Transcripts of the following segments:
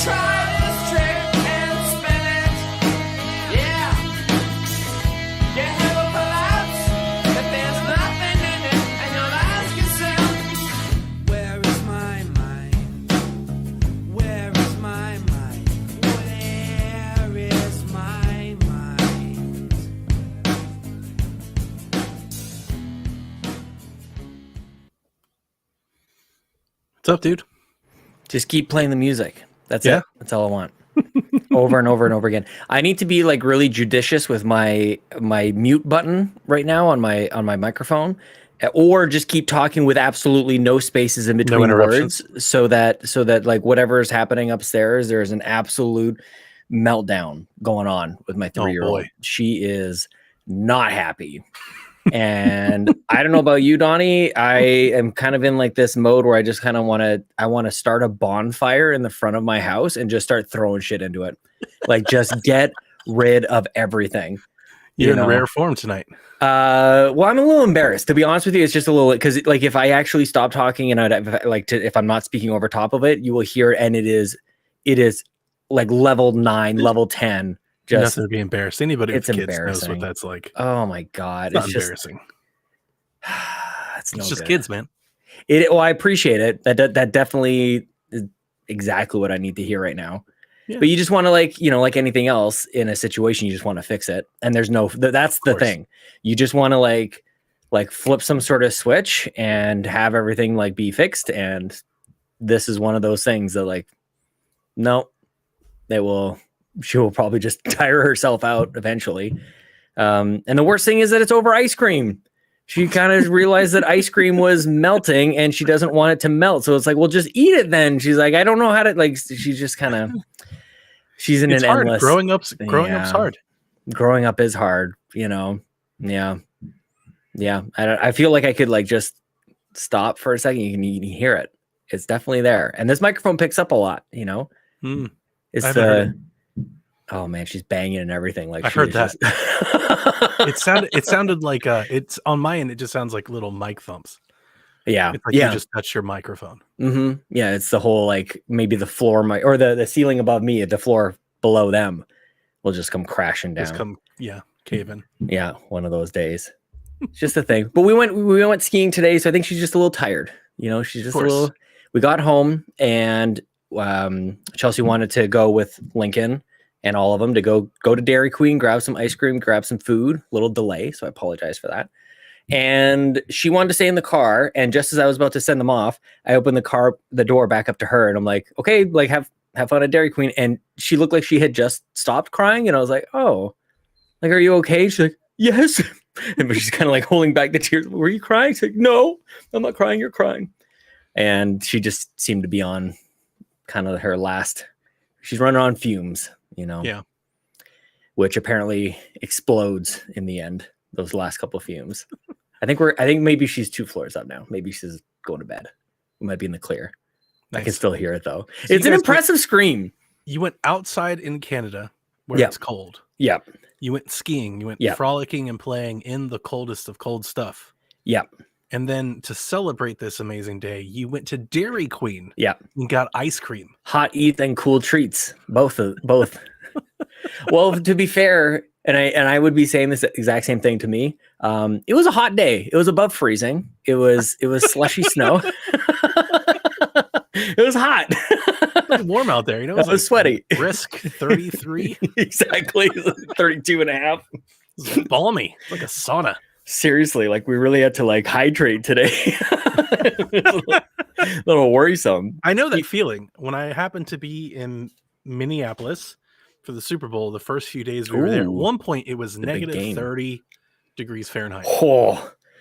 Try this trick and spin it. Yeah. You have a collapse, but there's nothing in it, and you'll ask yourself, where is my mind? Where is my mind? Where is my mind? What's up, dude? Just keep playing the music. That's it. That's all I want. Over and over and over again. I need to be like really judicious with my mute button right now on my microphone, or just keep talking with absolutely no spaces in between words, so that like whatever is happening upstairs, there's an absolute meltdown going on with my 3-year-old. She is not happy. And I don't know about you, Donnie. I am kind of in like this mode where I just kind of want to start a bonfire in the front of my house and just start throwing shit into it. Like just get rid of everything. You're in rare form tonight. Well, I'm a little embarrassed, to be honest with you. It's just a little, because like if I actually stop talking and if I'm not speaking over top of it, you will hear, and it is like level 9, level 10. Just nothing to be embarrassed. Anybody with kids knows what that's like. Oh my god, it's embarrassing. It's just kids, man. I appreciate it. That definitely is exactly what I need to hear right now. Yeah. But you just want to like anything else in a situation, you just want to fix it. And there's no, that's the thing. You just want to like flip some sort of switch and have everything like be fixed. And this is one of those things that like, no, she will probably just tire herself out eventually. And the worst thing is that it's over ice cream. She kind of realized that ice cream was melting and she doesn't want it to melt. So it's like, well, just eat it then. She's like, I don't know how to, like, she's just kind of, she's in an hard. endless. Growing up's hard. Growing up is hard, you know? Yeah. Yeah. I feel like I could like just stop for a second. You can hear it. It's definitely there. And this microphone picks up a lot, you know? It's oh man, she's banging and everything. Like I heard that. It sounded like it's on my end. It just sounds like little mic thumps. Yeah, it's like you just touched your microphone. Mm-hmm. Yeah, it's the whole like maybe the floor or the ceiling above me, the floor below them will just come crashing down. Cave in. Yeah, one of those days. It's just a thing. But we went skiing today, so I think she's just a little tired. You know, she's just a little. We got home and Chelsea wanted to go with Lincoln and all of them to go to Dairy Queen, grab some ice cream, grab some food. Little delay, so I apologize for that. And she wanted to stay in the car. And just as I was about to send them off, I opened the door back up to her, and I'm like, okay, like have fun at Dairy Queen. And she looked like she had just stopped crying, and I was like, oh, like, are you okay? She's like, yes. But she's kind of like holding back the tears. Were you crying? She's like, no, I'm not crying. You're crying. And she just seemed to be on kind of her last. She's running on fumes. You know, which apparently explodes in the end. Those last couple of fumes. I think maybe she's 2 floors up now. Maybe she's going to bed. We might be in the clear. Nice. I can still hear it though. So it's an impressive scream. You went outside in Canada where it's cold. Yep. You went skiing. You went frolicking and playing in the coldest of cold stuff. Yep. And then to celebrate this amazing day, you went to Dairy Queen. Yep. And got ice cream. Hot eat and cool treats. Both. Well, to be fair, and I would be saying this exact same thing to me. It was a hot day. It was above freezing. It was slushy snow. It was hot. It was warm out there, you know. It was sweaty. Brisk 33. Exactly. 32 and a half. It was balmy. Like a sauna. Seriously, like we really had to like hydrate today. It's a little worrisome. I know that feeling when I happened to be in Minneapolis for the Super Bowl. The first few days we were there, at one point it was negative 30 degrees Fahrenheit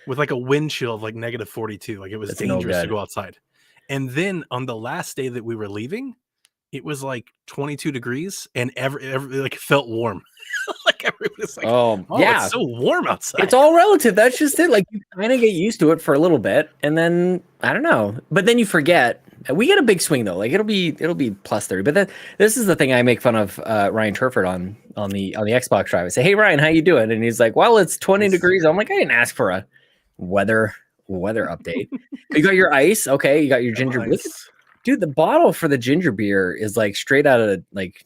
with like a wind chill of like negative 42. Like it was dangerous to go outside. And then on the last day that we were leaving, it was like 22 degrees and every like it felt warm. Like everybody's like, oh yeah, it's so warm outside. It's all relative. That's just it. Like you kind of get used to it for a little bit, and then I don't know, but then you forget. We get a big swing though. Like it'll be plus 30. But this is the thing I make fun of Ryan Turford on the Xbox Drive. I say, hey Ryan, how you doing? And he's like, well, it's 20 degrees. I'm like, I didn't ask for a weather update. You got your ice, okay? You got your ginger beer. Dude, the bottle for the ginger beer is like straight out of like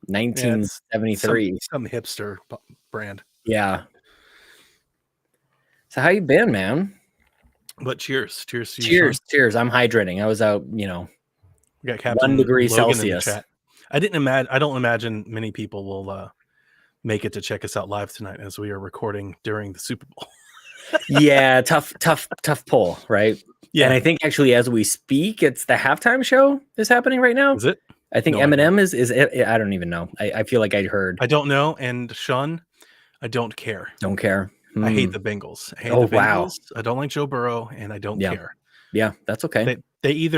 1973. Some hipster brand. Yeah. So how you been, man? But cheers to you, cheers. I'm hydrating. I was out, we got Captain 1 degree Logan Celsius. In the chat. I don't imagine many people will make it to check us out live tonight as we are recording during the Super Bowl. Yeah, tough pull, right? Yeah. And I think actually as we speak, it's the halftime show is happening right now. Is it? I think Eminem is I don't even know. I feel like I'd heard. I don't know. And Sean, I don't care. Don't care. I hate the Bengals. I hate the Bengals. Wow. I don't like Joe Burrow, and I don't care. Yeah, that's okay. They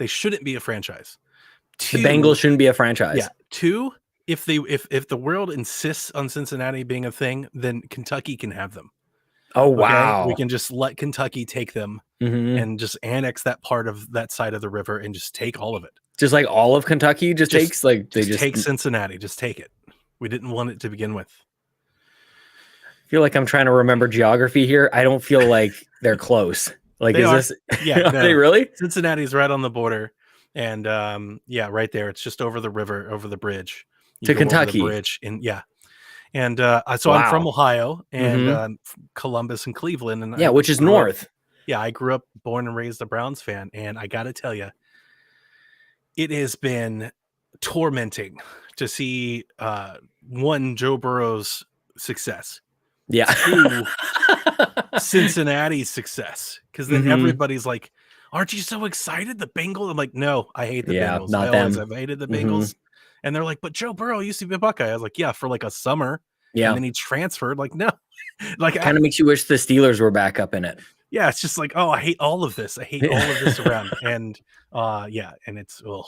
shouldn't be a franchise. The Bengals shouldn't be a franchise. Yeah. 2, if the world insists on Cincinnati being a thing, then Kentucky can have them. Oh wow. Okay? We can just let Kentucky take them and just annex that part of that side of the river and just take all of it. Just like all of Kentucky takes like they just take Cincinnati. Just take it. We didn't want it to begin with. I feel like I'm trying to remember geography here. I don't feel like they're close. Like, this? Yeah, are they really? Cincinnati's right on the border, and right there. It's just over the river, over the bridge to Kentucky. Over the bridge, and I'm from Ohio and Columbus and Cleveland, and which is north. I grew up, born and raised a Browns fan, and I got to tell you, it has been tormenting to see one, Joe Burrow's success. Yeah. 2, Cincinnati's success. Because then everybody's like, aren't you so excited? The Bengals? I'm like, no, I hate the Bengals. Not I always have hated the Bengals. And they're like, but Joe Burrow used to be a Buckeye. I was like, yeah, for like a summer. Yeah. And then he transferred. Like, no. Like, kind of makes you wish the Steelers were back up in it. Yeah, it's just like, oh, I hate all of this. I hate all of this around. And and it's been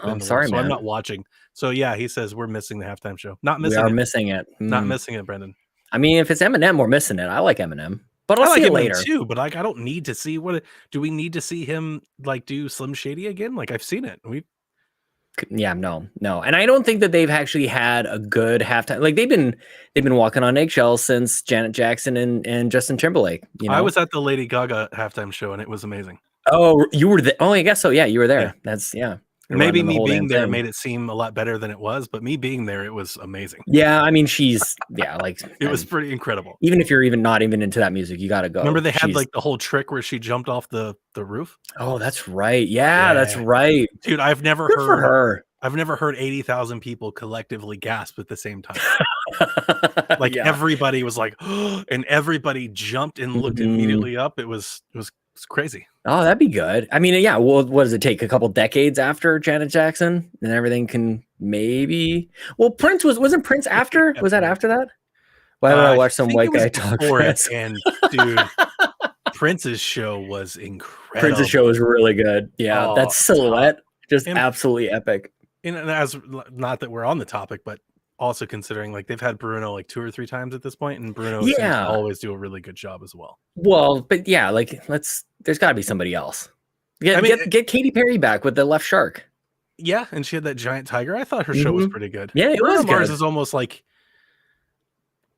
I'm sorry, so man. I'm not watching. So yeah, he says we're missing the halftime show. Not missing we are it. missing it. Not missing it, Brendan. I mean, if it's Eminem, we're missing it. I like Eminem, but I'll see it later too. But like, I don't need to see do we need to see him like do Slim Shady again? Like, I've seen it. No. And I don't think that they've actually had a good halftime. Like they've been walking on eggshells since Janet Jackson and Justin Timberlake. I was at the Lady Gaga halftime show and it was amazing. Oh, you were there? Oh, I guess so. Yeah, you were there. Yeah. Maybe me being there made it seem a lot better than it was, but me being there, it was amazing. Yeah, I mean, she's like it was pretty incredible. Even if you're not even into that music, you got to go. Remember they had like the whole trick where she jumped off the roof? Oh, that's right. Yeah, that's right. Dude, I've never heard 80,000 people collectively gasp at the same time. Like everybody was like, oh, and everybody jumped and looked immediately up. It was crazy. Oh, that'd be good. I mean, yeah. Well, what does it take? A couple decades after Janet Jackson, and everything can maybe. Well, Prince wasn't Prince after? Was that after that? Why did I watch some white guy talk? And dude, Prince's show was incredible. Prince's show was really good. Yeah, that silhouette just absolutely epic. And as not that we're on the topic, but also considering like they've had Bruno like 2 or 3 times at this point, and Bruno seems to always do a really good job as well. Well, but yeah, like there's got to be somebody else. Get Katy Perry back with the left shark. Yeah, and she had that giant tiger. I thought her show was pretty good. Yeah, it was Mars good. Is almost like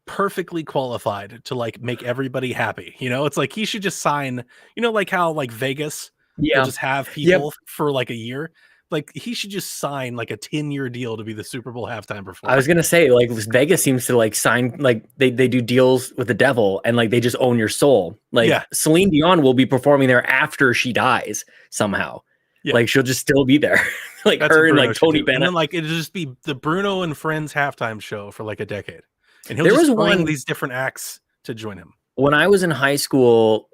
perfectly qualified to like make everybody happy. It's like he should just sign. Like how like Vegas will just have people for like a year. Like he should just sign like a 10-year deal to be the Super Bowl halftime performer. I was gonna say like Vegas seems to like sign like they do deals with the devil and like they just own your soul. Like Celine Dion will be performing there after she dies somehow. Yeah. Like she'll just still be there. Like that's her and like Tony Bennett. And then like it'll just be the Bruno and Friends halftime show for like a decade. And he'll just bring these different acts to join him. When I was in high school,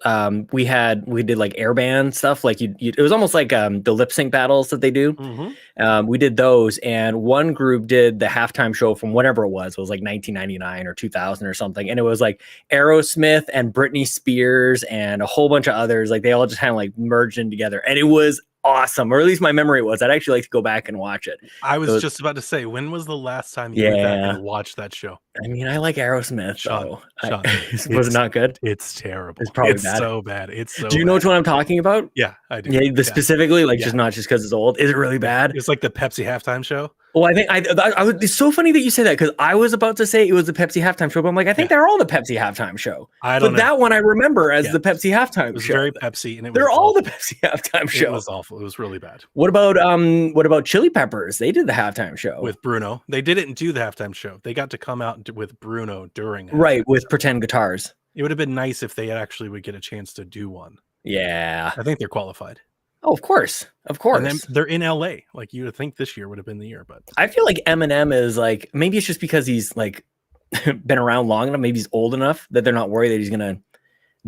we did like air band stuff. Like it was almost like the lip sync battles that they do. We did those, and one group did the halftime show from whatever it was. It was like 1999 or 2000 or something, and it was like Aerosmith and Britney Spears and a whole bunch of others. Like they all just kind of like merged in together, and it was awesome, or at least my memory was. I'd actually like to go back and watch it. I was just about to say, when was the last time you went back and watched that show? I mean, I like Aerosmith. Sean, was it not good? It's terrible. It's probably so bad. It's so. Do you know which one I'm talking about? Yeah, I do. Yeah, specifically, like just not just because it's old. Is it really bad? It's like the Pepsi halftime show. Well, I think it's so funny that you say that because I was about to say it was the Pepsi halftime show, but I'm like, I think they're all the Pepsi halftime show. I don't know. That one I remember as the Pepsi halftime show. It was very Pepsi, and they're all the Pepsi halftime show. It was awful. It was really bad. What about Chili Peppers? They did the halftime show with Bruno. They didn't do the halftime show. They got to come out with Bruno during with pretend guitars. It would have been nice if they actually would get a chance to do one. Yeah, I think they're qualified. Oh, of course. And then they're in LA. Like you would think this year would have been the year, but I feel like Eminem is like, maybe it's just because he's like been around long enough. Maybe he's old enough that they're not worried that he's gonna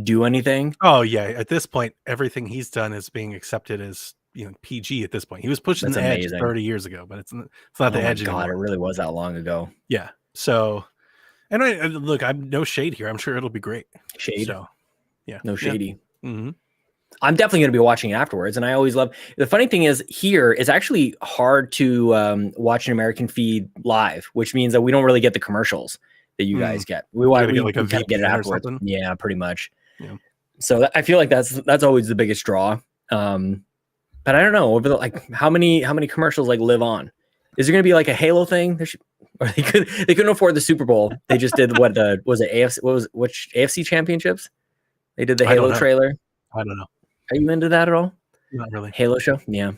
do anything. Oh yeah, at this point, everything he's done is being accepted as PG. At this point, he was pushing the edge 30 years ago, but it's not the edge anymore. It really was that long ago. Yeah. So, and look, I'm no shade here. I'm sure it'll be great. Shade. So, yeah, no shady. Yeah. Mm-hmm. I'm definitely going to be watching it afterwards. And I always love the funny thing is here it's actually hard to watch an American feed live, which means that we don't really get the commercials that you guys get. We get like get it afterwards. Yeah, pretty much. Yeah. So I feel like that's always the biggest draw. But I don't know like how many commercials like live on. Is there going to be like a Halo thing? Or they couldn't afford the Super Bowl. They just did was it AFC? Which AFC championships? They did the Halo trailer. I don't know. Are you into that at all? Not really. Halo show? Yeah.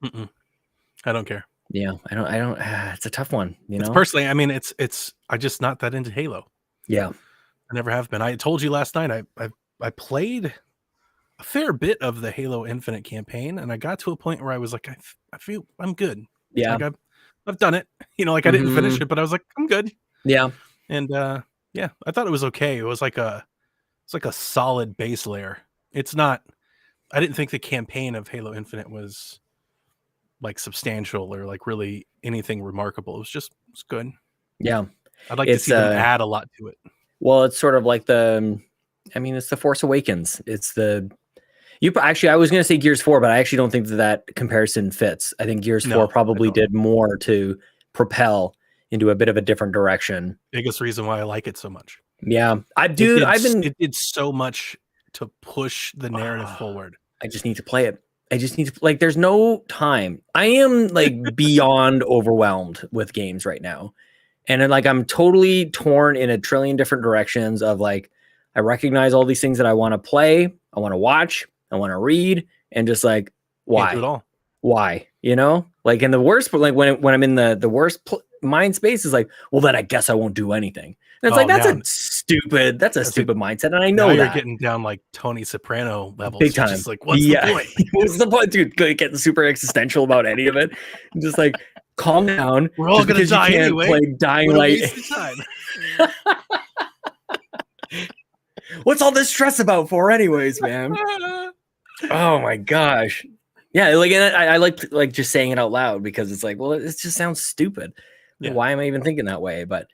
I don't care. Yeah, I don't. It's a tough one, know. Personally, I mean, it's. I just not that into Halo. Yeah, I never have been. I told you last night. I played a fair bit of the Halo Infinite campaign, and I got to a point where I was like, I feel I'm good. Yeah, like I've done it. I didn't finish it, but I was like, I'm good. Yeah, and yeah, I thought it was okay. It was like a solid base layer. It's not. I didn't think the campaign of Halo Infinite was like substantial or like really anything remarkable. It's good. Yeah. I'd like to see them add a lot to it. Well, it's sort of like it's the Force Awakens. It's I was going to say Gears 4, but I actually don't think that comparison fits. I think Gears 4 probably did more to propel into a bit of a different direction. Biggest reason why I like it so much. Yeah. It did so much to push the narrative forward. I just need to play it. I just need to there's no time. I am like beyond overwhelmed with games right now. And then I'm totally torn in a trillion different directions of I recognize all these things that I want to play, I want to watch, I want to read, and just why? Can't do it all. Why? In the worst, but when I'm in the worst mind space is well, then I guess I won't do anything. And it's that's a stupid mindset. And I know you're getting down like Tony Soprano levels. Big time. Just what's the point? What's the point, dude? Getting super existential about any of it. Just calm down. We're all gonna die anyway. Play Dying Light. What's all this stress about for, anyways, man? Oh my gosh. Yeah, and I like just saying it out loud because it's well, it just sounds stupid. Yeah. Why am I even thinking that way? But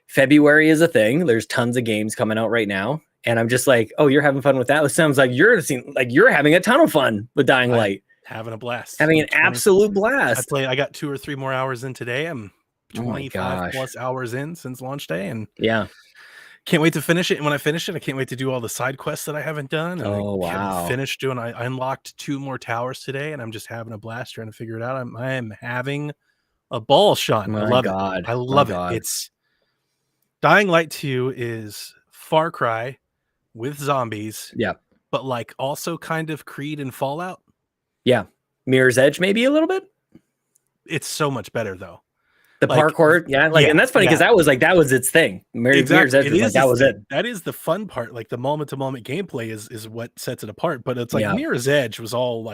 February is a thing. There's tons of games coming out right now, and I'm just oh, you're having fun with that. It sounds like you're having a ton of fun with Dying Light. Having a blast. Having an absolute blast. I got 2 or 3 more hours in today. I'm 25 plus hours in since launch day, and yeah. Can't wait to finish it. And when I finish it, I can't wait to do all the side quests that I haven't done. And wow. Finished doing. I unlocked 2 more towers today, and I'm just having a blast trying to figure it out. I am having a ball, Sean. I love it. I love it. It's Dying Light 2 is Far Cry with zombies. Yeah. But also kind of Creed and Fallout. Yeah. Mirror's Edge, maybe a little bit. It's so much better though. The parkour, and that's funny because that was its thing. Mirror's Edge was it. That is the fun part. The moment-to-moment gameplay is what sets it apart. But it's Mirror's Edge was all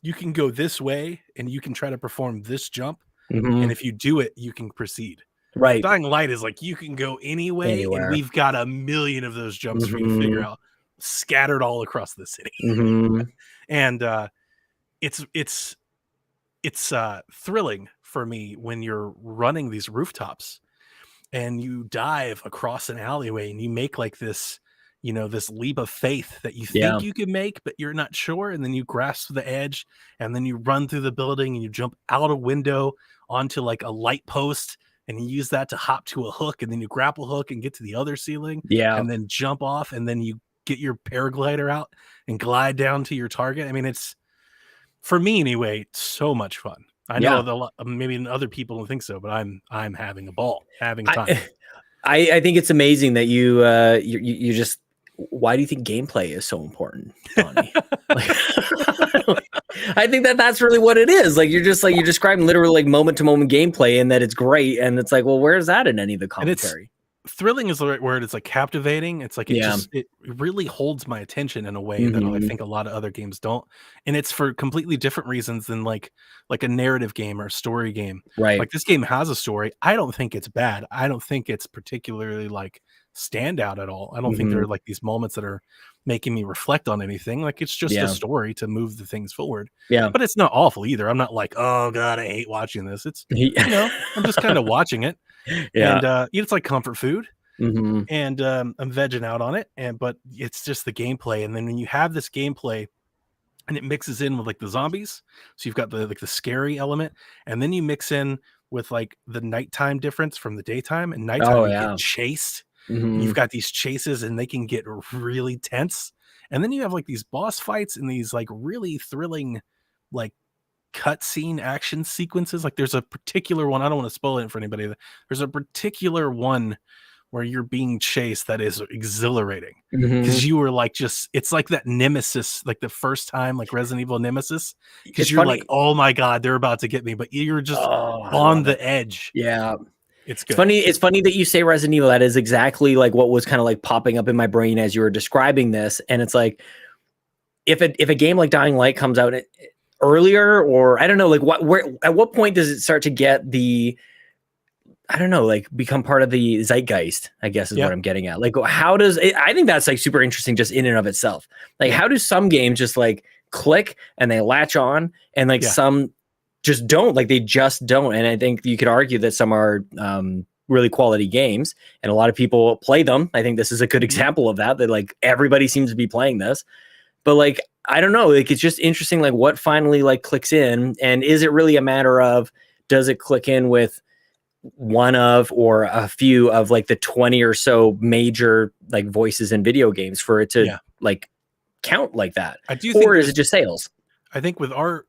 you can go this way and you can try to perform this jump, and if you do it, you can proceed. Right. Dying Light is you can go anywhere, and we've got a million of those jumps for you to figure out, scattered all across the city. And it's thrilling for me when you're running these rooftops and you dive across an alleyway and you make this this leap of faith that you think you can make, but you're not sure. And then you grasp the edge and then you run through the building and you jump out a window onto a light post and you use that to hop to a hook, and then you grapple hook and get to the other ceiling and then jump off, and then you get your paraglider out and glide down to your target. I mean, it's, for me anyway, so much fun. I know maybe other people don't think so, but I'm having a ball, having time. I think it's amazing that you just. Why do you think gameplay is so important, Donnie? I think that's really what it is. Like you're describing literally like moment to moment gameplay, and that it's great. And it's like, well, where's that in any of the commentary? Thrilling is the right word. It's like captivating. It's like it really holds my attention in a way that I think a lot of other games don't. And it's for completely different reasons than like a narrative game or a story game. Right. Like this game has a story. I don't think it's bad. I don't think it's particularly like stand out at all. I don't think there are like these moments that are making me reflect on anything. Like it's just a story to move the things forward. Yeah. But it's not awful either. I'm not like, oh God, I hate watching this. It's I'm just kind of watching it. Yeah. And it's like comfort food. And I'm vegging out on it. But it's just the gameplay. And then when you have this gameplay and it mixes in with like the zombies, so you've got the scary element, and then you mix in with like the nighttime difference from the daytime, and nighttime you get chased. You've got these chases and they can get really tense. And then you have like these boss fights and these like really thrilling like cutscene action sequences. Like there's a particular one, I don't want to spoil it for anybody. There's a particular one where you're being chased that is exhilarating because you were like it's like that Nemesis, like the first time, like Resident Evil Nemesis, because you're funny. Like, oh my God, they're about to get me, but you're just on the edge. Yeah. It's good. It's funny that you say Resident Evil. That is exactly like what was kind of like popping up in my brain as you were describing this. And it's like, if a game like Dying Light comes out earlier, or I don't know, like at what point does it start to get become part of the zeitgeist, I guess is what I'm getting at. Like, how does it, I think that's like super interesting just in and of itself. Like, how do some games just like click and they latch on, and like some just don't, like they just don't. And I think you could argue that some are really quality games and a lot of people play them. I think this is a good example of that like everybody seems to be playing this, but like, I don't know, like it's just interesting, like what finally like clicks in, and is it really a matter of, does it click in with one of or a few of like the 20 or so major like voices in video games for it to like count like that? I do or is it just sales? I think with our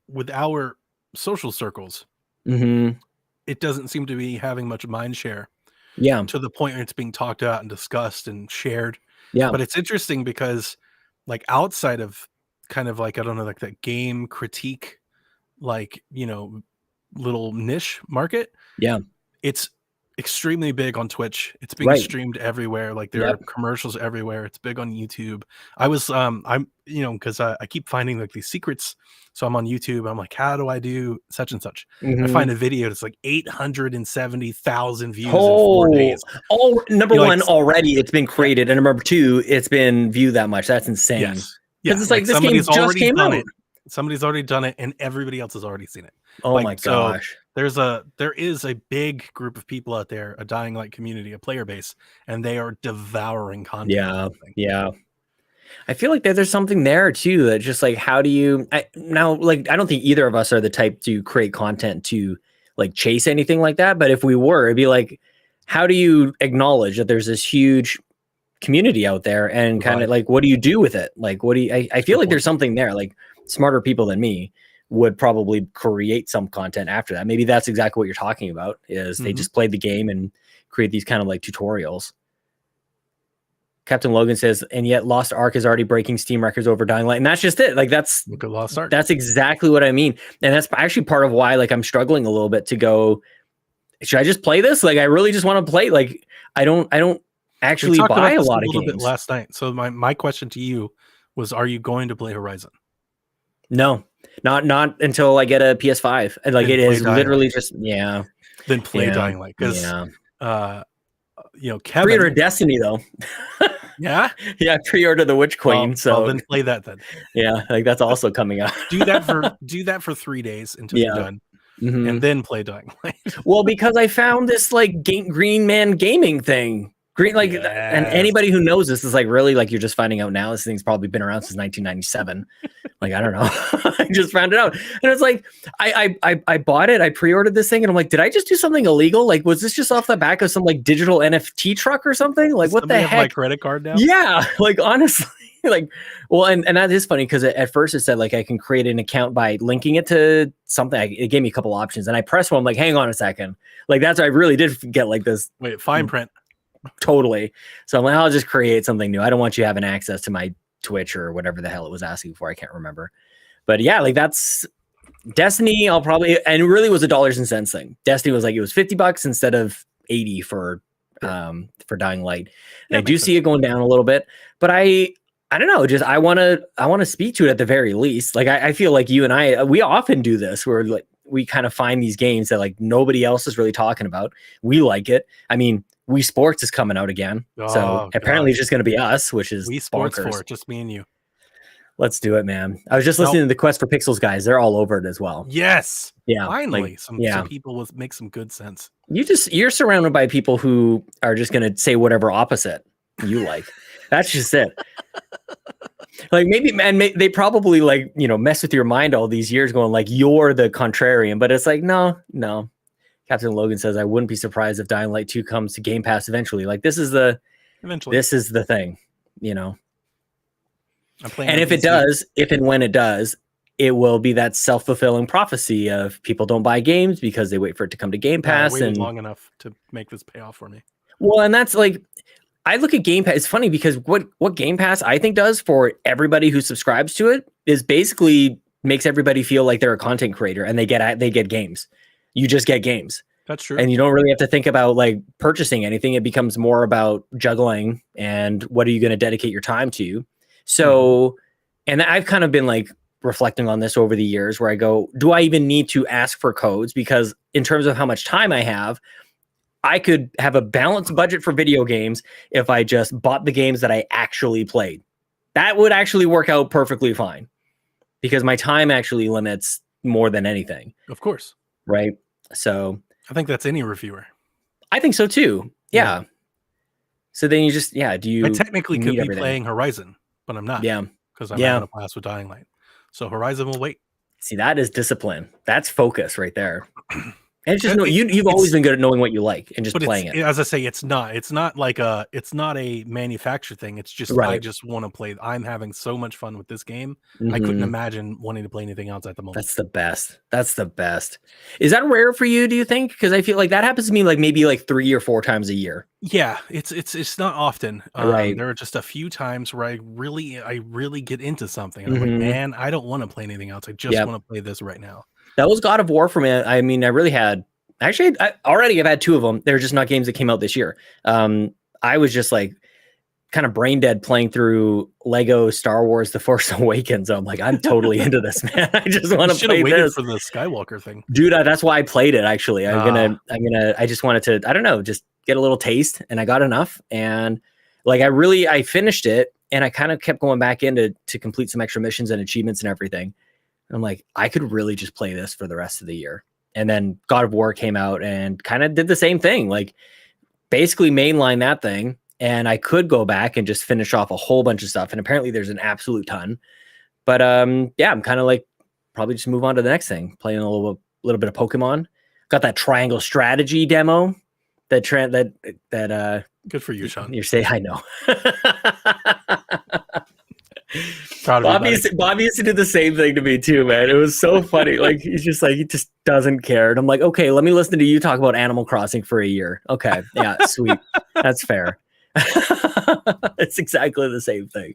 social circles, it doesn't seem to be having much mind share to the point where it's being talked about and discussed and shared. But it's interesting because like outside of kind of like, I don't know, like that game critique, like, little niche market, it's extremely big on Twitch. It's being streamed everywhere. Like there are commercials everywhere. It's big on YouTube. I was because I keep finding like these secrets. So I'm on YouTube. I'm like, how do I do such and such? I find a video that's like 870,000 views in 4 days. Number one, already it's been created, and number two, it's been viewed that much. That's insane. Because it's like this game just came out. Somebody's already done it, and everybody else has already seen it. Oh my gosh. So there is a big group of people out there, a Dying Light community, a player base, and they are devouring content. Yeah. I feel like there's something there too, that just like, how do you I don't think either of us are the type to create content to like chase anything like that. But if we were, it'd be like, how do you acknowledge that there's this huge community out there, and kind of like, what do you do with it? Like, I feel like there's something there. Like smarter people than me would probably create some content after that. Maybe that's exactly what you're talking about, is they just played the game and create these kind of like tutorials. Captain Logan says, and yet Lost Ark is already breaking Steam records over Dying Light. And that's just it. Like look at Lost Ark. That's exactly what I mean. And that's actually part of why like I'm struggling a little bit to go, should I just play this? Like I really just want to play. Like I don't actually buy a lot of games. Bit last night. So my question to you was, are you going to play Horizon? No, not until I get a PS5. And like it is literally just Then play Dying Light, because Kevin pre-order Destiny though. Yeah, pre-order the Witch Queen. So then play that then. Yeah, like that's also coming out. do that for 3 days until you're done. And then play Dying Light. Well, because I found this like Green Man Gaming thing. And anybody who knows this is like, really, like you're just finding out now. This thing's probably been around since 1997. Like, I don't know. I just found it out. And it's like, I bought it. I pre-ordered this thing and I'm like, did I just do something illegal? Like, was this just off the back of some like digital NFT truck or something? Like, what the heck? My credit card now? Yeah. Like, honestly, like, well, and that is funny because at first it said like I can create an account by linking it to something. It gave me a couple options, and I pressed one. I'm like, hang on a second, like that's I really did get like this. Wait, fine print. Totally. So I'm like, I'll just create something new. I don't want you having access to my Twitch or whatever the hell it was asking for. I can't remember, but yeah, like that's Destiny. I'll probably, and it really was a dollars and cents thing. Destiny was like it was $50 instead of 80 for Dying Light. And I do see it going down a little bit, but I don't know, just I want to speak to it at the very least. Like I feel like you and I, we often do this where like we kind of find these games that like nobody else is really talking about. We like it. I mean, Wii Sports is coming out again. So apparently it's just going to be us, which is Wii Sports bonkers. 4, just me and you. Let's do it, man. I was just listening to the Quest for Pixels guys. They're all over it as well. Yes. Yeah. Finally, like, some people will make some good sense. You're surrounded by people who are just going to say whatever opposite you like. That's just it. Like maybe, man, they probably like, mess with your mind all these years going like, you're the contrarian, but it's like, no. Captain Logan says, I wouldn't be surprised if Dying Light 2 comes to Game Pass eventually. Like this is the thing, And if it does, if and when it does, it will be that self-fulfilling prophecy of people don't buy games because they wait for it to come to Game Pass. I waited long enough to make this pay off for me. Well, and that's like, I look at Game Pass. It's funny because what Game Pass I think does for everybody who subscribes to it is basically makes everybody feel like they're a content creator and they get games. You just get games. That's true. And you don't really have to think about like purchasing anything. It becomes more about juggling and what are you going to dedicate your time to. So, and I've kind of been like reflecting on this over the years where I go, do I even need to ask for codes? Because in terms of how much time I have, I could have a balanced budget for video games if I just bought the games that I actually played. That would actually work out perfectly fine because my time actually limits more than anything. Of course. Right. So I think that's any reviewer. I think so too. Yeah. So then you just, do you? I technically could be playing Horizon, but I'm not. Yeah. Because I'm having a blast with Dying Light. So Horizon will wait. See, that is discipline. That's focus right there. And it's just you've always been good at knowing what you like and just playing it. As I say, it's not like it's not a manufactured thing. It's just I just want to play. I'm having so much fun with this game. I couldn't imagine wanting to play anything else at the moment. That's the best. Is that rare for you, do you think? Because I feel like that happens to me like maybe like 3 or 4 times a year. Yeah, it's not often. Right. There are just a few times where I really get into something. And I'm like, man, I don't want to play anything else. I just want to play this right now. That was God of War for me. I mean, I really had. Actually, I've had 2 of them. They're just not games that came out this year. I was just like kind of brain dead playing through Lego Star Wars: The Force Awakens. I'm like, I'm totally into this, man. I just want to play this. For the Skywalker thing, dude. That's why I played it. Actually, I just wanted to. I don't know, just get a little taste, and I got enough. And like, I finished it, and I kind of kept going back in to complete some extra missions and achievements and everything. I'm like, I could really just play this for the rest of the year. And then God of War came out and kind of did the same thing, like basically mainline that thing. And I could go back and just finish off a whole bunch of stuff. And apparently there's an absolute ton. But I'm kind of like probably just move on to the next thing, playing a little bit of Pokemon. Got that Triangle Strategy demo. That good for you, Sean. You say I know. Bobby used to do the same thing to me too, man. It was so funny. Like he just doesn't care. And I'm like, okay, let me listen to you talk about Animal Crossing for a year. Okay, yeah, sweet. That's fair. It's exactly the same thing.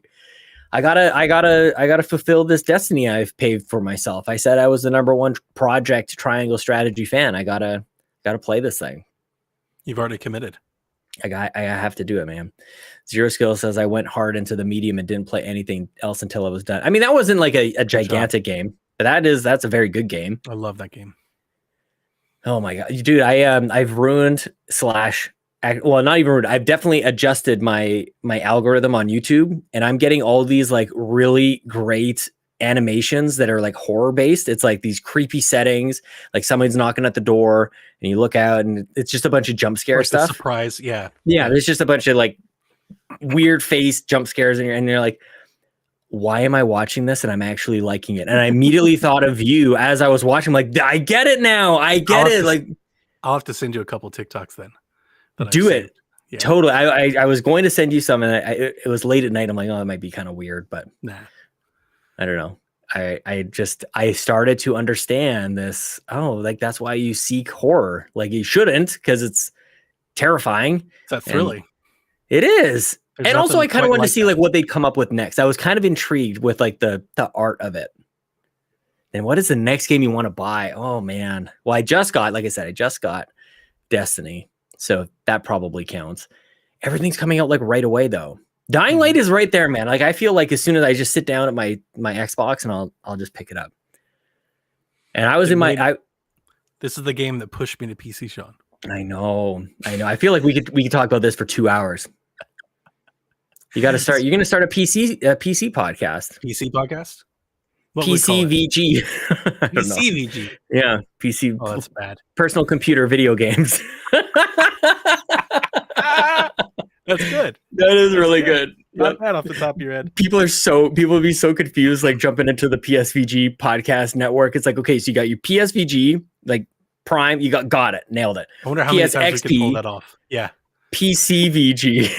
I gotta fulfill this destiny I've paved for myself. I said I was the #1 Project Triangle Strategy fan. I gotta play this thing. You've already committed. I have to do it, man. Zero Skill says I went hard into the medium and didn't play anything else until I was done. I mean, that wasn't like a gigantic game, but that's a very good game. I love that game. Oh my god, dude! I've ruined not even ruined. I've definitely adjusted my algorithm on YouTube, and I'm getting all these like really great animations that are like horror based. It's like these creepy settings, like somebody's knocking at the door and you look out and it's just a bunch of jump scare stuff. Surprise. Yeah. There's just a bunch of like weird face jump scares and you're like, why am I watching this? And I'm actually liking it. And I immediately thought of you as I was watching. I'm like, I get it now. I get it. Like, I'll have to send you a couple TikToks then. Do it. Yeah. Totally. I was going to send you some, and it was late at night. I'm like, oh, it might be kind of weird, but nah. I don't know. I started to understand this. Oh, like that's why you seek horror. Like you shouldn't, because it's terrifying. It's that thrilling. It is. There's and also I kind of wanted to see that. like what they'd come up with next. I was kind of intrigued with like the art of it. And what is the next game you want to buy? Oh man. Well, I just got Destiny. So that probably counts. Everything's coming out like right away though. Dying Light is right there, man. Like I feel like as soon as I just sit down at my Xbox and I'll just pick it up. And I was this is the game that pushed me to PC, Sean. I know. I feel like we could talk about this for 2 hours. You got to start. You're going to start a PC podcast. PC podcast. What PCVG. PCVG. Yeah, PC. Oh, that's bad. Personal computer video games. That's good. That is really good. Not bad off the top of your head. People would be so confused, like jumping into the PSVG podcast network. It's like, okay, so you got your PSVG, like Prime, you got it, nailed it. I wonder how many times we can pull that off. Yeah. PCVG.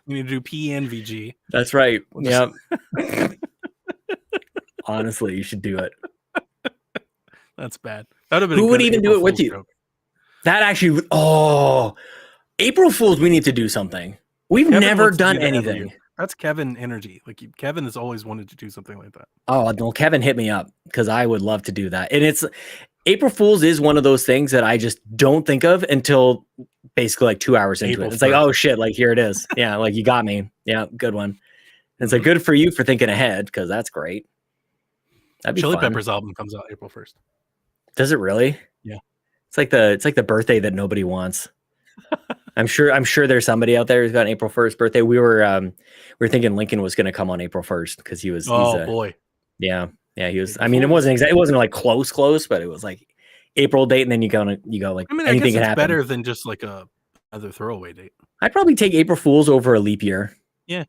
We need to do PNVG. That's right. Yeah. Honestly, you should do it. That's bad. That would have been. Who would even do it with you? Joke. That actually. Oh, April Fools. We need to do something. We've never done anything. That's Kevin energy. Like Kevin has always wanted to do something like that. Oh no, Kevin hit me up because I would love to do that. And it's April Fools is one of those things that I just don't think of until basically like 2 hours into it. It's like, oh shit, like here it is. Yeah, like you got me. Yeah, good one. And it's like good for you for thinking ahead because that's great. That'd be Chili fun. Peppers album comes out April 1st. Does it really? Yeah. It's like the birthday that nobody wants. I'm sure there's somebody out there who's got an April 1st birthday. We were thinking Lincoln was going to come on April 1st because he was. Boy. Yeah, he was. I mean, it wasn't like close, but it was like April date, and then you go like. I mean, anything I guess can it's happen. better than just like another throwaway date. I'd probably take April Fools over a leap year. Yeah,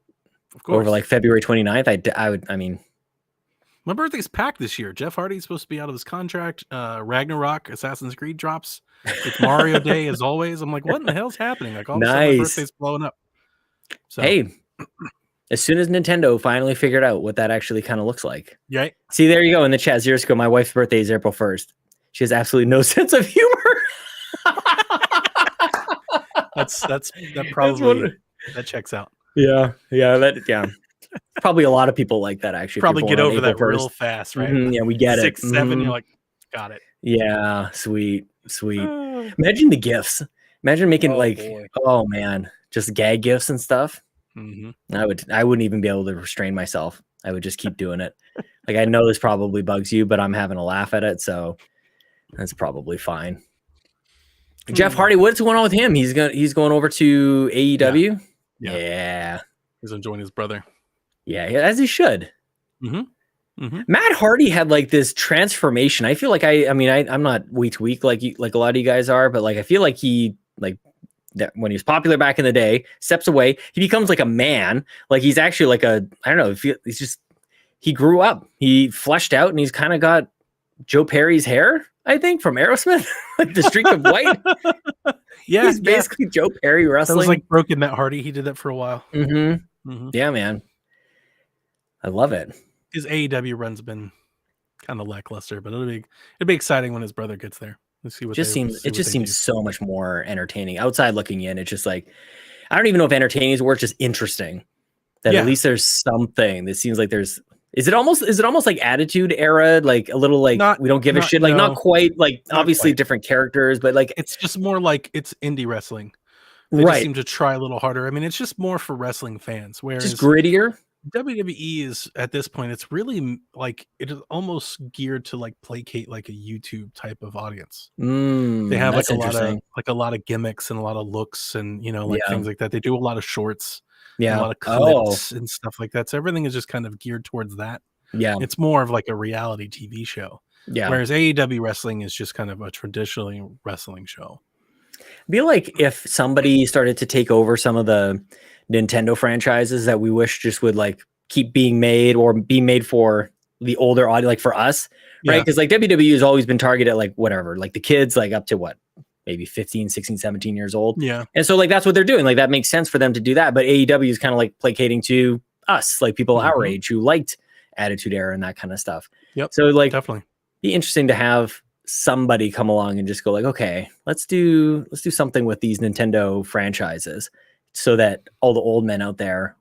of course. Over like February 29th. I would. I mean. My birthday's packed this year. Jeff Hardy's supposed to be out of his contract. Ragnarok, Assassin's Creed drops. It's Mario Day as always. I'm like, what in the hell's happening? Like all of a sudden my birthday's blowing up. So. Hey, as soon as Nintendo finally figured out what that actually kind of looks like. Yeah. See, there you go in the chat. Zero's go. My wife's birthday is April 1st. She has absolutely no sense of humor. that probably that checks out. Yeah. Probably a lot of people like that actually. Probably get over that real fast, right? Mm-hmm, yeah, we get 6, it. 7, you're like, got it. Yeah, sweet. Imagine the gifts. Imagine making oh man, just gag gifts and stuff. Mm-hmm. I wouldn't even be able to restrain myself. I would just keep doing it. Like I know this probably bugs you, but I'm having a laugh at it, so that's probably fine. Jeff Hardy, what's going on with him? He's going over to AEW. Yeah. He's enjoying his brother. Yeah, as he should. Mm-hmm. Mm-hmm. Matt Hardy had like this transformation. I feel like I'm not week to week like a lot of you guys are, but like I feel like he like that when he was popular back in the day, steps away, he becomes like a man. Like he's actually like I don't know. He grew up, he fleshed out, and he's kind of got Joe Perry's hair. I think from Aerosmith, like the streak of white. Yeah, he's basically Joe Perry wrestling. That was like broken Matt Hardy. He did that for a while. Mm-hmm. Mm-hmm. Yeah, man. I love it. His AEW run's been kind of lackluster, but it'll be exciting when his brother gets there. Let's see what it just seems so much more entertaining. Outside looking in, it's just like I don't even know if entertaining is the word, just interesting. That at least there's something that seems like there's. Is it almost like Attitude Era, like a little like we don't give a shit, like not quite, like not obviously quite. Different characters, but like it's just more like it's indie wrestling. They just seem to try a little harder. I mean, it's just more for wrestling fans, whereas just grittier. WWE is at this point, it's really like it is almost geared to like placate like a YouTube type of audience. They have like a lot of gimmicks and a lot of looks and things like that. They do a lot of shorts. Yeah, a lot of clips and stuff like that. So everything is just kind of geared towards that. Yeah, it's more of like a reality TV show. Yeah, whereas AEW wrestling is just kind of a traditionally wrestling show. I feel like if somebody started to take over some of the Nintendo franchises that we wish just would like keep being made or be made for the older audience, like for us, right? Because like WWE has always been targeted like whatever, like the kids, like up to what maybe 15, 16, 17 years old. Yeah. And so like, that's what they're doing. Like that makes sense for them to do that. But AEW is kind of like placating to us, like people our age who liked Attitude Era and that kind of stuff. Yep. So like definitely be interesting to have somebody come along and just go like, okay, let's do something with these Nintendo franchises so that all the old men out there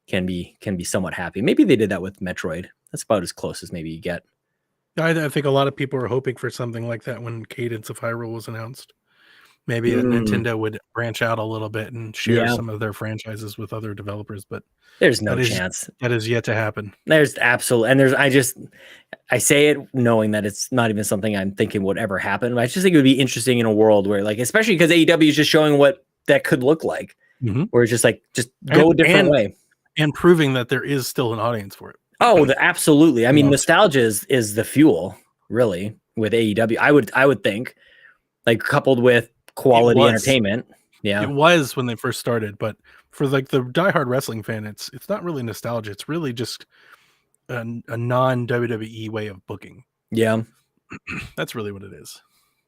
can be somewhat happy. Maybe they did that with Metroid. That's about as close as maybe you get. I think a lot of people were hoping for something like that when Cadence of Hyrule was announced. Maybe that Nintendo would branch out a little bit and share some of their franchises with other developers, but there's no chance. That is yet to happen. There's absolutely, and I say it knowing that it's not even something I'm thinking would ever happen. But I just think it would be interesting in a world where, like, especially because AEW is just showing what that could look like, where it's just like, just go a different way. And proving that there is still an audience for it. Oh, absolutely. I mean, nostalgia is the fuel, really, with AEW. I would think, like, coupled with quality entertainment. Yeah, it was when they first started, but for like the diehard wrestling fan, it's not really nostalgia. It's really just a non WWE way of booking. Yeah, that's really what it is.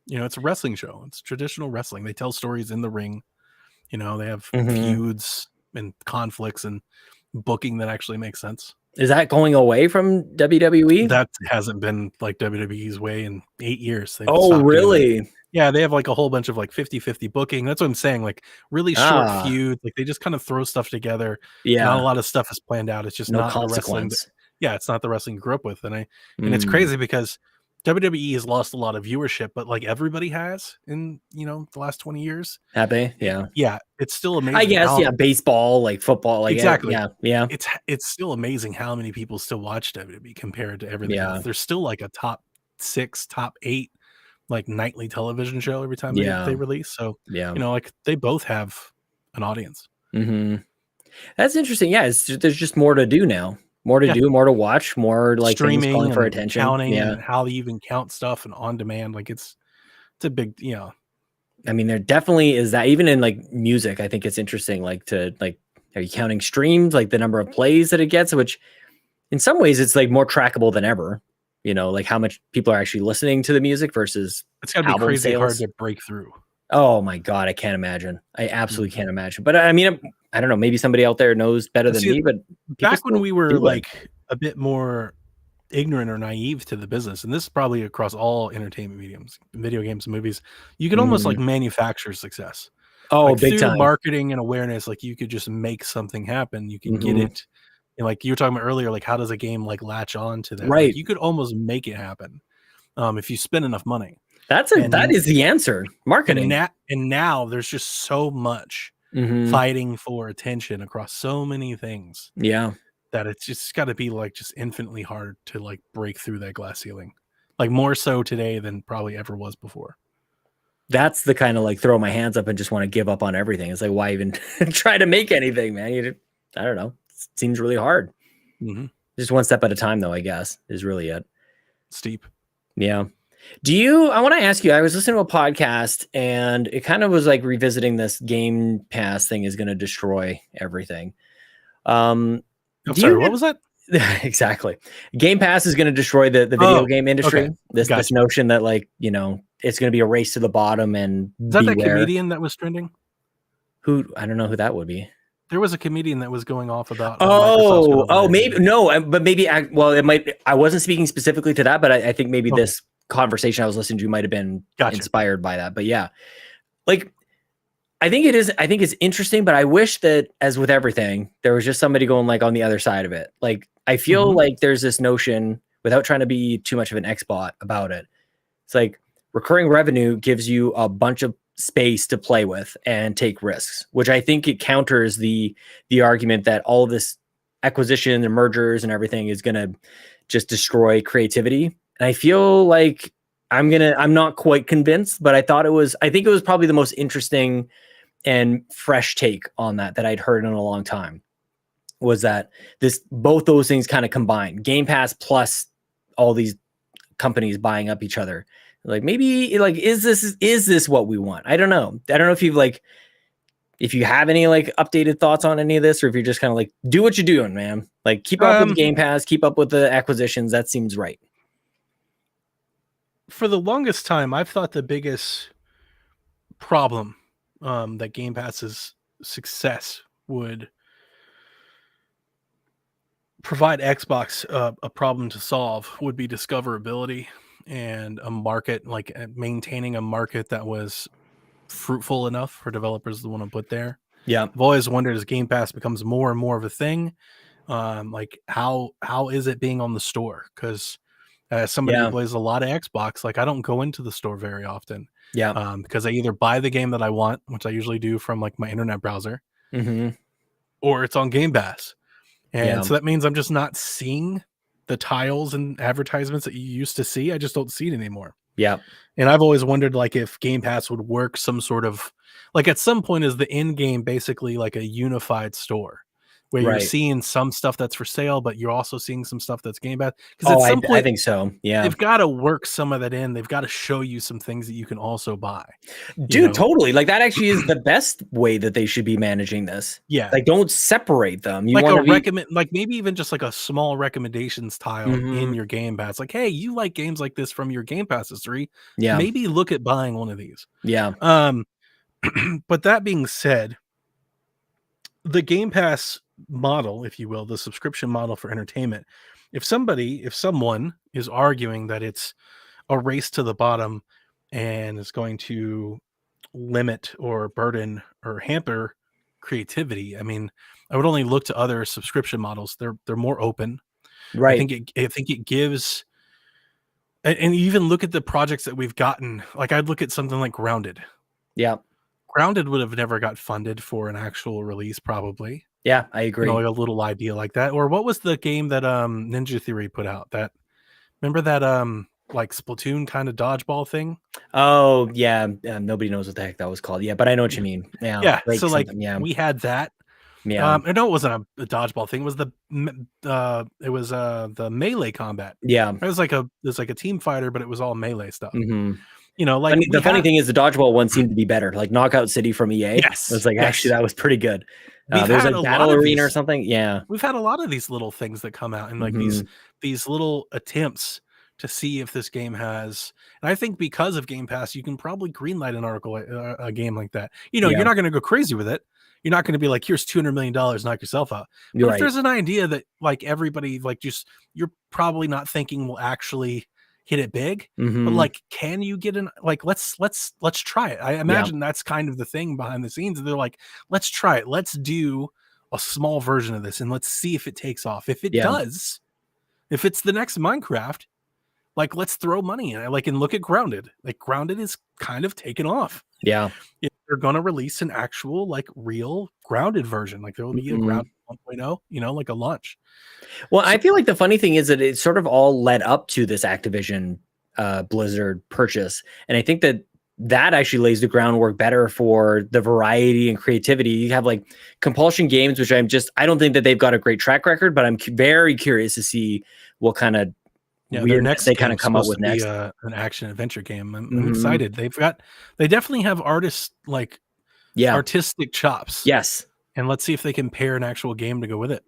You know, it's a wrestling show. It's traditional wrestling. They tell stories in the ring. You know, they have feuds and conflicts and booking that actually makes sense. Is that going away from WWE? That hasn't been like WWE's way in 8 years. Oh, really? Yeah, they have like a whole bunch of like 50-50 booking. That's what I'm saying. Like really short feuds. Like they just kind of throw stuff together. Yeah. Not a lot of stuff is planned out. It's just no not consequence. The wrestling. It's not the wrestling you grew up with. And it's crazy because WWE has lost a lot of viewership, but like everybody has in, you know, the last 20 years. Have they? Yeah. Yeah. It's still amazing. I guess, baseball, like football, like exactly. Yeah. It's still amazing how many people still watch WWE compared to everything else. There's still like a top 6, top 8 like nightly television show every time they release. So you know, like they both have an audience. That's interesting. Yeah, there's just more to do now. More to do, more to watch, more like streaming calling for attention, counting, and how they even count stuff and on demand. Like it's a big, you know. I mean, there definitely is that. Even in like music, I think it's interesting. Like are you counting streams, like the number of plays that it gets? Which, in some ways, it's like more trackable than ever. You know, like how much people are actually listening to the music versus it's got to be crazy hard to break through. Oh my God, I can't imagine. I absolutely can't imagine. But I mean, I don't know. Maybe somebody out there knows better than me. But back when we were like a bit more ignorant or naive to the business, and this is probably across all entertainment mediums, video games, movies, you could almost like manufacture success. Oh, like, big through time. Marketing and awareness, like you could just make something happen. You can get it. And like you were talking about earlier, like how does a game like latch on to that? Right. Like, you could almost make it happen if you spend enough money. That is the answer. Marketing. And now there's just so much fighting for attention across so many things. Yeah. That it's just got to be like just infinitely hard to like break through that glass ceiling. Like more so today than probably ever was before. That's the kind of like throw my hands up and just want to give up on everything. It's like, why even try to make anything, man? I don't know. It seems really hard. Just one step at a time, though, I guess, is really it. Steep. Yeah. I want to ask you, I was listening to a podcast and it kind of was like revisiting this Game Pass thing is going to destroy everything. I'm sorry, what was that? Exactly. Game Pass is going to destroy the video game industry. Okay. This notion that like, you know, it's going to be a race to the bottom and is that the comedian that was trending? I don't know who that would be. There was a comedian that was going off about. Maybe no, but maybe it might. I wasn't speaking specifically to that, but I think maybe this conversation I was listening to might have been inspired by that. But yeah, like I think it is. I think it's interesting, but I wish that, as with everything, there was just somebody going like on the other side of it. Like I feel like there's this notion, without trying to be too much of an expot about it. It's like recurring revenue gives you a bunch of space to play with and take risks, which I think it counters the argument that all of this acquisition and mergers and everything is going to just destroy creativity. And I feel like I'm not quite convinced, but I think it was probably the most interesting and fresh take on that I'd heard in a long time, was that both those things kind of combined, Game Pass plus all these companies buying up each other. Like maybe like is this what we want? I don't know. I don't know if you have any like updated thoughts on any of this, or if you're just kind of like, do what you're doing, man. Like keep up with the Game Pass, keep up with the acquisitions. That seems right. For the longest time, I've thought the biggest problem that Game Pass's success would provide Xbox a problem to solve would be discoverability and a market, like maintaining a market that was fruitful enough for developers to want to put there. Yeah. I've always wondered, as Game Pass becomes more and more of a thing, like how is it being on the store? Because as somebody who plays a lot of Xbox, like I don't go into the store very often. Yeah. Because I either buy the game that I want, which I usually do from like my internet browser, or it's on Game Pass. And so that means I'm just not seeing the tiles and advertisements that you used to see. I just don't see it anymore. Yeah. And I've always wondered, like, if Game Pass would work some sort of, like, at some point is the end game basically like a unified store where you're seeing some stuff that's for sale, but you're also seeing some stuff that's Game Pass. Because at some point, I think so. Yeah. They've got to work some of that in. They've got to show you some things that you can also buy. Dude, totally. Like that actually is the best way that they should be managing this. Yeah. Like don't separate them. You like want a recommend, like maybe even just like a small recommendations tile in your Game Pass. Like, hey, you like games like this from your Game Pass history. Yeah. Maybe look at buying one of these. Yeah. But that being said, the Game Pass model, if you will, the subscription model for entertainment, if someone is arguing that it's a race to the bottom and is going to limit or burden or hamper creativity, I mean, I would only look to other subscription models. They're more open. Right. I think it gives, and even look at the projects that we've gotten. Like I'd look at something like Grounded. Yeah. Grounded would have never got funded for an actual release, probably. Yeah, I agree. Like a little idea like that. Or what was the game that Ninja Theory put out? That remember that like Splatoon kind of dodgeball thing? Oh yeah, nobody knows what the heck that was called. Yeah, but I know what you mean. Yeah, yeah. So like, we had that. Yeah, I know it wasn't a dodgeball thing. It was the melee combat. Yeah, it was like a team fighter, but it was all melee stuff. You know, like the funny thing is the dodgeball one seemed to be better. Like Knockout City from EA. Yes, it was like actually that was pretty good. There was a battle arena or something. Yeah, we've had a lot of these little things that come out and like these little attempts to see if this game has. And I think because of Game Pass, you can probably greenlight an article, a game like that. You know, you're not going to go crazy with it. You're not going to be like, here's $200 million, knock yourself out. But if there's an idea that like everybody, like just, you're probably not thinking will actually hit it big, but like, can you get an, like, let's try it. I imagine that's kind of the thing behind the scenes. They're like, let's try it. Let's do a small version of this and let's see if it takes off. If it does, if it's the next Minecraft, like, let's throw money in it. Like, and look at Grounded. Like, Grounded is kind of taken off. Yeah. They're going to release an actual, like, real Grounded version. Like, there will be a Grounded 1.0, you know, like a launch. Well, I feel like the funny thing is that it sort of all led up to this Activision Blizzard purchase. And I think that actually lays the groundwork better for the variety and creativity. You have like Compulsion Games, which I don't think that they've got a great track record, but I'm very curious to see what kind of weirdness they kind of come up with next. An action adventure game. I'm excited. They definitely have artists like artistic chops. Yes. And let's see if they can pair an actual game to go with it.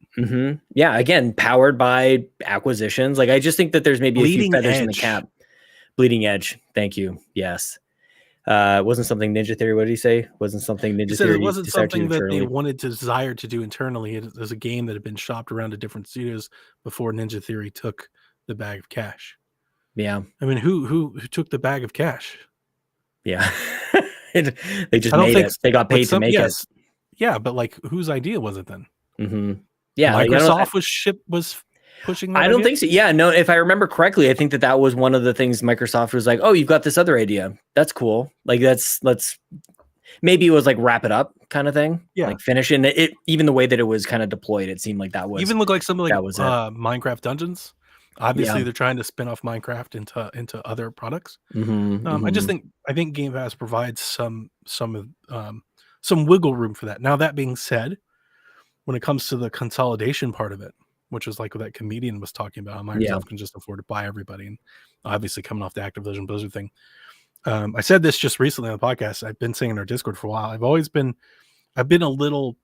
Yeah. Again, powered by acquisitions. Like I just think that there's maybe a few feathers in the cap. Bleeding Edge. Thank you. Yes. Wasn't something Ninja Theory. What did he say? Wasn't something Ninja Theory. It wasn't something that they wanted to desire to do internally. It was a game that had been shopped around to different studios before Ninja Theory took the bag of cash. Yeah. I mean, who took the bag of cash? Yeah. They just made it. They got paid to make it. Yeah, but like, whose idea was it then? Yeah, Microsoft was pushing that. I don't think so. Yeah, no. If I remember correctly, I think that was one of the things Microsoft was like, "Oh, you've got this other idea. That's cool. Like, let's maybe it was like wrap it up kind of thing. Yeah, like finish it. Even the way that it was kind of deployed, it seemed like that was even looked like something like Minecraft Dungeons. Obviously, they're trying to spin off Minecraft into other products. I think Game Pass provides some wiggle room for that. Now, that being said, when it comes to the consolidation part of it, which is like what that comedian was talking about, Microsoft can just afford to buy everybody, and obviously coming off the Activision Blizzard thing. I said this just recently on the podcast. I've been saying in our Discord for a while. I've been a little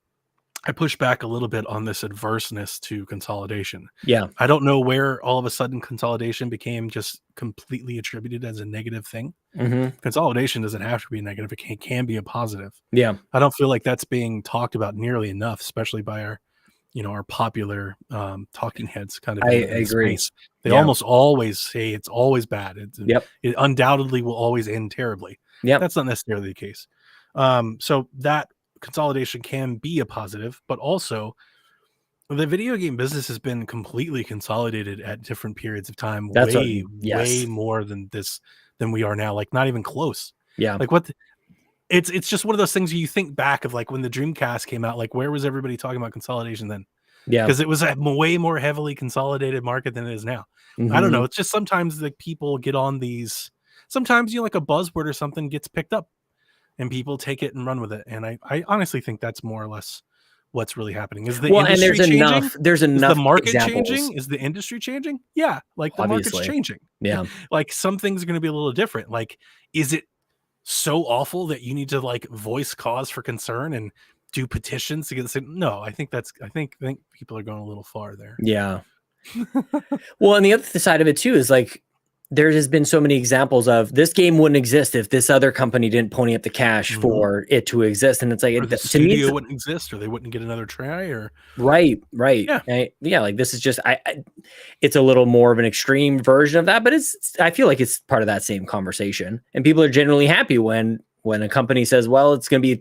I push back a little bit on this adverseness to consolidation. Yeah. I don't know where all of a sudden consolidation became just completely attributed as a negative thing. Consolidation doesn't have to be negative. It can be a positive. Yeah. I don't feel like that's being talked about nearly enough, especially by our, our popular talking heads kind of in agree. space. They almost always say it's always bad. It undoubtedly will always end terribly. That's not necessarily the case. So that consolidation can be a positive, but also the video game business has been completely consolidated at different periods of time. Way more than we are now. Like not even close. Yeah. Like it's just one of those things you think back of, like when the Dreamcast came out, like where was everybody talking about consolidation then? Yeah. Because it was a way more heavily consolidated market than it is now. I don't know. It's just sometimes like people get on these, sometimes like a buzzword or something gets picked up and people take it and run with it. And I honestly think that's more or less what's really happening. Is the industry changing? There's enough. Is the market examples. changing? Is the industry changing? Yeah. Like the Obviously. market's changing. Yeah. Like some things are going to be a little different. Like, is it so awful that you need to like voice cause for concern and do petitions to get this? No, I think people are going a little far there. Yeah. Well, and the other side of it too is like there has been so many examples of this game wouldn't exist if this other company didn't pony up the cash for it to exist, and it's like the studio wouldn't exist, or they wouldn't get another try, or right. Yeah, like this is just it's a little more of an extreme version of that, but I feel like it's part of that same conversation, and people are generally happy when a company says, well, it's gonna be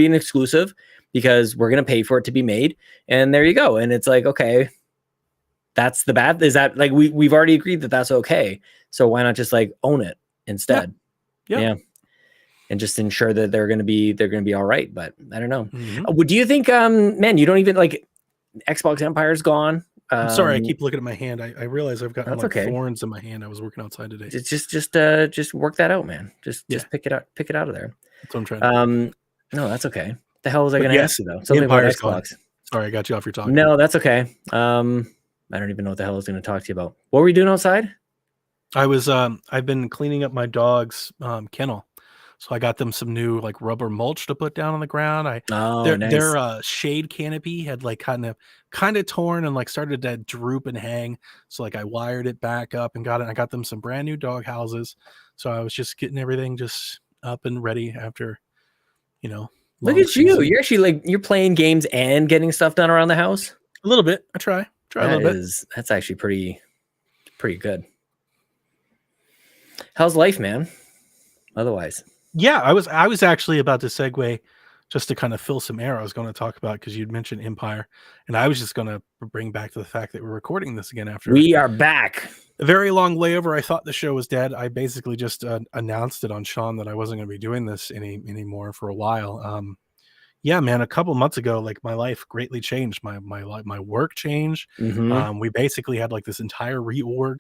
an exclusive because we're gonna pay for it to be made, and there you go. And it's like, okay, that's the bad. Is that like we've already agreed that that's okay? So why not just like own it instead? Yeah. And just ensure that they're going to be all right. But I don't know. Do you think, man, you don't even like Xbox Empire's gone? I'm sorry. I keep looking at my hand. I realize I've got thorns in my hand. I was working outside today. Just work that out, man. Just pick it out of there. That's what I'm trying to do. No, that's okay. The hell was I going to ask you though? Something about Xbox. Gone. Sorry, I got you off your talk. No, that's okay. I don't even know what the hell I was going to talk to you about. What were you doing outside? I've been cleaning up my dog's kennel. So I got them some new like rubber mulch to put down on the ground. Nice. Their shade canopy had like kind of torn and like started to droop and hang. So like I wired it back up and I got them some brand new dog houses. So I was just getting everything just up and ready after, look at you. You're actually like, you're playing games and getting stuff done around the house. A little bit. I try a little bit. That's actually pretty good. How's life, man? Otherwise. Yeah, I was actually about to segue just to kind of fill some air. I was going to talk about, because you'd mentioned Empire, and I was just going to bring back to the fact that we're recording this again after we are back. A very long layover. I thought the show was dead. I basically just announced it on Sean that I wasn't going to be doing this anymore for a while. Yeah, man, a couple months ago, like my life greatly changed. My work changed. We basically had like this entire reorg.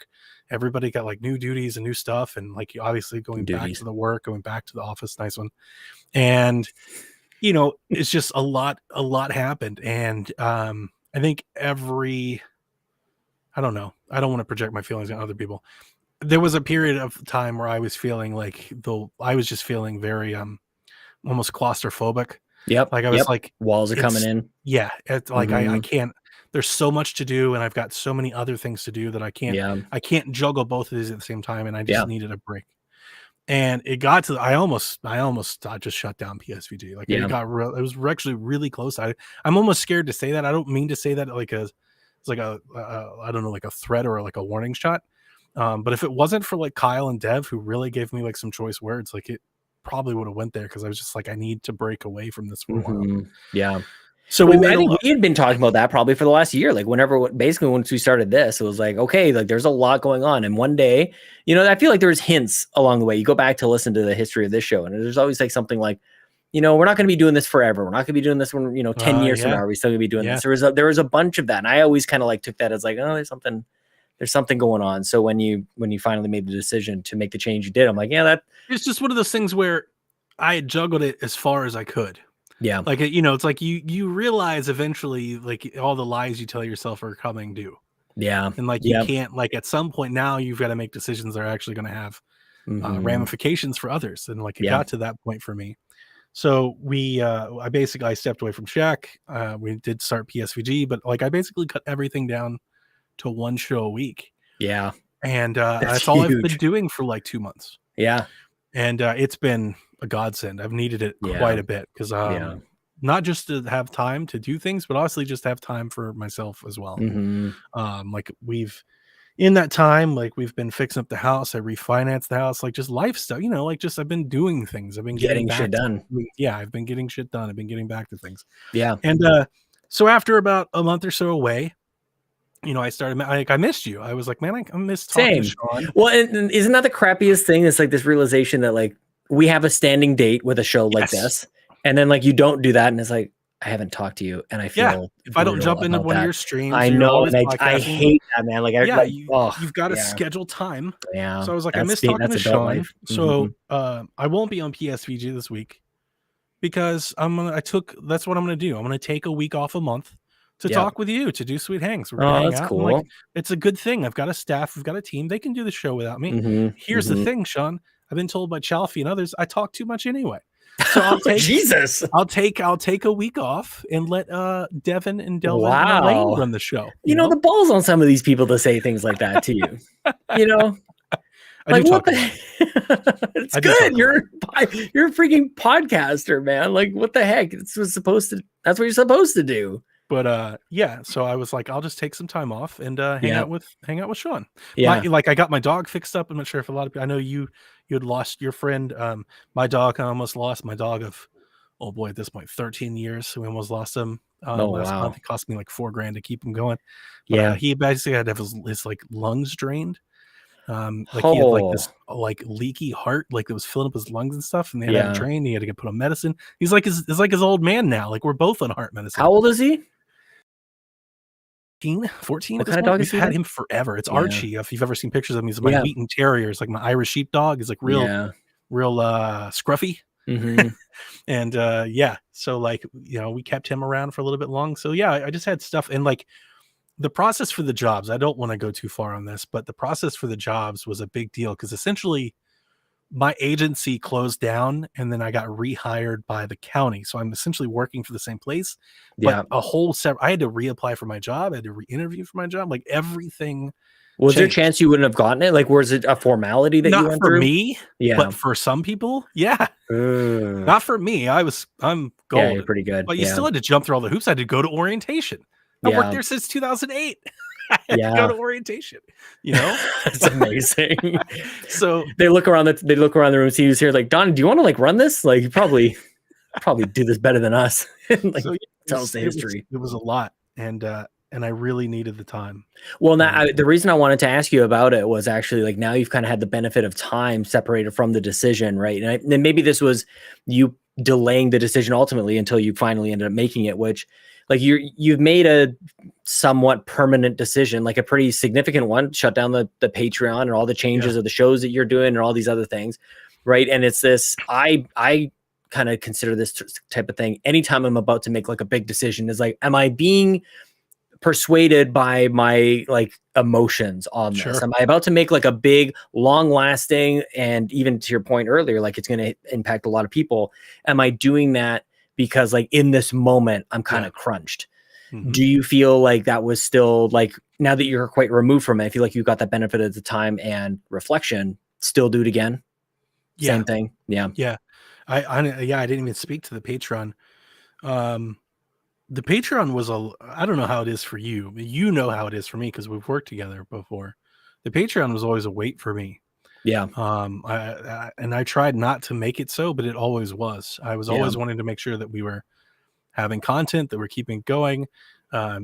Everybody got like new duties and new stuff, and like obviously going back to the work, going back to the office, nice one. And it's just a lot happened. And I think I don't know. I don't want to project my feelings on other people. There was a period of time where I was feeling like I was just feeling very almost claustrophobic. Yep. Like I was like, walls are coming in. Yeah. It's like I can't. There's so much to do, and I've got so many other things to do that I can't juggle both of these at the same time, and I just needed a break. And it got to I almost just shut down PSVG. Like it got real. It was actually really close. I'm almost scared to say that. I don't mean to say that like it's like a I don't know, like a threat or like a warning shot. But if it wasn't for like Kyle and Dev, who really gave me like some choice words, like it probably would have went there, because I was just like, I need to break away from this for a while. Yeah. So I think we had been talking about that probably for the last year. Like basically once we started this, it was like, okay, like there's a lot going on. And one day, I feel like there was hints along the way. You go back to listen to the history of this show, and there's always like something like, we're not going to be doing this forever. We're not going to be doing this when, 10 years from now, are we still going to be doing this? There was a bunch of that. And I always kind of like took that as like, oh, there's something going on. So when you finally made the decision to make the change you did, I'm like, yeah, it's just one of those things where I juggled it as far as I could. Yeah. Like, it's like you realize eventually, like all the lies you tell yourself are coming due. Yeah. And like, you can't, like at some point now you've got to make decisions that are actually going to have ramifications for others. And like, it got to that point for me. So I stepped away from Shaq. We did start PSVG, but like I basically cut everything down to one show a week. Yeah. And that's Huge. all I've been doing for like 2 months. Yeah. And it's been a godsend. I've needed it quite a bit because not just to have time to do things, but honestly just have time for myself as well. Like in that time, like we've been fixing up the house. I refinanced the house, like just life stuff, like just I've been doing things. I've been getting shit done. I've been getting shit done. I've been getting back to things. Yeah. And so after about a month or so away, I started like I missed you. I was like, man, I missed talking to Sean. Well, and isn't that the crappiest thing? It's like this realization that like we have a standing date with a show like this, and then like you don't do that, and it's like I haven't talked to you, and I feel if I don't jump into one of your streams, I know, and I hate that, man. Like you've got to schedule time. Yeah. So I was like, I missed talking to Sean. So I won't be on PSVG this week because that's what I'm gonna do. I'm gonna take a week off a month to talk with you, to do Sweet Hangs. We're gonna hang out. Cool. Like, it's a good thing. I've got a staff, we've got a team. They can do the show without me. Here's the thing, Sean. I've been told by Chalfie and others I talk too much anyway. So I'll take I'll take a week off and let Devin and Delvin and Elaine run the show. You know the balls on some of these people to say things like that to you. I do talk It's good. You're a freaking podcaster, man. Like, what the heck? That's what you're supposed to do. But so I was like, I'll just take some time off and hang out with Sean. Yeah. I got my dog fixed up. I'm not sure if a lot of people, I know you had lost your friend. My dog, I almost lost my dog of, oh boy, at this point, 13 years. So we almost lost him last month. It cost me like $4,000 to keep him going. But, he basically had to have his like lungs drained. He had like this like leaky heart, like it was filling up his lungs and stuff, and they had to have him trained. He had to get put on medicine. He's like his old man now. Like we're both on heart medicine. How old is he? 14. What kind of dog is he? Had him forever. It's Archie. If you've ever seen pictures of him, he's my Wheaton Terrier. It's like my Irish sheepdog. He's like real scruffy. And so like we kept him around for a little bit long. So I just had stuff, and like the process for the jobs, I don't want to go too far on this, but the process for the jobs was a big deal because essentially my agency closed down and then I got rehired by the county. So I'm essentially working for the same place, but I had to reapply for my job. I had to re-interview for my job. Like everything. Was there a chance you wouldn't have gotten it? Like, was it a formality that you went through? Not for me, but for some people, not for me. I'm golden. Yeah, you're pretty good. But you still had to jump through all the hoops. I had to go to orientation. I worked there since 2008. I had to go to orientation. It's amazing. So they look around the room, see who's here. Like, Don, do you want to like run this? Like, you probably do this better than us. Tell us the history. It was a lot, and I really needed the time. Well, now the reason I wanted to ask you about it was actually like now you've kind of had the benefit of time separated from the decision, right? And then maybe this was you delaying the decision ultimately until you finally ended up making it, which like you've made a somewhat permanent decision, like a pretty significant one, shut down the Patreon and all the changes of the shows that you're doing and all these other things, right? And it's this, I kind of consider this type of thing anytime I'm about to make like a big decision is like, am I being persuaded by my like emotions on this? Am I about to make like a big, long lasting, and even to your point earlier, like it's going to impact a lot of people? Am I doing that because like in this moment I'm kind of crunched? Do you feel like that was still like, now that you're quite removed from it, I feel like you got that benefit of the time and reflection, still do it again? Same thing. Yeah. I didn't even speak to the Patreon. The Patreon was I don't know how it is for you, but you know how it is for me because we've worked together before. The Patreon was always a weight for me. Yeah. I tried not to make it so, but it always was. I was always wanting to make sure that we were having content, that we're keeping it going.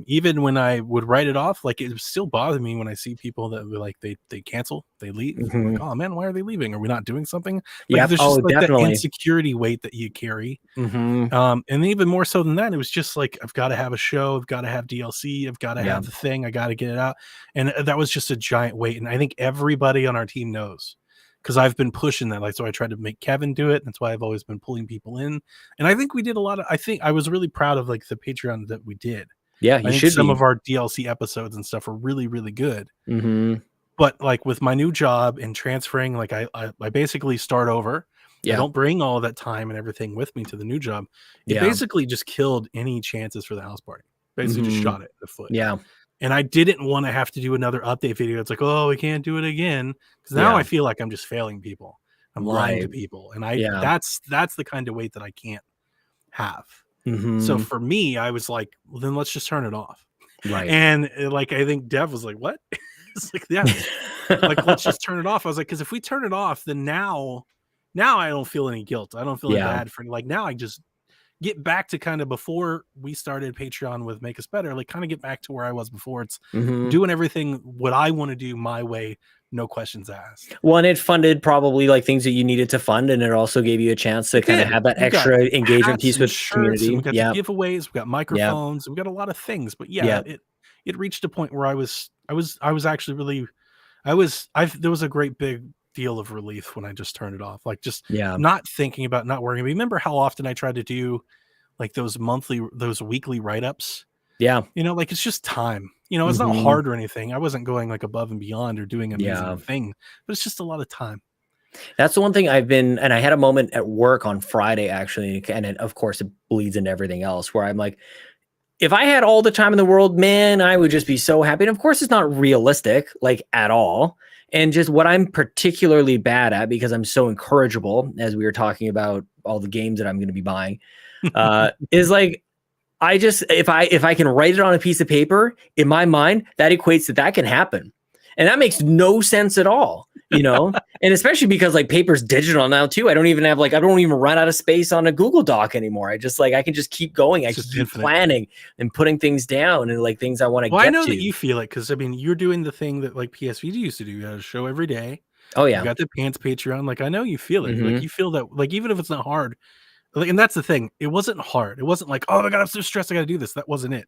Even when I would write it off, like it still bothered me when I see people that were like they cancel, they leave. I'm like, oh man, why are they leaving? Are we not doing something? Like, there's just like that insecurity weight that you carry. And even more so than that, it was just like I've got to have a show, I've got to have DLC, I've got to have the thing, I got to get it out. And that was just a giant weight. And I think everybody on our team knows, because I've been pushing that. Like, so I tried to make Kevin do it. That's why I've always been pulling people in. And I think we did a lot of, I think I was really proud of like the Patreon that we did. Yeah, I think some of our DLC episodes and stuff are really, really good. But like with my new job and transferring, like I basically start over. I don't bring all that time and everything with me to the new job. It basically just killed any chances for the house party. Basically just shot it in the foot. Yeah. And I didn't want to have to do another update video. It's like, oh, we can't do it again. Because now I feel like I'm just failing people. I'm lying to people. And that's the kind of weight that I can't have. So for me, I was like, well, then let's just turn it off. Right. And like, I think Dev was like, what? It's like, yeah, like, let's just turn it off. I was like, because if we turn it off, then now I don't feel any guilt. I don't feel bad for like now I just get back to kind of before we started Patreon with Make Us Better, like kind of get back to where I was before. It's doing everything what I want to do my way, no questions asked. Well, and it funded probably like things that you needed to fund, and it also gave you a chance to kind of have that extra engagement piece with community. We got giveaways, we got microphones, we got a lot of things. But it reached a point where I was actually really there was a great big deal of relief when I just turned it off. Like just not thinking about, not worrying. Remember how often I tried to do like those weekly write-ups? Yeah. You know, like it's just time. You know, it's not hard or anything. I wasn't going like above and beyond or doing an amazing thing, but it's just a lot of time. That's the one thing and I had a moment at work on Friday actually, and of course it bleeds into everything else where I'm like, if I had all the time in the world, man, I would just be so happy. And of course, it's not realistic, like at all. And just what I'm particularly bad at, because I'm so incorrigible, as we were talking about all the games that I'm going to be buying, is like, I just, if I can write it on a piece of paper, in my mind, that equates to that can happen. And that makes no sense at all, you know? And especially because like paper's digital now too. I don't even run out of space on a Google Doc anymore. I can just keep going. I can keep planning and putting things down and like things I want to get to. I know that you feel it because I mean, you're doing the thing that like PSVG used to do. You had a show every day. Oh yeah. You got the Pants Patreon. Like I know you feel it. Like you feel that like even if it's not hard, like, and that's the thing. It wasn't hard. It wasn't like, oh my God, I'm so stressed. I got to do this. That wasn't it.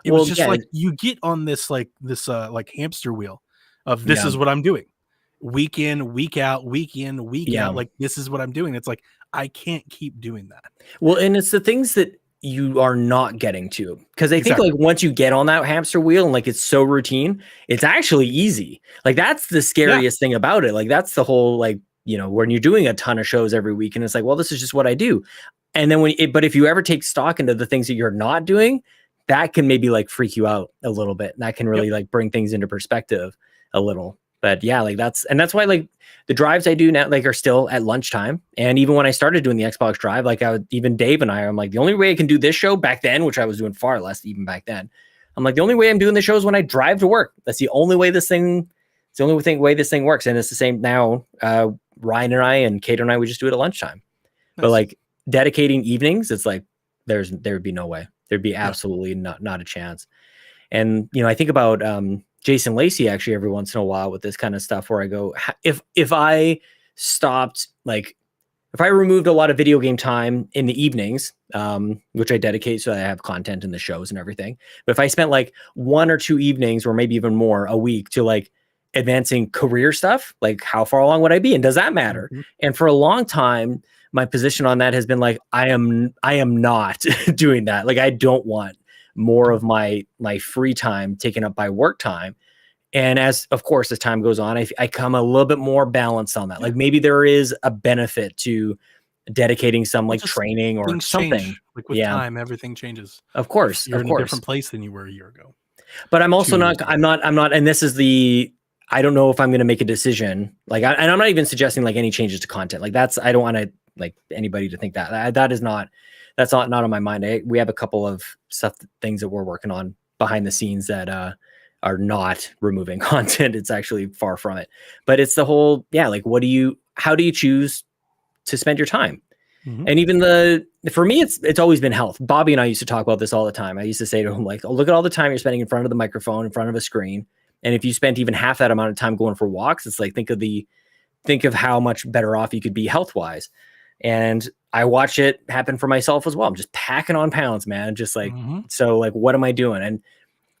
It was just like you get on this like hamster wheel of this is what I'm doing. Week in, week out, week in, week out. Like this is what I'm doing. It's like I can't keep doing that. Well, and it's the things that you are not getting to, because I think like once you get on that hamster wheel and like it's so routine, it's actually easy. Like that's the scariest thing about it. Like that's the whole like, you know, when you're doing a ton of shows every week and it's like, well, this is just what I do. And then but if you ever take stock into the things that you're not doing, that can maybe like freak you out a little bit. That can really like bring things into perspective a little. But yeah, like that's why like the drives I do now like are still at lunchtime. And even when I started doing the Xbox drive, like even Dave and I'm like, the only way I can do this show back then, which I was doing far less even back then. I'm like, the only way I'm doing the show is when I drive to work. That's the only way this thing works. And it's the same now. Ryan and I and Kate and I, we just do it at lunchtime. Nice. But like dedicating evenings, it's like there would be no way. There'd be absolutely not a chance. And you know, I think about Jason Lacey actually every once in a while with this kind of stuff where I go, if I stopped, like if I removed a lot of video game time in the evenings, which I dedicate so that I have content in the shows and everything. But if I spent like 1 or 2 evenings or maybe even more a week to like advancing career stuff, like how far along would I be? And does that matter? And for a long time, my position on that has been like, I am not doing that. Like I don't want more of my free time taken up by work time. And as time goes on, I come a little bit more balanced on that. Like maybe there is a benefit to dedicating some like training or something. Change. Like with time, everything changes. Of course. You're in a different place than you were a year ago. But I'm also I'm not, and this is I don't know if I'm going to make a decision. Like, and I'm not even suggesting like any changes to content. Like I don't want to like anybody to think that's not on my mind. We have a couple of things that we're working on behind the scenes that are not removing content. It's actually far from it, but it's the whole, like, how do you choose to spend your time? And even for me, it's always been health. Bobby and I used to talk about this all the time. I used to say to him, like, oh, look at all the time you're spending in front of the microphone, in front of a screen. And if you spent even half that amount of time going for walks, it's like, think of how much better off you could be health-wise. And I watch it happen for myself as well. I'm just packing on pounds, man. Just like, so like, what am I doing? And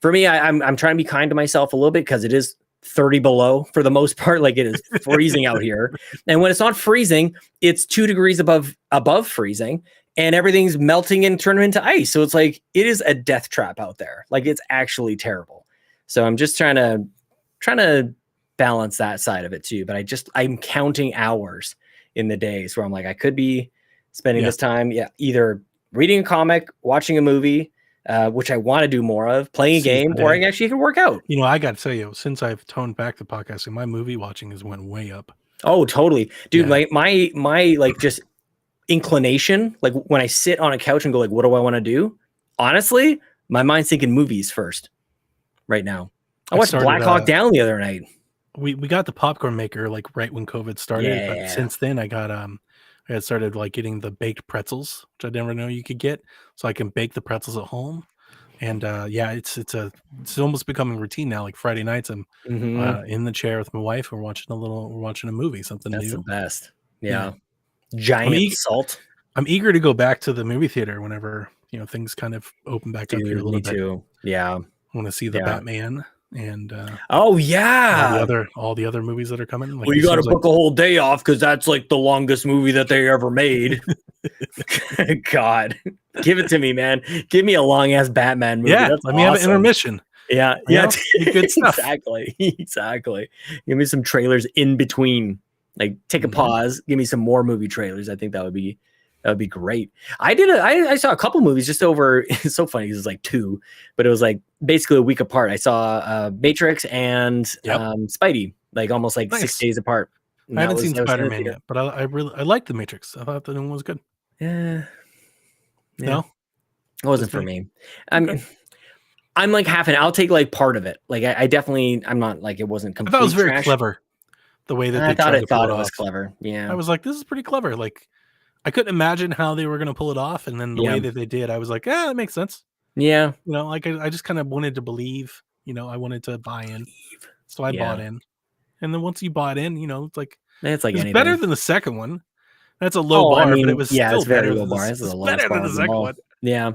for me, I'm trying to be kind to myself a little bit because it is 30 below for the most part. Like it is freezing out here. And when it's not freezing, it's 2 degrees above freezing and everything's melting and turning into ice. So it's like, it is a death trap out there. Like it's actually terrible. So I'm just trying to balance that side of it too. But I'm counting hours in the days where I'm like, I could be spending this time, either reading a comic, watching a movie, which I want to do more of, playing a game, or I actually can work out. You know, I got to tell you, since I've toned back the podcasting, my movie watching has went way up. Oh, totally, dude. My like just inclination, like when I sit on a couch and go like, what do I want to do? Honestly, my mind's thinking movies first right now. I watched Black Hawk Down the other night. We got the popcorn maker like right when COVID started, but since then I got I had started like getting the baked pretzels, which I never know you could get, so I can bake the pretzels at home. And it's almost becoming routine now. Like Friday nights, I'm in the chair with my wife. We're watching a movie, something new. That's the best. Yeah. Giant salt. I'm eager to go back to the movie theater whenever things kind of open back up here a little bit. Me too. Yeah. I want to see the Batman and all the other movies that are coming. Like, well, you got to book a whole day off because that's like the longest movie that they ever made. God, give it to me, man. Give me a long ass Batman movie. Yeah, let me have an intermission. Yeah, good stuff. Exactly. Give me some trailers in between. Like, take a pause. Give me some more movie trailers. I think that would be great. I saw a couple movies just over. It's so funny because it's like 2, but it was like basically a week apart. I saw Matrix and Spidey, like almost like 6 days apart. I haven't seen Spider-Man yet, but I liked the Matrix. I thought the new one was good. Yeah. No, it wasn't for me. I mean, I'm like I'll take like part of it. Like I definitely, I'm not like it wasn't complete. I thought it was very clever. The way that I thought it was clever. Yeah, I was like, this is pretty clever. Like, I couldn't imagine how they were going to pull it off, and then the way that they did, I was like, that makes sense. Yeah, like I just kind of wanted to believe. I wanted to buy in, so I bought in. And then once you bought in, it's like it's better than the second one. That's a low bar, but it was still it's very better low bar. It's better than the second one. Yeah,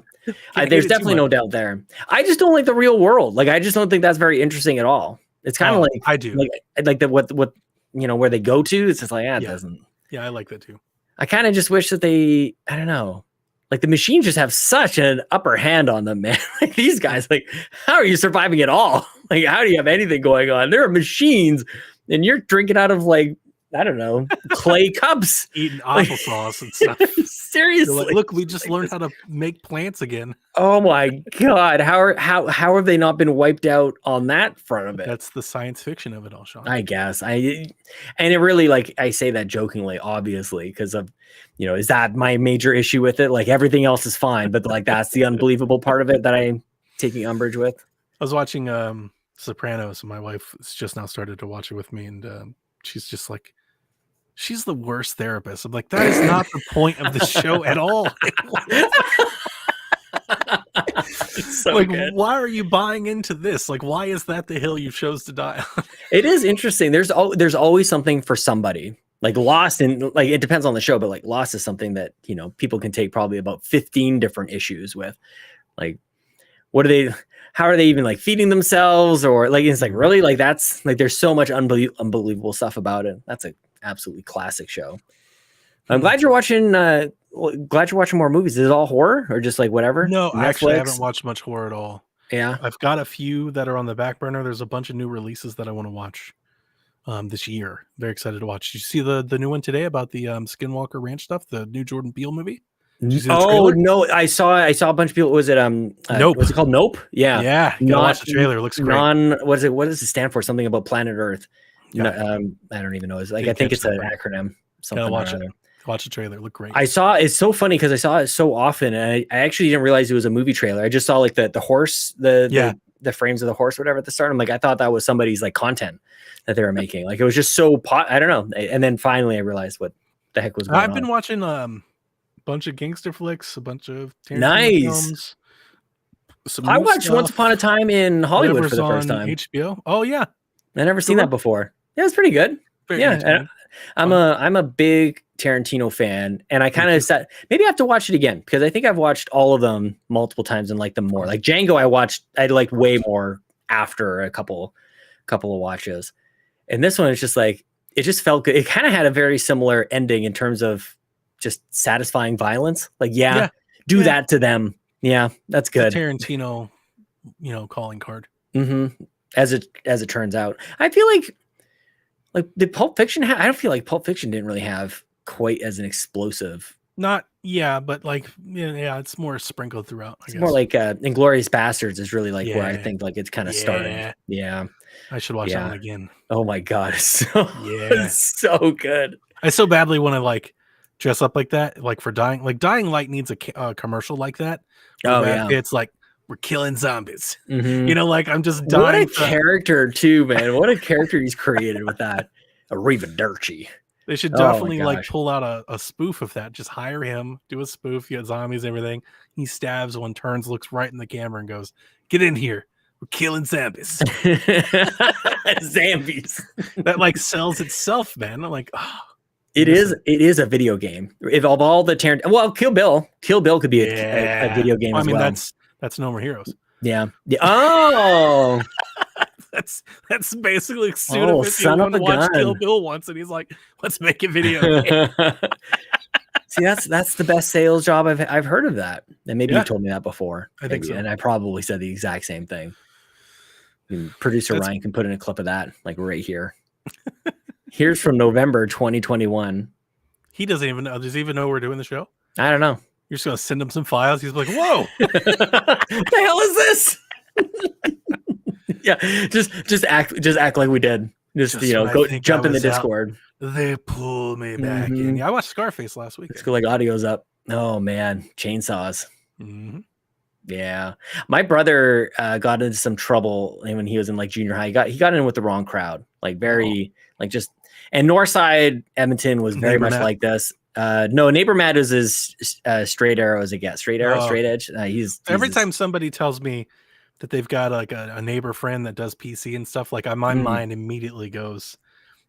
there's definitely no doubt there. I just don't like the real world. Like, I just don't think that's very interesting at all. It's kind of like I do like the what where they go to. It's just like it doesn't. Yeah, I like that too. I kind of just wish that I don't know. Like, the machines just have such an upper hand on them, man. Like, these guys, like, how are you surviving at all? Like, how do you have anything going on? There are machines, and you're drinking out of, like, I don't know, clay cups. Eating applesauce and stuff. Seriously. Like, look, we just learned how to make plants again. Oh my God. How have they not been wiped out on that front of it? That's the science fiction of it all, Sean. I guess. And it really, like, I say that jokingly, obviously, because of, is that my major issue with it? Like, everything else is fine, but like, that's the unbelievable part of it that I'm taking umbrage with. I was watching Sopranos, and my wife has just now started to watch it with me, and she's just like, she's the worst therapist. I'm like, that is not the point of the show at all. So like, good. Why are you buying into this? Like, why is that the hill you chose to die on? It is interesting. There's always something for somebody. Like, Lost, and like, it depends on the show, but like, Lost is something that people can take probably about 15 different issues with. Like, how are they even like feeding themselves, or like, it's like, really, like, that's like, there's so much unbelievable stuff about it. That's a absolutely classic show. I'm glad you're watching more movies. Is it all horror or just like whatever? No, actually, I haven't watched much horror at all. Yeah, I've got a few that are on the back burner. There's a bunch of new releases that I want to watch this year. Very excited to watch. Did you see the new one today about the Skinwalker Ranch stuff, the new Jordan Peele movie? Oh no, I saw a bunch of people. Was it Nope? What's it called? Nope. Yeah. You gotta watch the trailer. It looks great. What does it stand for? Something about planet Earth. I don't even know. It's like, I think it's an acronym. Something. Watch the trailer. Look great. It's so funny because I saw it so often, and I actually didn't realize it was a movie trailer. I just saw like the horse, the frames of the horse, or whatever, at the start. I'm like, I thought that was somebody's like content that they were making. Like, it was just so I don't know. And then finally I realized what the heck was going on. I've been watching a bunch of gangster flicks, a bunch of Tarantino films. I watched stuff. Once Upon a Time in Hollywood for the first time. HBO. Oh yeah, I never seen that before. Yeah, it's pretty good. I'm a big Tarantino fan, and I kind of said maybe I have to watch it again because I think I've watched all of them multiple times and liked them more. Like Django, I liked way more after a couple of watches, and this one is just like, it just felt good. It kind of had a very similar ending in terms of just satisfying violence. Like, do that to them. Yeah, that's good. Tarantino, calling card. Mm-hmm. As it turns out, I feel like the Pulp Fiction. I don't feel like Pulp Fiction didn't really have quite as an explosive. But like it's more sprinkled throughout. I guess More like Inglourious Bastards is really like where I think like it's kind of starting. Yeah, I should watch that one again. Oh my god, it's so good. I so badly want to like dress up like that, like for Dying. Like Dying Light needs a commercial like that. It's like we're killing zombies. You know, like I'm just dying. What a character too, man! What a character he's created with that. Arrivederci. They should definitely like pull out a spoof of that. Just hire him, do a spoof. You got zombies, everything. He stabs one, turns, looks right in the camera, and goes, "Get in here. We're killing zombies." Zombies. That like sells itself, man. I'm like, oh. It is a video game. If of all the Kill Bill could be a video game as well. I mean, that's No More Heroes. Yeah. Oh. That's basically Sudafed. Son of a gun. Kill Bill once, and he's like, "Let's make a video game." See, that's the best sales job I've heard of that. And maybe you told me that before. I think so. And I probably said the exact same thing. And producer Ryan can put in a clip of that, like right here. Here's from November 2021. He doesn't even know. Does he even know we're doing the show? I don't know. You're just gonna send him some files. He's like, "Whoa, the hell is this?" Yeah, just act like we did. Just go jump in the Discord. They pull me back in. Yeah, I watched Scarface last week. Let's go like audio's up. Oh man, chainsaws. Yeah, my brother got into some trouble when he was in like junior high. He got in with the wrong crowd. Like and Northside Edmonton was very much like this. No, Neighbor Matt is as straight arrow as it gets. Straight edge. Every time somebody tells me that they've got like a neighbor friend that does PC and stuff, like my mind immediately goes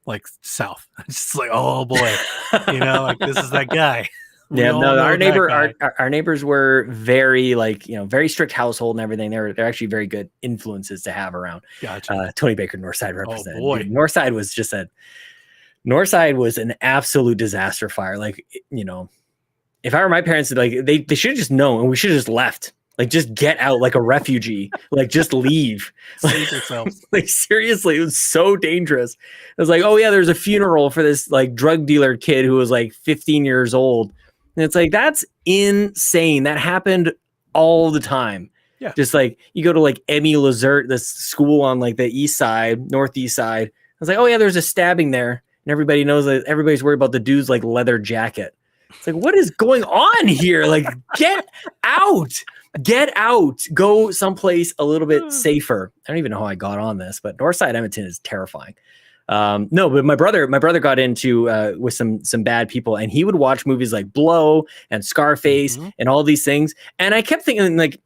like south. It's just like, oh boy, like this is that guy. Our neighbors were very very strict household and everything. They're actually very good influences to have around. Gotcha. Tony Baker, Northside represented. Oh boy. Dude, Northside was an absolute disaster fire. Like, if I were my parents, like they should have just known, and we should have just left. Like, just get out like a refugee. Like, just leave. Save yourselves. Like, seriously, it was so dangerous. It was like, oh yeah, there's a funeral for this like drug dealer kid who was like 15 years old. And it's like, that's insane. That happened all the time. Yeah. Just like you go to like Emmy Lazert, this school on like the northeast side. I was like, oh yeah, there's a stabbing there. And everybody knows that everybody's worried about the dude's like leather jacket. It's like, what is going on here? Like, get out. Get out. Go someplace a little bit safer. I don't even know how I got on this, but Northside Edmonton is terrifying. No, but my brother got into with some bad people, and he would watch movies like Blow and Scarface and all these things. And I kept thinking, like,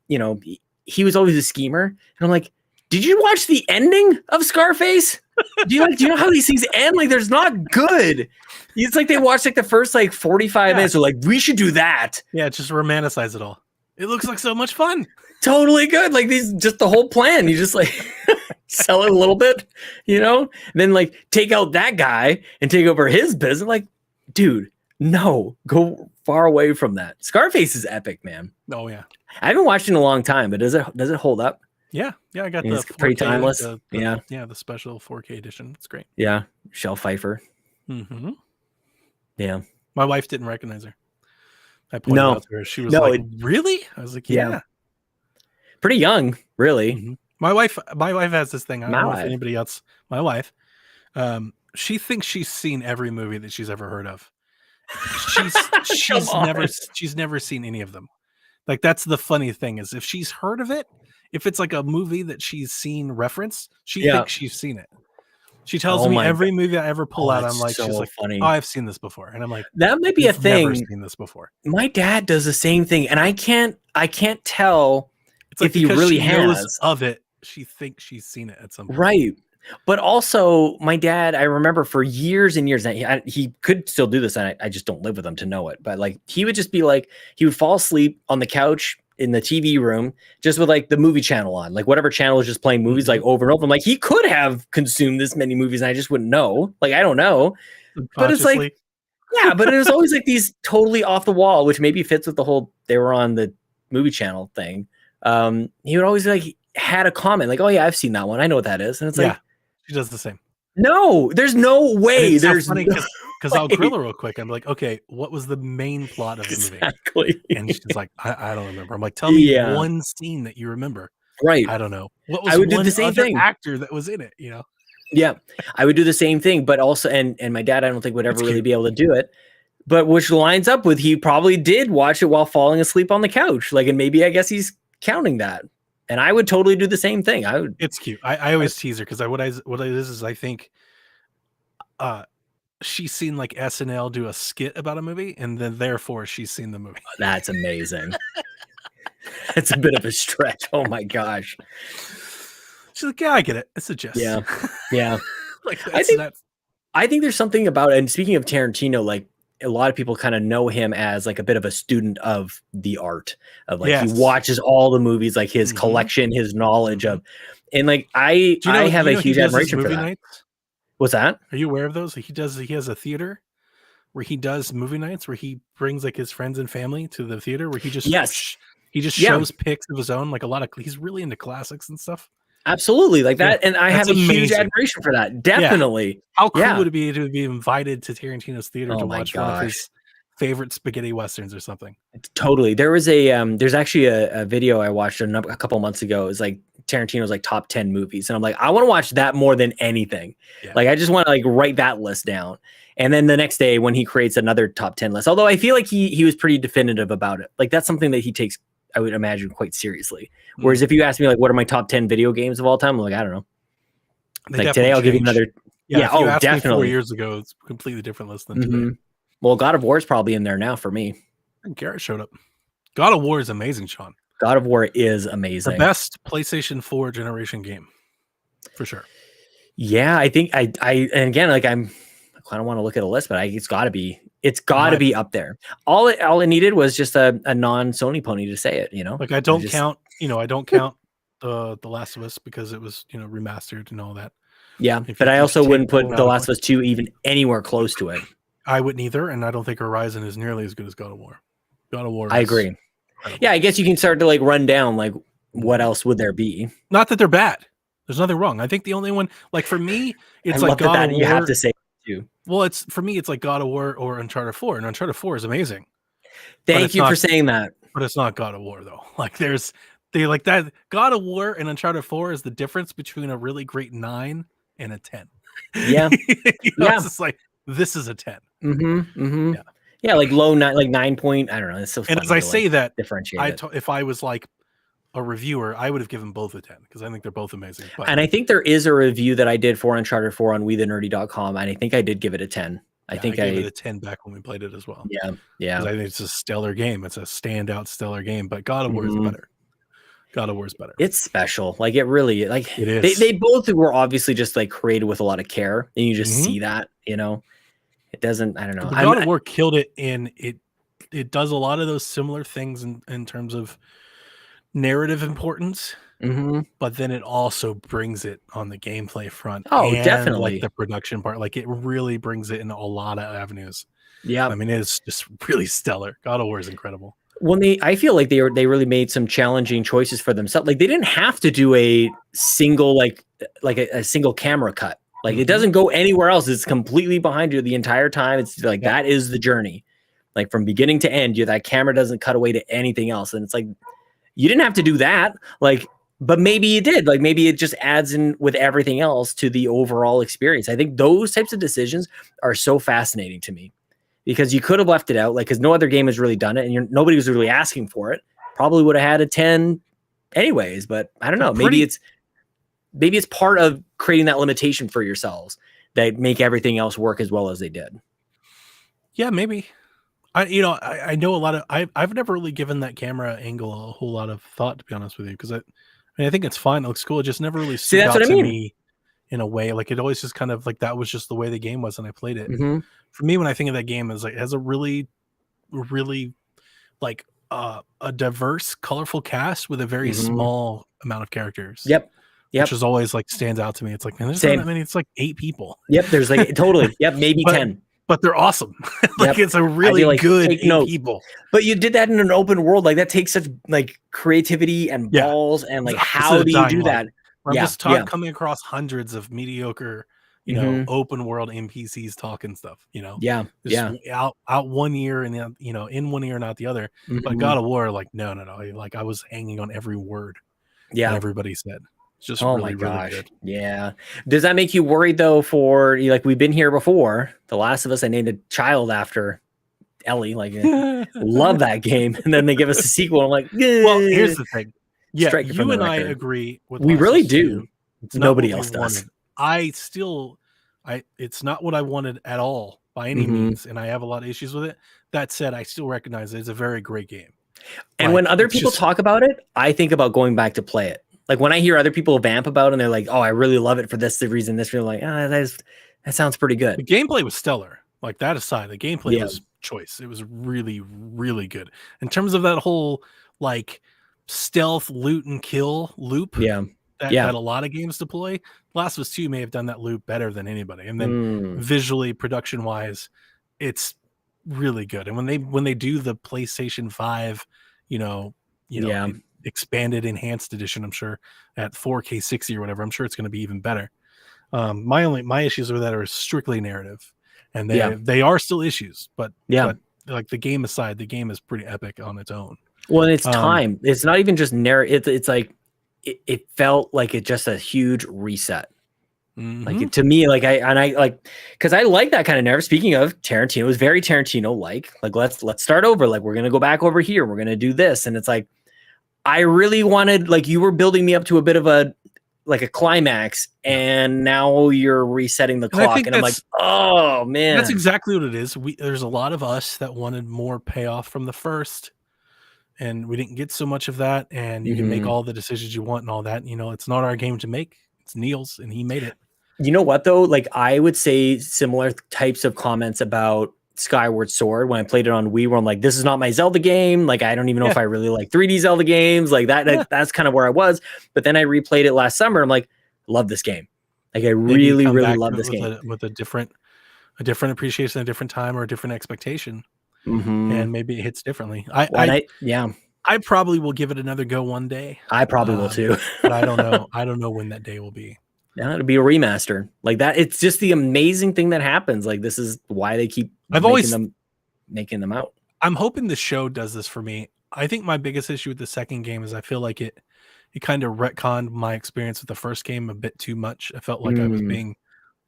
he was always a schemer. And I'm like, did you watch the ending of Scarface? Do you know how these things end? Like, there's not good. It's like they watched like the first like 45 minutes. They're like, we should do that. Yeah, just romanticize it all. It looks like so much fun. Totally good. Like just the whole plan. You just like sell it a little bit, then like take out that guy and take over his business. Like, dude, no, go far away from that. Scarface is epic, man. Oh yeah. I haven't watched it in a long time, but does it hold up? Yeah. I got it's pretty timeless. The special 4K edition. It's great. Yeah. Shel Pfeiffer. Yeah. My wife didn't recognize her. I pointed out to her. She was really? I was like, yeah. Pretty young, really. My wife has this thing. I don't know if anybody else. My wife, she thinks she's seen every movie that she's ever heard of. She's never seen any of them. Like, that's the funny thing, is if she's heard of it, if it's like a movie that she's seen reference, she thinks she's seen it. She tells me every movie I ever pull out, I'm like, she's like, funny. Oh, I've seen this before. And I'm like, that might be a thing. Never seen this before. My dad does the same thing. And I can't tell if he really has of it. She thinks she's seen it at some point. Right. But also my dad, I remember for years and years, he could still do this. And I just don't live with him to know it. But like, he would just be like, he would fall asleep on the couch in the TV room, just with like the movie channel on, like whatever channel is just playing movies like over and over. I'm like, he could have consumed this many movies and I just wouldn't know. Like, I don't know. But it's like, yeah, but it was always like these totally off the wall, which maybe fits with the whole, they were on the movie channel thing. He would always like had a comment like, oh yeah, I've seen that one. I know what that is. And it's like, she does the same. No, there's no way. It's there's so funny because I'll grill her real quick. I'm like, okay, what was the main plot of the movie? Exactly. And she's like, I don't remember. I'm like, tell me one scene that you remember. Right. I don't know. What was I would do one the same other thing. actor that was in it? You know? Yeah, I would do the same thing, but also, and my dad, I don't think would ever really be able to do it. But which lines up with he probably did watch it while falling asleep on the couch. Like, and maybe I guess he's counting that. And I would totally do the same thing. I would. It's cute. I always tease her because what it is I think she's seen like SNL do a skit about a movie, and then therefore she's seen the movie. That's amazing. It's a bit of a stretch. Oh my gosh. She's like, yeah, I get it. It's a jest. Yeah. Yeah. Like I think there's something about it. And speaking of Tarantino, like a lot of people kind of know him as like a bit of a student of the art of like he watches all the movies, like his collection, his knowledge of, and like I have a huge admiration for that. Nights? What's that? Are you aware of those? He has a theater where he does movie nights where he brings like his friends and family to the theater where he just shows pics of his own, like he's really into classics and stuff. Absolutely, like that, and I have a huge admiration for that. Definitely. Yeah. How cool would it be to be invited to Tarantino's theater to watch one of his favorite spaghetti westerns or something? Totally. There was there's actually a video I watched a couple months ago. It was like Tarantino's like top 10 movies, and I'm like, I want to watch that more than anything. Yeah. Like, I just want to like write that list down, and then the next day when he creates another top 10 list, although I feel like he was pretty definitive about it. Like, that's something that he takes, I would imagine, quite seriously. Whereas if you ask me like, what are my top 10 video games of all time? I'm like, I don't know. Like today, I'll give you another. Yeah. Oh, definitely. 4 years ago, it's a completely different list than today. Well, God of War is probably in there now for me. And Garrett showed up. God of War is amazing, Sean. God of War is amazing. The best PlayStation 4 generation game, for sure. Yeah, I think and again, like I kind of want to look at a list, but it's got to be. It's got to be up there. All it needed was just a non-Sony pony to say it, you know? Like, I don't count The Last of Us because it was, remastered and all that. Yeah, but I also wouldn't put The Last of Us 2 even anywhere close to it. I wouldn't either, and I don't think Horizon is nearly as good as God of War. God of War I agree. Incredible. Yeah, I guess you can start to like run down like what else would there be? Not that they're bad. There's nothing wrong. I think the only one, like for me, it's like God of War. You have to say too. Well, it's for me, it's like God of War or Uncharted 4, and Uncharted 4 is amazing. Thank you for saying that. But it's not God of War though. Like they like that. God of War and Uncharted 4 is the difference between a really great 9 and a 10. Yeah, it's just like this is a 10. Yeah, like low 9, like 9 point. I don't know. It's so funny. And as I say that, differentiate. If I was like a reviewer, I would have given both a 10 because I think they're both amazing. But and I think there is a review that I did for Uncharted 4 on WeTheNerdy.com, and I think I did give it a 10. I think I gave it a 10 back when we played it as well. Yeah. I think it's a stellar game. It's a standout stellar game, but God of War is better. God of War is better. It's special. Like, it really, like, it is. They both were obviously just like created with a lot of care, and you just see that, it doesn't, I don't know. God of War killed it, and it does a lot of those similar things in terms of narrative importance, but then it also brings it on the gameplay front. Oh, and definitely. Like the production part, like it really brings it in a lot of avenues. Yeah, I mean, it's just really stellar. God of War is incredible. I feel like they really made some challenging choices for themselves. Like, they didn't have to do a single like a single camera cut. Like, it doesn't go anywhere else. It's completely behind you the entire time. It's like that is the journey, like from beginning to end. That camera doesn't cut away to anything else, and it's like you didn't have to do that. Like, but maybe you did. Like, maybe it just adds in with everything else to the overall experience. I think those types of decisions are so fascinating to me, because you could have left it out, like, because no other game has really done it, and nobody was really asking for it. Probably would have had a 10 anyways, but I don't know. Maybe it's part of creating that limitation for yourselves that make everything else work as well as they did. Yeah, maybe. I know a lot of. I've never really given that camera angle a whole lot of thought, to be honest with you, because I think it's fine. It looks cool. It just never really stood out to me in a way. Like, it always just kind of like that was just the way the game was, and I played it. For me, when I think of that game, is like it has a really, really like a diverse, colorful cast with a very small amount of characters. Yep. Which is always like stands out to me. It's like, man, there's not that many. It's like 8 people. Yep. There's like totally. Yep. Maybe 10. But they're awesome. Like, it's a really good 8 people. But you did that in an open world. Like, that takes such like creativity and balls and like how do you do that? I'm just coming across hundreds of mediocre open world NPCs talking stuff, Yeah. out one ear and in one ear and out the other. But God of War, like, no. Like, I was hanging on every word that everybody said. It's just really good. Yeah. Does that make you worried though? For like, we've been here before. The Last of Us, I named a child after Ellie. Like, love that game, and then they give us a sequel. I'm like, well, here's the thing. Yeah, you and I record. agree with we really do. It's nobody else does. It's not what I wanted at all by any means, and I have a lot of issues with it. That said, I still recognize it's a very great game. And when other people talk about it, I think about going back to play it. Like, when I hear other people vamp about it and they're like, oh, I really love it for this reason, this reason, like, that sounds pretty good. The gameplay was stellar. Like, that aside, the gameplay was choice. It was really, really good. In terms of that whole, like, stealth, loot, and kill loop that a lot of games deploy, Last of Us 2 may have done that loop better than anybody. And then visually, production-wise, it's really good. And when they do the PlayStation 5, expanded enhanced edition, I'm sure at 4K 60 or whatever, I'm sure it's going to be even better. My issues with that are strictly narrative, and they are still issues, but like, the game aside, the game is pretty epic on its own. Well, and it's time. It's not even just narrative. It's like it felt like it's just a huge reset. Like, to me, like, because I like that kind of narrative. Speaking of Tarantino, it was very Tarantino like let's start over. Like, we're gonna go back over here. We're gonna do this, and it's like, I really wanted, like, you were building me up to a bit of a climax, and now you're resetting the clock, and I'm like, oh man, that's exactly what it is. There's a lot of us that wanted more payoff from the first, and we didn't get so much of that. And you can make all the decisions you want and all that. It's not our game to make. It's Neil's, and he made it. You know what though? Like, I would say similar types of comments about Skyward Sword when I played it on Wii, where I'm like, this is not my Zelda game. Like, I don't even know if I really like 3D Zelda games. Like, that's kind of where I was. But then I replayed it last summer. I'm like, love this game. Like, I really love this game with a different appreciation, a different time, or a different expectation. And maybe it hits differently. I probably will give it another go one day. I probably will too. But I don't know. I don't know when that day will be. Yeah, it'll be a remaster like that. It's just the amazing thing that happens. Like, this is why they keep making them out. I'm hoping the show does this for me. I think my biggest issue with the second game is I feel like it kind of retconned my experience with the first game a bit too much. I felt like I was being,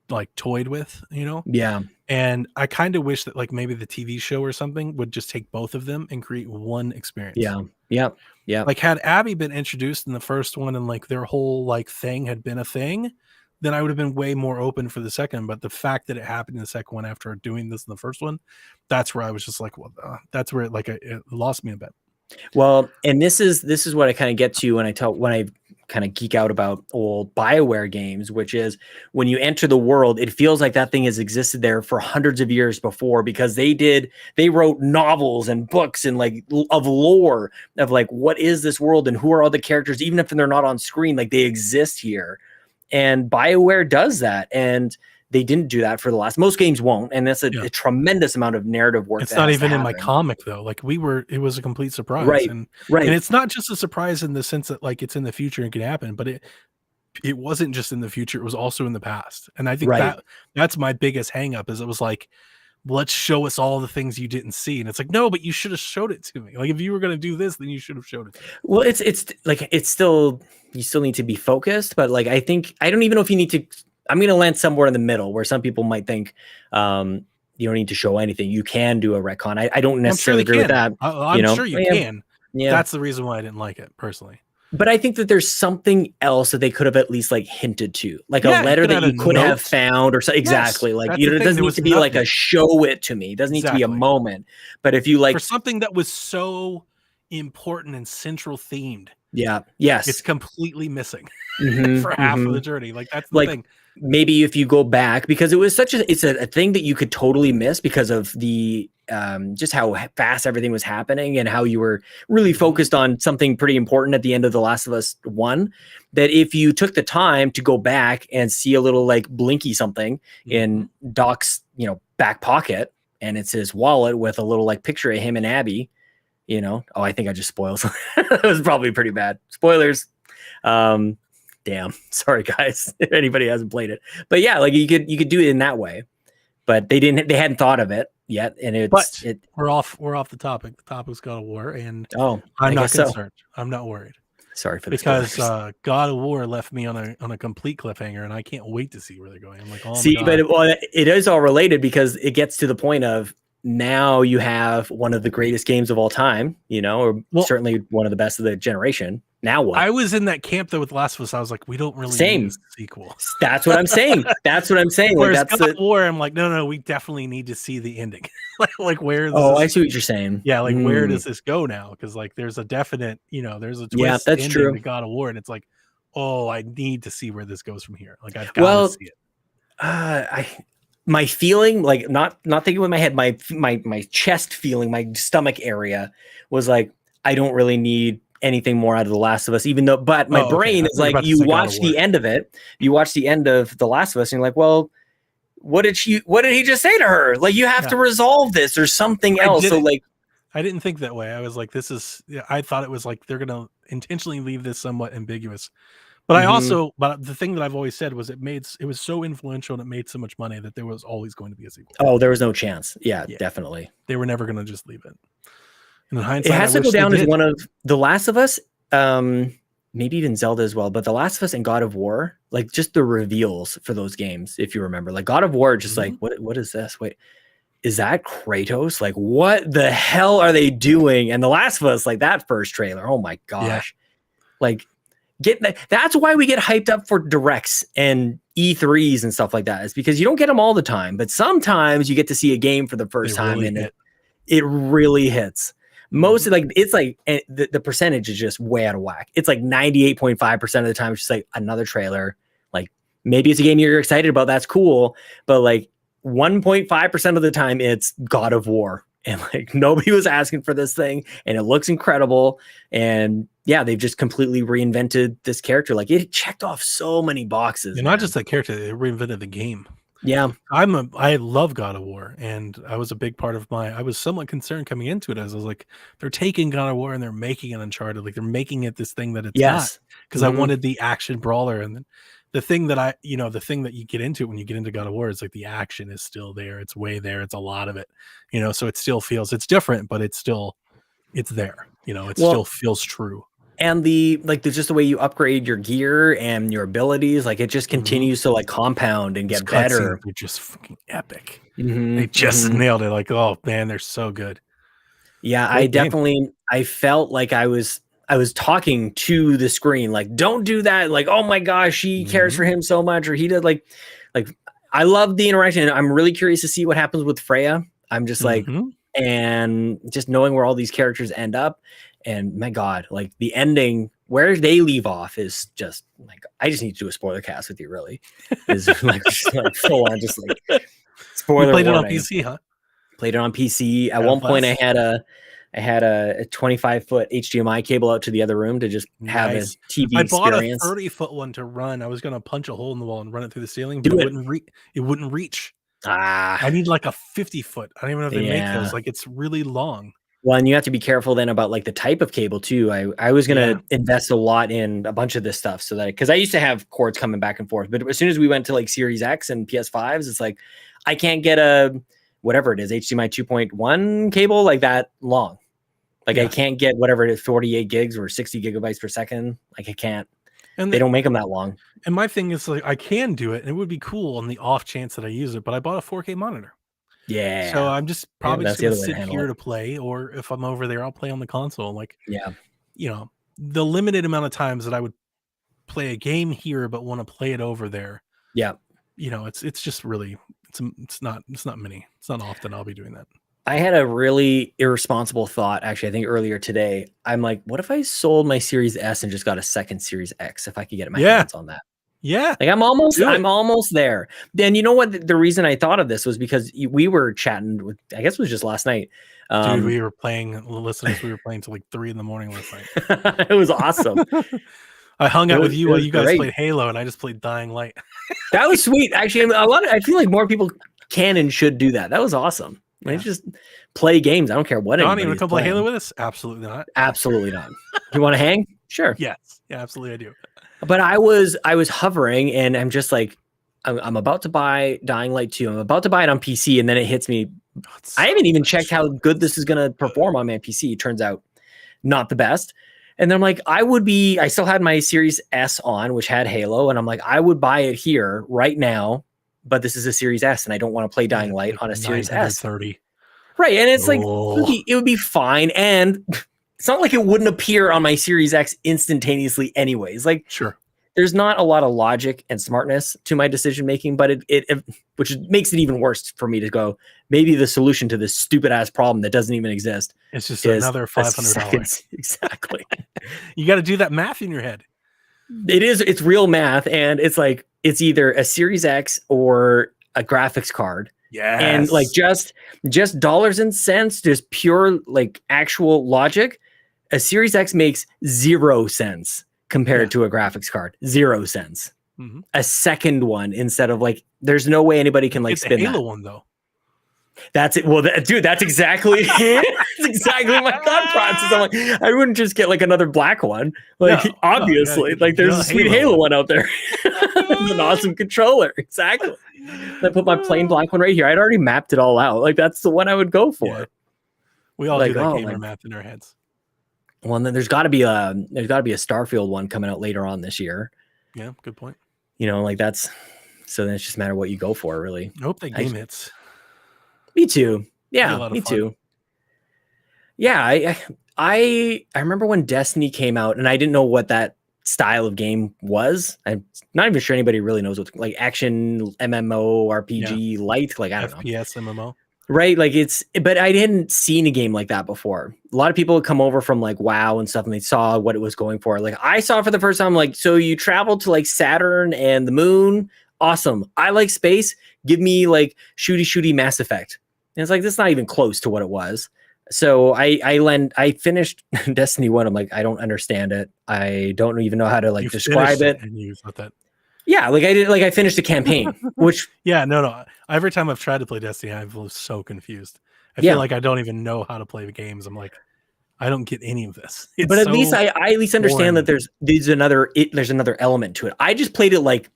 like, toyed with, Yeah. And I kind of wish that, like, maybe the TV show or something would just take both of them and create one experience. Yeah. Like, had Abby been introduced in the first one and, like, their whole, like, thing had been a thing, then I would have been way more open for the second. But the fact that it happened in the second one after doing this in the first one, that's where I was just like, well, that's where it lost me a bit. Well, and this is what I kind of get to when I kind of geek out about old BioWare games, which is when you enter the world, it feels like that thing has existed there for hundreds of years before, because they wrote novels and books and, like, of lore of, like, what is this world and who are all the characters, even if they're not on screen, like, they exist here. And BioWare does that. And they didn't do that for the last. Most games won't, and that's a tremendous amount of narrative work. It's not even in my comic though. Like, it was a complete surprise, right? And right. And it's not just a surprise in the sense that, like, it's in the future and can happen, but it wasn't just in the future; it was also in the past. And I think that's my biggest hang up is it was like, let's show us all the things you didn't see, and it's like, no, but you should have showed it to me. Like, if you were going to do this, then you should have showed it to me. Well, it's like, it's still, you still need to be focused, but, like, I don't even know if you need to. I'm going to land somewhere in the middle where some people might think you don't need to show anything. You can do a retcon. I don't necessarily agree with that. I'm sure you can. Yeah. That's the reason why I didn't like it personally. But I think that there's something else that they could have at least, like, hinted to, like a letter that you could have found or something. Exactly. Like, it doesn't need to be like a show it to me. It doesn't need to be a moment. But if you, like, for something that was so important and central themed. Yeah. Yes. It's completely missing for half of the journey. Like, that's the thing. Maybe if you go back, because it was it's a thing that you could totally miss because of the just how fast everything was happening and how you were really focused on something pretty important at the end of The Last of Us 1, that if you took the time to go back and see a little, like, blinky something in Doc's, back pocket, and it's his wallet with a little, like, picture of him and Abby, I think I just spoiled something. That was probably pretty bad. Spoilers. damn. Sorry, guys, if anybody hasn't played it. But yeah, like you could do it in that way. But they hadn't thought of it yet. And we're off the topic. The topic's God of War, and I'm not concerned. I'm not worried. Sorry for because God of War left me on a complete cliffhanger, and I can't wait to see where they're going. I'm like, oh, but it is all related because it gets to the point of now you have one of the greatest games of all time, or certainly one of the best of the generation. Now what? I was in that camp though with Last of Us. I was like, we don't really need a sequel. That's what I'm saying. That's what I'm saying. Whereas God of War, I'm like, no, we definitely need to see the ending. like where? I see what you're saying. Yeah, like where does this go now? Because like there's a definite, there's a twist. Yeah, that's true. To God of War, and it's like, oh, I need to see where this goes from here. Like I've got to see it. My feeling, like not thinking with my head, my chest feeling, my stomach area was like, I don't really need anything more out of The Last of Us, even though, but my brain is like, you watch the end of it, you watch the end of The Last of Us, and you're like, well, what did he just say to her? Like, you have to resolve this or something else. So like, I didn't think that way. I was like, I thought it was like they're gonna intentionally leave this somewhat ambiguous. But but the thing that I've always said was it was so influential and it made so much money that there was always going to be a sequel. Oh, there was no chance. Yeah. Definitely. They were never going to just leave it. And in hindsight, it has to go down as one of The Last of Us, maybe even Zelda as well, but The Last of Us and God of War, like just the reveals for those games, if you remember, like God of War, just like, what is this? Wait, is that Kratos? Like, what the hell are they doing? And The Last of Us, like that first trailer, oh my gosh. Like, that's why we get hyped up for directs and E3s and stuff like that. Is because you don't get them all the time, but sometimes you get to see a game for the first time and it really hits. Most like it's like the percentage is just way out of whack. It's like 98.5% of the time it's just like another trailer. Like maybe it's a game you're excited about, that's cool, but like 1.5% of the time it's God of War. And like nobody was asking for this thing, and it looks incredible. And yeah, they've just completely reinvented this character. Like it checked off so many boxes. And not just that character, they reinvented the game. Yeah, I love God of War, and I was a big part of I was somewhat concerned coming into it as I was like, they're taking God of War and they're making it Uncharted, like they're making it this thing that it's not. Because I wanted the action brawler, and then the thing that the thing that you get into when you get into God of War is like the action is still there. It's way there. It's a lot of it, so it still feels, it's different, but it's there. It still feels true. And just the way you upgrade your gear and your abilities, like it just continues to like compound and get better. They're just fucking epic. They just nailed it. Like, oh man, they're so good. Yeah, I felt like I was talking to the screen, like, don't do that. Like, oh my gosh, she cares for him so much, or he does. Like I love the interaction. And I'm really curious to see what happens with Freya. I'm just like, and just knowing where all these characters end up. And my God, like the ending where they leave off is just like, I just need to do a spoiler cast with you, really. Is like full on, just like spoiler. You played warning. It on PC, huh? Played it on PC. At one point, I had a 25-foot HDMI cable out to the other room to just have a TV experience. I bought a 30-foot one to run. I was going to punch a hole in the wall and run it through the ceiling, but it wouldn't reach. I need like a 50-foot. I don't even know if they make those. Like it's really long. Well, and you have to be careful then about like the type of cable too. I was going to invest a lot in a bunch of this stuff so that, because I used to have cords coming back and forth, but as soon as we went to like Series X and PS5s, it's like, I can't get a, whatever it is, HDMI 2.1 cable like that long. Like I can't get whatever it is, 48 gigs or 60 gigabytes per second. Like I can't, and they don't make them that long. And my thing is like, I can do it and it would be cool on the off chance that I use it, but I bought a 4K monitor. Yeah. So I'm just probably just going to sit here to play, or if I'm over there, I'll play on the console. Like, the limited amount of times that I would play a game here, but want to play it over there. Yeah. It's just really, it's not many. It's not often I'll be doing that. I had a really irresponsible thought, actually, I think earlier today. I'm like, what if I sold my Series S and just got a second Series X if I could get my hands on that? Yeah. Like I'm almost there. Then you know what? The reason I thought of this was because we were chatting with, I guess it was just last night. Dude, we were playing, listeners, we were playing till like 3 a.m. last night. It was awesome. I hung out with you while you guys played Halo, and I just played Dying Light. That was sweet. Actually, I feel like more people can and should do that. That was awesome. Like, just play games. I don't care what. Don't even come play Halo with us? Absolutely not. Absolutely not. You want to hang? Sure. Yes. Yeah, absolutely. I do. But I was hovering, and I'm just like, I'm about to buy Dying Light 2. I'm about to buy it on PC, and then it hits me. I haven't even checked how good this is going to perform on my PC. It turns out not the best. And then I'm like, I still had my Series S on, which had Halo, and I'm like, I would buy it here right now, but this is a Series S, and I don't want to play Dying Light on a Series S. 30. Right, and it's like, it would be fine, and it's not like it wouldn't appear on my Series X instantaneously anyways. Like, sure, there's not a lot of logic and smartness to my decision making, but it which makes it even worse for me to go, maybe the solution to this stupid ass problem that doesn't even exist. It's just another $500. Exactly. You got to do that math in your head. It's real math, and it's like, it's either a Series X or a graphics card. Yeah. And like just dollars and cents, just pure like actual logic. A Series X makes 0 cents compared to a graphics card. 0 cents. Mm-hmm. A second one instead of like, there's no way anybody can like spin the Halo that. one though. That's it. Well, dude, that's exactly that's exactly my thought process. I'm like, I wouldn't just get like another black one. Like, obviously, like there's a sweet Halo one out there. An awesome controller. Exactly. I put my plain black one right here. I'd already mapped it all out. Like, that's the one I would go for. Yeah. We all like, do that gamer math in our heads. Well, and then there's got to be a Starfield one coming out later on this year. Yeah, good point. You know, like that's so then it's just a matter of what you go for, really. I hope that game hits. Me too. Yeah, me too. Yeah, I remember when Destiny came out, and I didn't know what that style of game was. I'm not even sure anybody really knows what like action MMO RPG light, like I don't know. FPS MMO. Right, like but I hadn't seen a game like that before. A lot of people would come over from like WoW and stuff, and they saw what it was going for. Like I saw it for the first time, like, so you travel to like Saturn and the moon. Awesome. I like space. Give me like shooty Mass Effect. And it's like, that's not even close to what it was. So I finished Destiny 1. I'm like, I don't understand it. I don't even know how to like describe it. And you thought that. Yeah, like I finished a campaign, which no. Every time I've tried to play Destiny, I was so confused. I feel like I don't even know how to play the games. I'm like, I don't get any of this. But at least I at least understand that there's another element to it. I just played it like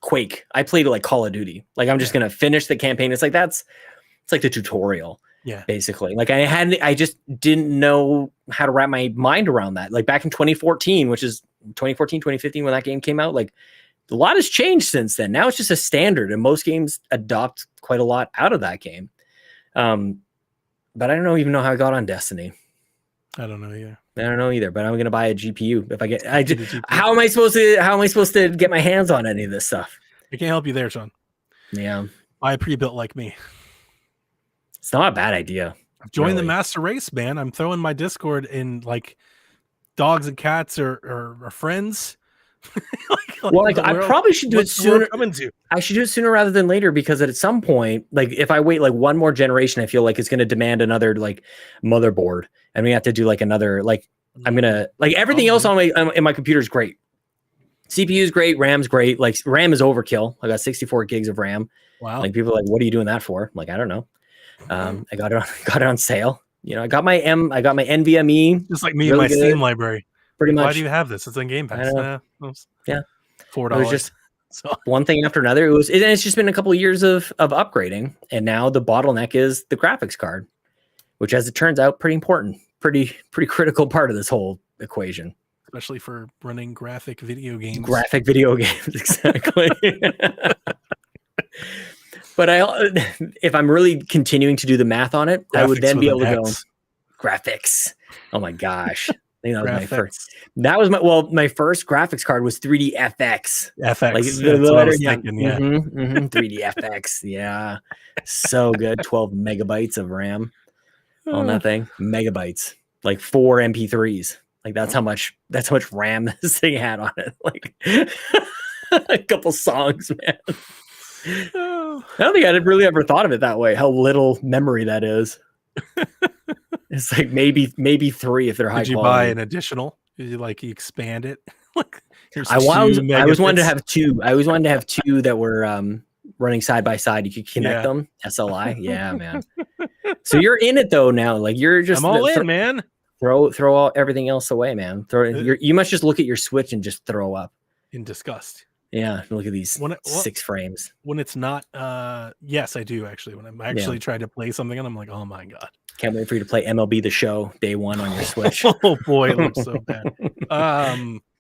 Quake. I played it like Call of Duty. Like I'm just gonna finish the campaign. It's like it's like the tutorial. Yeah, basically. Like I just didn't know how to wrap my mind around that. Like back in 2014, which is 2015 when that game came out, like a lot has changed since then. Now it's just a standard, and most games adopt quite a lot out of that game. But I don't even know how I got on Destiny. I don't know either. I don't know either, but I'm gonna buy a GPU if I get. How am I supposed to get my hands on any of this stuff? I can't help you there, Sean. Yeah, buy a pre-built like me. It's not a bad idea. Join the master race, man. I'm throwing my Discord in like dogs and cats or friends. I probably should do it sooner. I should do it sooner rather than later, because at some point, like if I wait like one more generation, I feel like it's going to demand another like motherboard, and we have to do like another like I'm gonna like everything else on my computer is great. CPU is great, RAM's great. Like RAM is overkill. I got 64 gigs of RAM. Wow. Like people are like, what are you doing that for? I'm like, I don't know. I got it on sale. You know, I got my NVMe. Just like me in my Steam library. Pretty much. Why do you have this? It's in Game Pass. Yeah. $4. It was just one thing after another. It's just been a couple of years of upgrading, and now the bottleneck is the graphics card, which, as it turns out, pretty important, pretty critical part of this whole equation. Especially for running graphic video games. Graphic video games, exactly. But if I'm really continuing to do the math on it, I would then be able to go graphics. Oh my gosh. I think that was my first graphics card was 3D FX. FX. Like the letter, thinking, 3D FX. Yeah. So good. 12 megabytes of RAM on that thing. Megabytes. Like 4 MP3s. Like that's how much RAM this thing had on it. Like a couple songs, man. I don't think I'd really ever thought of it that way. How little memory that is. It's like maybe 3 if they're high quality. Did you buy an additional? Did you you expand it? I always wanted to have 2. I always wanted to have 2 that were running side by side. You could connect them. SLI. Yeah, man. So you're in it though now. Like you're just I'm all in, man. Throw everything else away, man. You must just look at your Switch and just throw up. in disgust. Yeah, look at these 6 frames. When it's not, yes, I do actually. When I'm actually trying to play something, and I'm like, oh my god, can't wait for you to play MLB The Show day 1 on your Switch. Oh boy, it looks so bad.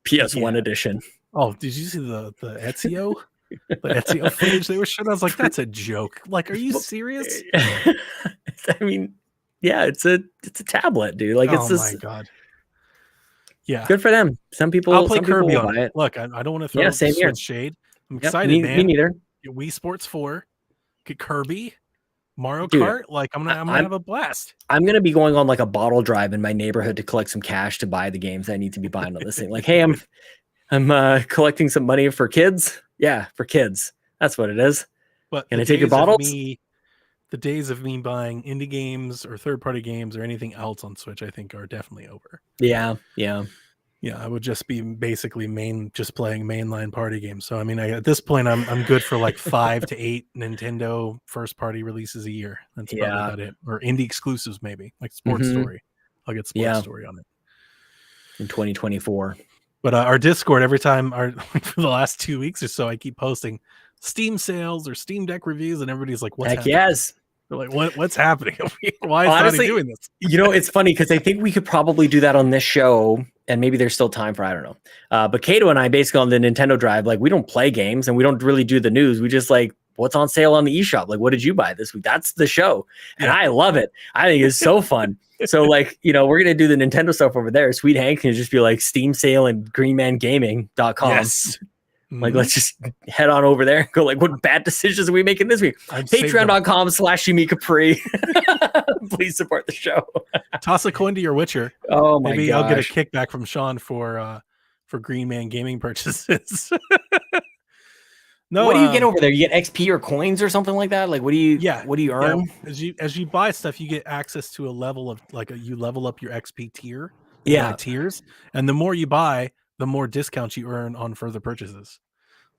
PS1 edition. Oh, did you see the Ezio? The Ezio footage they were showing? I was like, that's a joke. Like, are you serious? I mean, yeah, it's a tablet, dude. Like, it's my god. Yeah, good for them. Some people. I'll play some Kirby people on it. Look, I don't want to throw Switch shade. I'm Me excited, man. neither. Get Wii Sports 4, get Kirby, Mario Kart. Like, I'm gonna have a blast. I'm gonna be going on like a bottle drive in my neighborhood to collect some cash to buy the games I need to be buying on this thing. Like, hey, I'm collecting some money for kids. Yeah, for kids. That's what it is. But can I take your bottles? The days of me buying indie games or third-party games or anything else on Switch, I think, are definitely over. Yeah. I would just be basically just playing mainline party games. So I mean, at this point, I'm good for like 5 to 8 Nintendo first-party releases a year. That's probably about it. Or indie exclusives, maybe like Sports Story. I'll get Sports Story on it in 2024. But our Discord, every time for the last 2 weeks or so, I keep posting Steam sales or Steam Deck reviews, and everybody's like, "What's happening?" Yes. They're like, what's happening? Why is Honestly, doing this? It's funny because I think we could probably do that on this show, and maybe there's still time for, I don't know. But Kato and I, basically on the Nintendo Drive, like, we don't play games and we don't really do the news. We just like, what's on sale on the eShop? Like, what did you buy this week? That's the show. And I love it. I think it's so fun. So like, we're going to do the Nintendo stuff over there. Sweet Hank can just be like Steam sale and greenmangaming.com. Yes. Like, let's just head on over there and go, like, what bad decisions are we making this week? Patreon.com/Yumi Capri. Please support the show. Toss a coin to your Witcher. Oh, my Maybe I'll get a kickback from Sean for Green Man Gaming purchases. No, what do you get over there? You get XP or coins or something like that? Like, what do you earn? Yeah. As you buy stuff, you get access to a level of you level up your XP tier. Tiers. And the more you buy, the more discounts you earn on further purchases.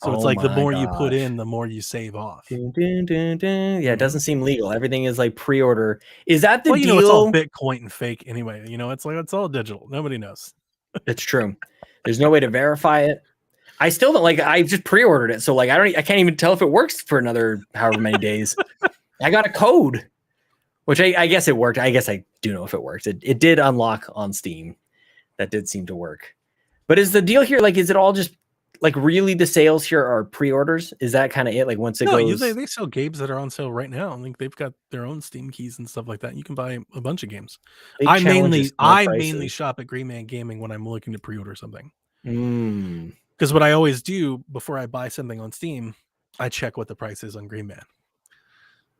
So it's like the more you put in, the more you save off. Yeah, it doesn't seem legal. Everything is like pre-order. Is that the deal? It's all Bitcoin and fake anyway. It's like, it's all digital. Nobody knows. It's true. There's no way to verify it. I still don't I just pre-ordered it. So like, I can't even tell if it works for another however many days. I got a code, which I guess it worked. I guess I do know if it works. It did unlock on Steam. That did seem to work. But is the deal here, like, is it all just like really the sales here are pre-orders? Is that kind of it? Like, once it goes, they sell games that are on sale right now. I think they've got their own Steam keys and stuff like that. You can buy a bunch of games. I mainly shop at Green Man Gaming when I'm looking to pre-order something. Because what I always do before I buy something on Steam, I check what the price is on Green Man.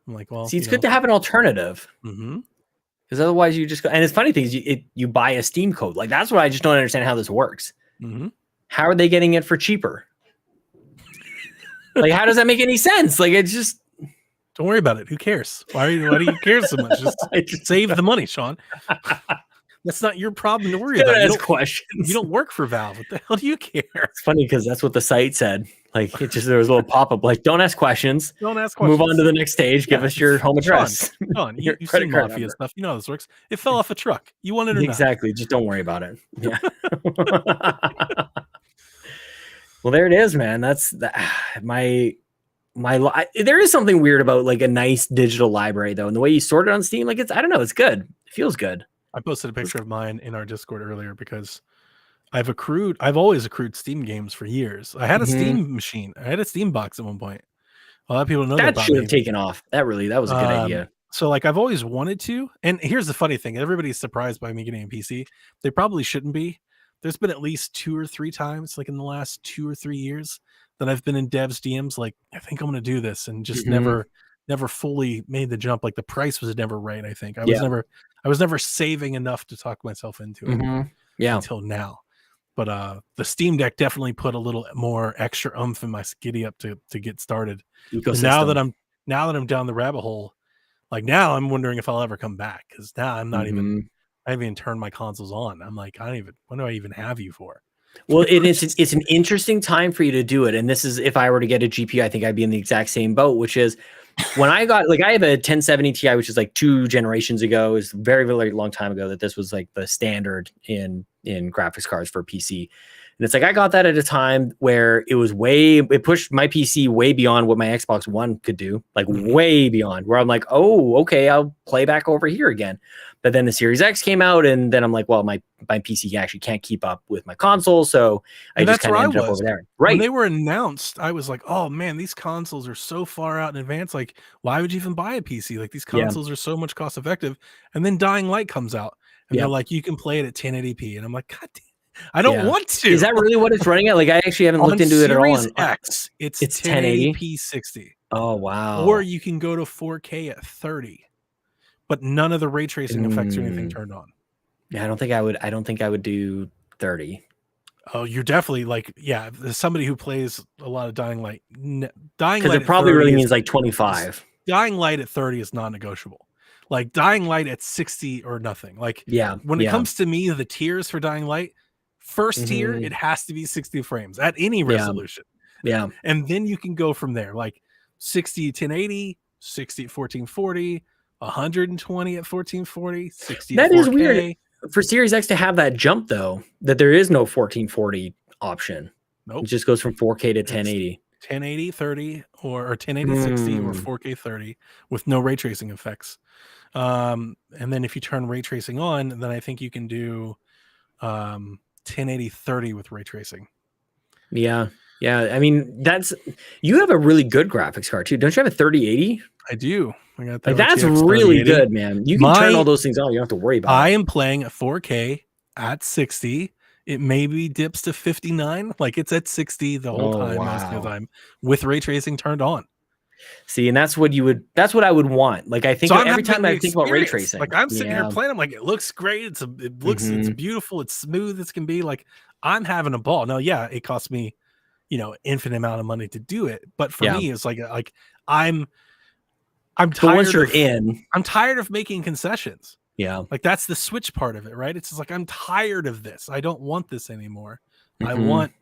I'm like, well, see, it's good to have an alternative. Because otherwise you just go, and it's funny things, you buy a Steam code. Like, that's what I just don't understand how this works. How are they getting it for cheaper? Like, how does that make any sense? Like, it's just, don't worry about it. Who cares? Why do you care so much? Just save the money, Sean. That's not your problem to worry about. You don't work for Valve. What the hell do you care? It's funny because that's what the site said. Like, there was a little pop-up like, don't ask questions. Don't ask questions. Move on to the next stage. Give us your home address. Sean, you've seen Mafia stuff. You know how this works. It fell off a truck. You want it or not? Exactly. Just don't worry about it. Yeah. Well, there it is, man. That's there is something weird about like a nice digital library though. And the way you sort it on Steam, like, I don't know. It's good. It feels good. I posted a picture of mine in our Discord earlier because I've always accrued Steam games for years. I had a Steam machine. I had a Steam box at one point. A lot of people know that should have taken off. That was a good idea. So like, I've always wanted to. And here's the funny thing. Everybody's surprised by me getting a PC. They probably shouldn't be. There's been at least 2 or 3 times, like in the last 2 or 3 years, that I've been in devs DMs. Like, I think I'm going to do this, and just never fully made the jump. Like, the price was never right. I think I was never saving enough to talk myself into it until now. But the Steam Deck definitely put a little more extra oomph in my giddy up to get started. Now that I'm down the rabbit hole, like, now I'm wondering if I'll ever come back, because now I'm not even. I haven't even turned my consoles on. I'm like, what do I even have you for? Well, it's an interesting time for you to do it. And this is, if I were to get a GPU, I think I'd be in the exact same boat, which is when I got, like, I have a 1070 Ti, which is like 2 generations ago. It's very, very long time ago that this was like the standard in graphics cards for PC. And it's like I got that at a time where it pushed my PC way beyond what my Xbox One could do, like way beyond, where I'm like, oh, okay, I'll play back over here again. But then the Series X came out, and then I'm like, well, my PC actually can't keep up with my console, so I just kind of ended up over there. Right. When they were announced, I was like, oh man, these consoles are so far out in advance. Like, why would you even buy a PC? Like, these consoles are so much cost effective. And then Dying Light comes out, and they're like, you can play it at 1080p. And I'm like, God damn, I don't want to. Is that really what it's running at? Like, I actually haven't looked into it at all. On X, it's 1080p 60. Oh wow. Or you can go to 4K at 30. But none of the ray tracing effects or anything turned on. Yeah, I don't think I would do 30. Oh, you're definitely like, yeah, there's somebody who plays a lot of Dying Light. Because it probably really means like 25. Dying Light at 30 is non-negotiable. Like Dying Light at 60 or nothing. Like, when it comes to me, the tiers for Dying Light, first tier, it has to be 60 frames at any resolution. Yeah. And then you can go from there, like 60 1080, 60 at 1440. 120 at 1440, 60 that at 4K. Is weird for Series X to have that jump though, that there is no 1440 option. Nope. It just goes from 4K to 1080. 1080 30 or 1080 60 or 4K 30 with no ray tracing effects. And then if you turn ray tracing on, then I think you can do 1080 30 with ray tracing. Yeah. I mean, you have a really good graphics card too. Don't you have a 3080? I do. I got that. Like, that's really good, man. You can turn all those things on. You don't have to worry about it. I am playing at 4K at 60. It maybe dips to 59. Like, it's at 60 the whole time, most of the time, with ray tracing turned on. See, and that's what I would want. Like, I think every time I think about ray tracing, like I'm sitting here playing, I'm like, it looks great. It's beautiful. It's smooth as can be. Like, I'm having a ball. Now, yeah, it costs me, infinite amount of money to do it. But for me, it's like I'm tired. I'm tired of making concessions. Yeah, like that's the Switch part of it, right? It's just like I'm tired of this. I don't want this anymore. I want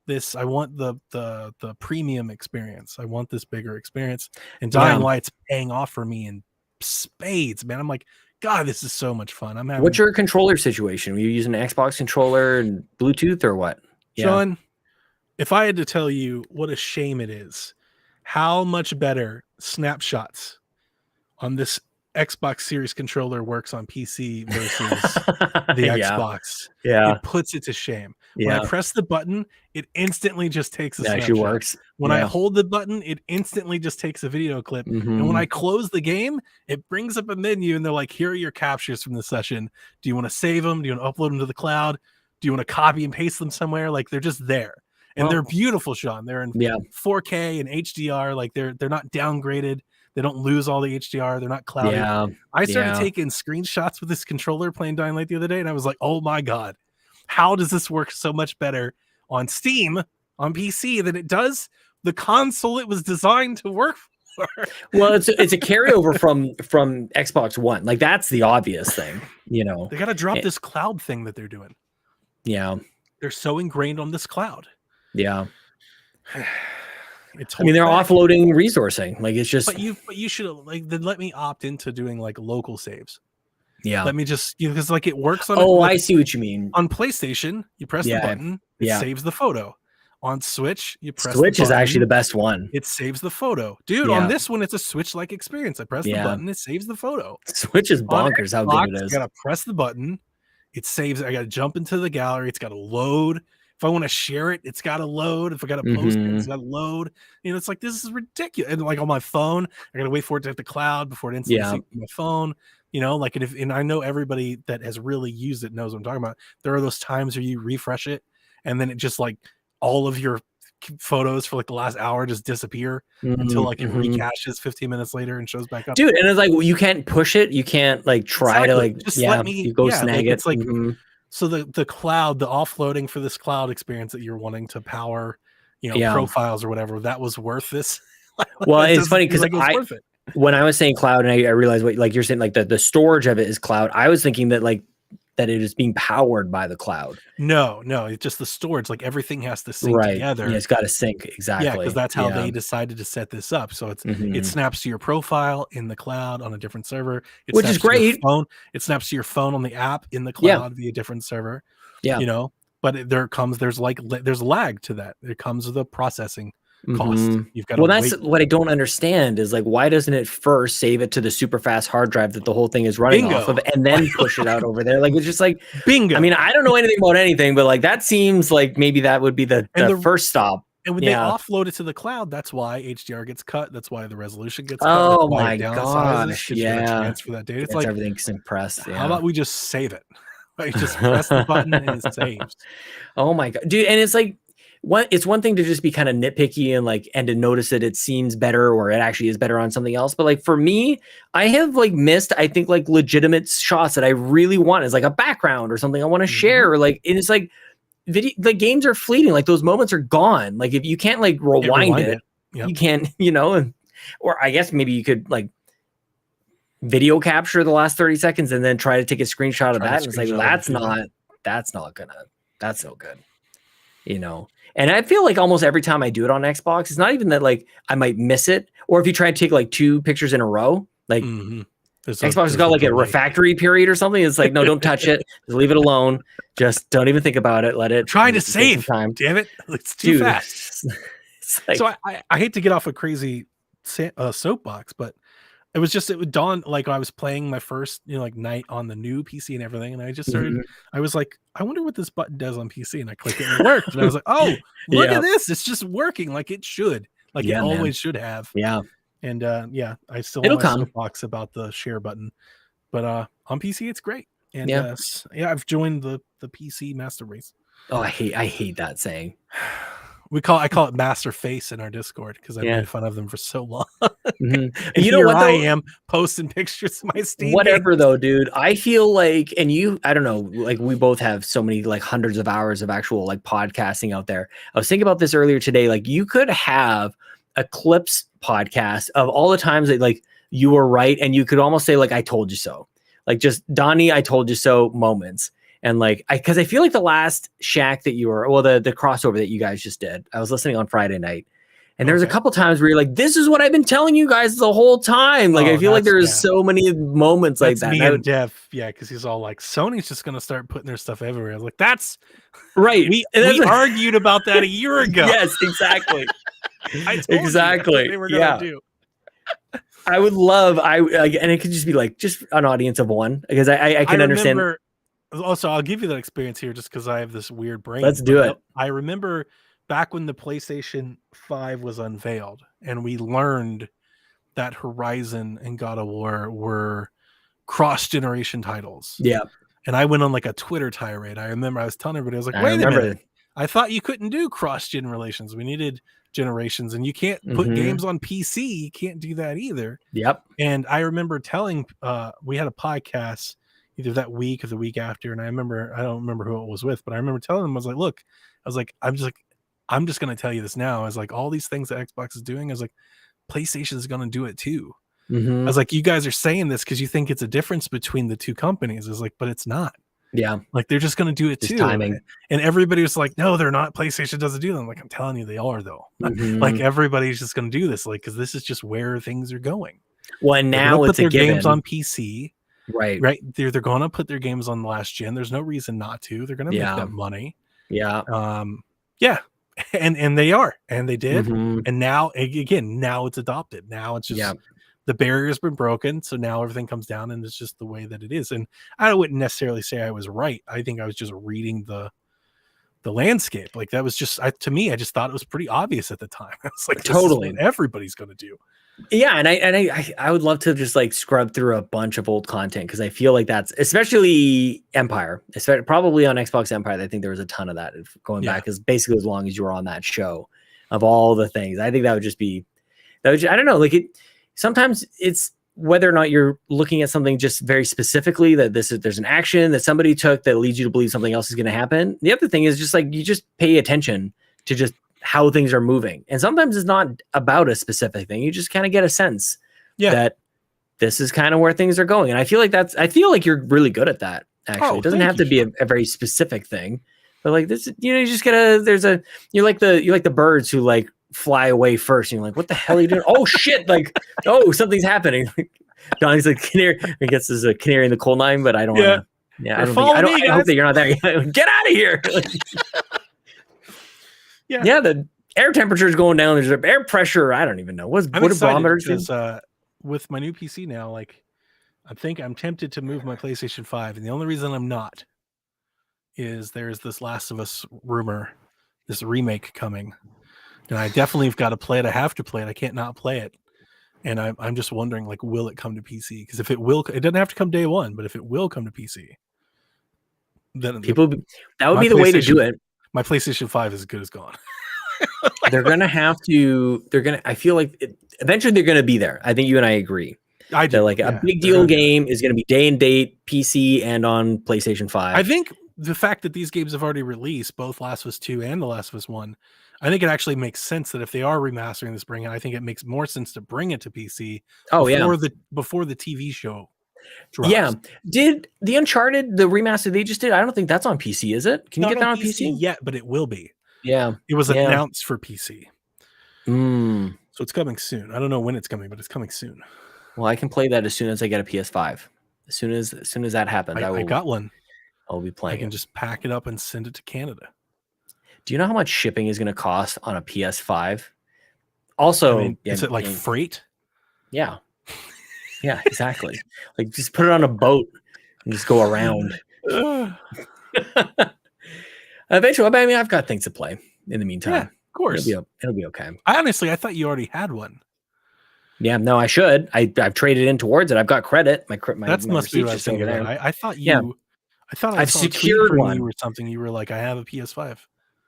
this. I want the premium experience. I want this bigger experience. And Dying Light's paying off for me in spades, man. I'm like, God, this is so much fun. What's your controller situation? Were you using an Xbox controller and Bluetooth or what? Sean, if I had to tell you what a shame it is, how much better snapshots on this Xbox Series controller works on PC versus the Xbox. Yeah. It puts it to shame. When I press the button, it instantly just takes a snapshot. Actually works. When I hold the button, it instantly just takes a video clip. And when I close the game, it brings up a menu and they're like, here are your captures from the session. Do you want to save them? Do you want to upload them to the cloud? Do you want to copy and paste them somewhere? Like, they're just there. And they're beautiful, Sean. They're in 4K and HDR. Like, they're not downgraded. They don't lose all the HDR. They're not cloudy. I started taking screenshots with this controller playing Dying Light the other day, and I was like, oh my God, how does this work so much better on Steam, on PC, than it does the console it was designed to work for? Well, it's a carryover from Xbox One. Like, that's the obvious thing, They got to drop this cloud thing that they're doing. Yeah. They're so ingrained on this cloud. Yeah. They're offloading resourcing. Like, it's just. But you should then let me opt into doing like local saves. Yeah. Let me just because like it works on. I see what you mean. On PlayStation, you press the button, it saves the photo. On Switch, you press. Switch the button, is actually the best one. It saves the photo, dude. On this one, it's a Switch-like experience. I press the button, it saves the photo. Switch is bonkers. How good it is. I gotta press the button, it saves. I gotta jump into the gallery. It's gotta load. If I want to share it, it's got to load. If I got to post it, it's got to load. It's like, this is ridiculous. And like on my phone, I got to wait for it to hit the cloud before it instantly syncs my phone. And I know everybody that has really used it knows what I'm talking about. There are those times where you refresh it and then it just like all of your photos for like the last hour just disappear until like it recaches 15 minutes later and shows back up. Dude, and it's like, you can't push it. You can't like try to like, just let me you go snag it. It's like, so the cloud, the offloading for this cloud experience that you're wanting to power, profiles or whatever, that was worth this. Well, it's funny because when I was saying cloud and I realized what like you're saying, like the storage of it is cloud. I was thinking that like that it is being powered by the cloud. No, it's just the storage. Like everything has to sync together. Yeah, it's got to sync exactly. Yeah, because that's how they decided to set this up. So it's it snaps to your profile in the cloud on a different server, which is great. Phone. It snaps to your phone on the app in the cloud via different server. Yeah, but there's lag to that. It comes with a processing cost. You've got that's what I don't understand is like, why doesn't it first save it to the super fast hard drive that the whole thing is running off of and then push it out over there? Like, it's just like, bingo. I mean, I don't know anything about anything, but like, that seems like maybe that would be the first stop. And when they offload it to the cloud, that's why HDR gets cut. That's why the resolution gets cut. Oh my gosh. Yeah. Transfer that data. It's like everything's compressed. How about we just save it? Like, just press the button and it saves. Oh my God, dude. And it's like, it's one thing to just be kind of nitpicky and to notice that it seems better or it actually is better on something else. But like for me, I have like missed, I think, like legitimate shots that I really want as like a background or something I want to share. Or like, and it's like the games are fleeting. Like those moments are gone. Like if you can't like rewind it. Yep. You can't, or I guess maybe you could like video capture the last 30 seconds and then try to take a screenshot of that. And it's like, that's no good, And I feel like almost every time I do it on Xbox, it's not even that like I might miss it, or if you try to take like 2 pictures in a row, like Xbox has got like a refractory period or something. It's like, no, don't touch it. Just leave it alone. Just don't even think about it. Let it try to save time. Damn it. It's too fast. Like, so I hate to get off a crazy soapbox, but it would dawn like I was playing my first like night on the new PC and everything, and I just started I was like, I wonder what this button does on PC, and I clicked it and it worked. And I was like, oh, look at this, it's just working like it should, like it always should have. And I still want my soapbox about the share button, but on PC it's great. And I've joined the PC master race. Oh, I hate that saying. I call it Master Face in our Discord because I made fun of them for so long. And you know what? I am posting pictures of my Steam. Whatever though, dude. I feel like, and I don't know, like we both have so many like hundreds of hours of actual like podcasting out there. I was thinking about this earlier today. Like you could have a clips podcast of all the times that like you were right, and you could almost say like I told you so, like just Donnie, I told you so moments. And like, because I feel like the last Shaq that the crossover that you guys just did, I was listening on Friday night, and there was a couple times where you're like, "This is what I've been telling you guys the whole time." Like, I feel like there's so many moments like that. Me and Dev, because he's all like, "Sony's just gonna start putting their stuff everywhere." I was like, "That's right." We argued about that a year ago. Yes, exactly. Exactly. They were gonna do. I would love, and it could just be like just an audience of one, because I can understand. Also, I'll give you that experience here just because I have this weird brain. Let's do it. I remember back when the PlayStation 5 was unveiled and we learned that Horizon and God of War were cross-generation titles. Yeah. And I went on like a Twitter tirade. I remember I was telling everybody, I was like, wait a minute. I thought you couldn't do cross-gen relations. We needed generations, and you can't put games on PC. You can't do that either. Yep. And I remember telling, we had a podcast either that week or the week after, and I don't remember who it was with, but I remember telling them, I was like, look, I'm just going to tell you this now. I was like, all these things that Xbox is doing, I was like, PlayStation is going to do it too. I was like, you guys are saying this because you think it's a difference between the two companies. I was like, but it's not. Yeah. Like they're just going to do it too. Timing. And everybody was like, no, they're not. PlayStation doesn't do them. Like, I'm telling you, they are though. Like everybody's just going to do this. Like, cause this is just where things are going. Well, and now it's put their games on PC. Right. They're going to put their games on the last gen. There's no reason not to. They're going to make that money. Yeah. And they are, and they did. And now it's adopted. Now it's just the barrier's been broken. So now everything comes down, and it's just the way that it is. And I wouldn't necessarily say I was right. I think I was just reading the landscape. Like that was just, to me, I just thought it was pretty obvious at the time. It's like, totally, everybody's going to do. Yeah, and I would love to just like scrub through a bunch of old content, because I feel like that's especially Empire, probably on Xbox Empire. I think there was a ton of that going back, as basically as long as you were on that show, of all the things. I think I don't know, like sometimes it's whether or not you're looking at something just very specifically, that there's an action that somebody took that leads you to believe something else is going to happen. The other thing is just like you just pay attention to just how things are moving. And sometimes it's not about a specific thing. You just kind of get a sense that this is kind of where things are going. And I feel like you're really good at that. Actually, it doesn't have to be a very specific thing, but like this, you just gotta, you're like the birds who like fly away first. And you're like, what the hell are you doing? Oh shit. Like, oh, something's happening. Donnie's like canary. I guess there's a canary in the coal mine, but I don't want to. Yeah, I follow me, I hope guys. that you're not there. Get out of here. Yeah. The air temperature is going down. There's air pressure. I don't even know. What do barometers do? Because with my new PC now, like I'm tempted to move my PlayStation 5, and the only reason I'm not is there's this Last of Us rumor, this remake coming, and I definitely have got to play it. I have to play it. I can't not play it. And I'm just wondering, like, will it come to PC? Because if it will, it doesn't have to come day one, but if it will come to PC, then that would be the way to do it. My PlayStation 5 is as good as gone. They're gonna have to. I feel like eventually they're gonna be there. I think you and I agree. I do. Like a big deal game is gonna be day and date, PC and on PlayStation 5. I think the fact that these games have already released, both Last of Us 2 and The Last of Us 1, I think it actually makes sense that if they are remastering this, I think it makes more sense to bring it to PC. Before the TV show drops. Yeah. Did the Uncharted, the remaster they just did? I don't think that's on PC, is it? Can you get that on PC yet? But it will be. Yeah. It was announced for PC. So it's coming soon. I don't know when it's coming, but it's coming soon. Well, I can play that as soon as I get a PS5. As soon as that happens, I got one. I'll be playing. I can just pack it up and send it to Canada. Do you know how much shipping is going to cost on a PS5? Also, is it like freight? Yeah. Yeah, exactly. Like just put it on a boat and just go around. Eventually, I mean, I've got things to play in the meantime. Yeah, of course. It'll be okay. I thought you already had one. Yeah, no, I should. I've traded in towards it. I've got credit. My must be what I was thinking about. I thought you. Yeah. I thought I've secured one. You or something. You were like, I have a PS5.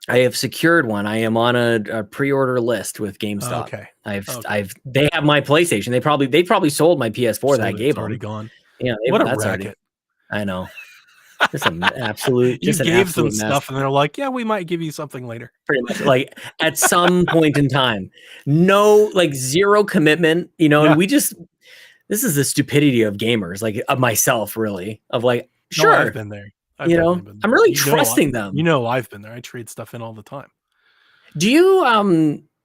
I have secured one. I am on a pre-order list with GameStop. Okay. They have my PlayStation. They probably sold my PS4 that I gave them. Already gone. Yeah. What a racket. I know. Just an absolute. You gave them stuff, and they're like, "Yeah, we might give you something later." Pretty much, like at some point in time, no, like zero commitment. And we just. This is the stupidity of gamers, like of myself, really. Of like, sure, no, I've been there. I'm really trusting them. I've been there. I trade stuff in all the time. Do you?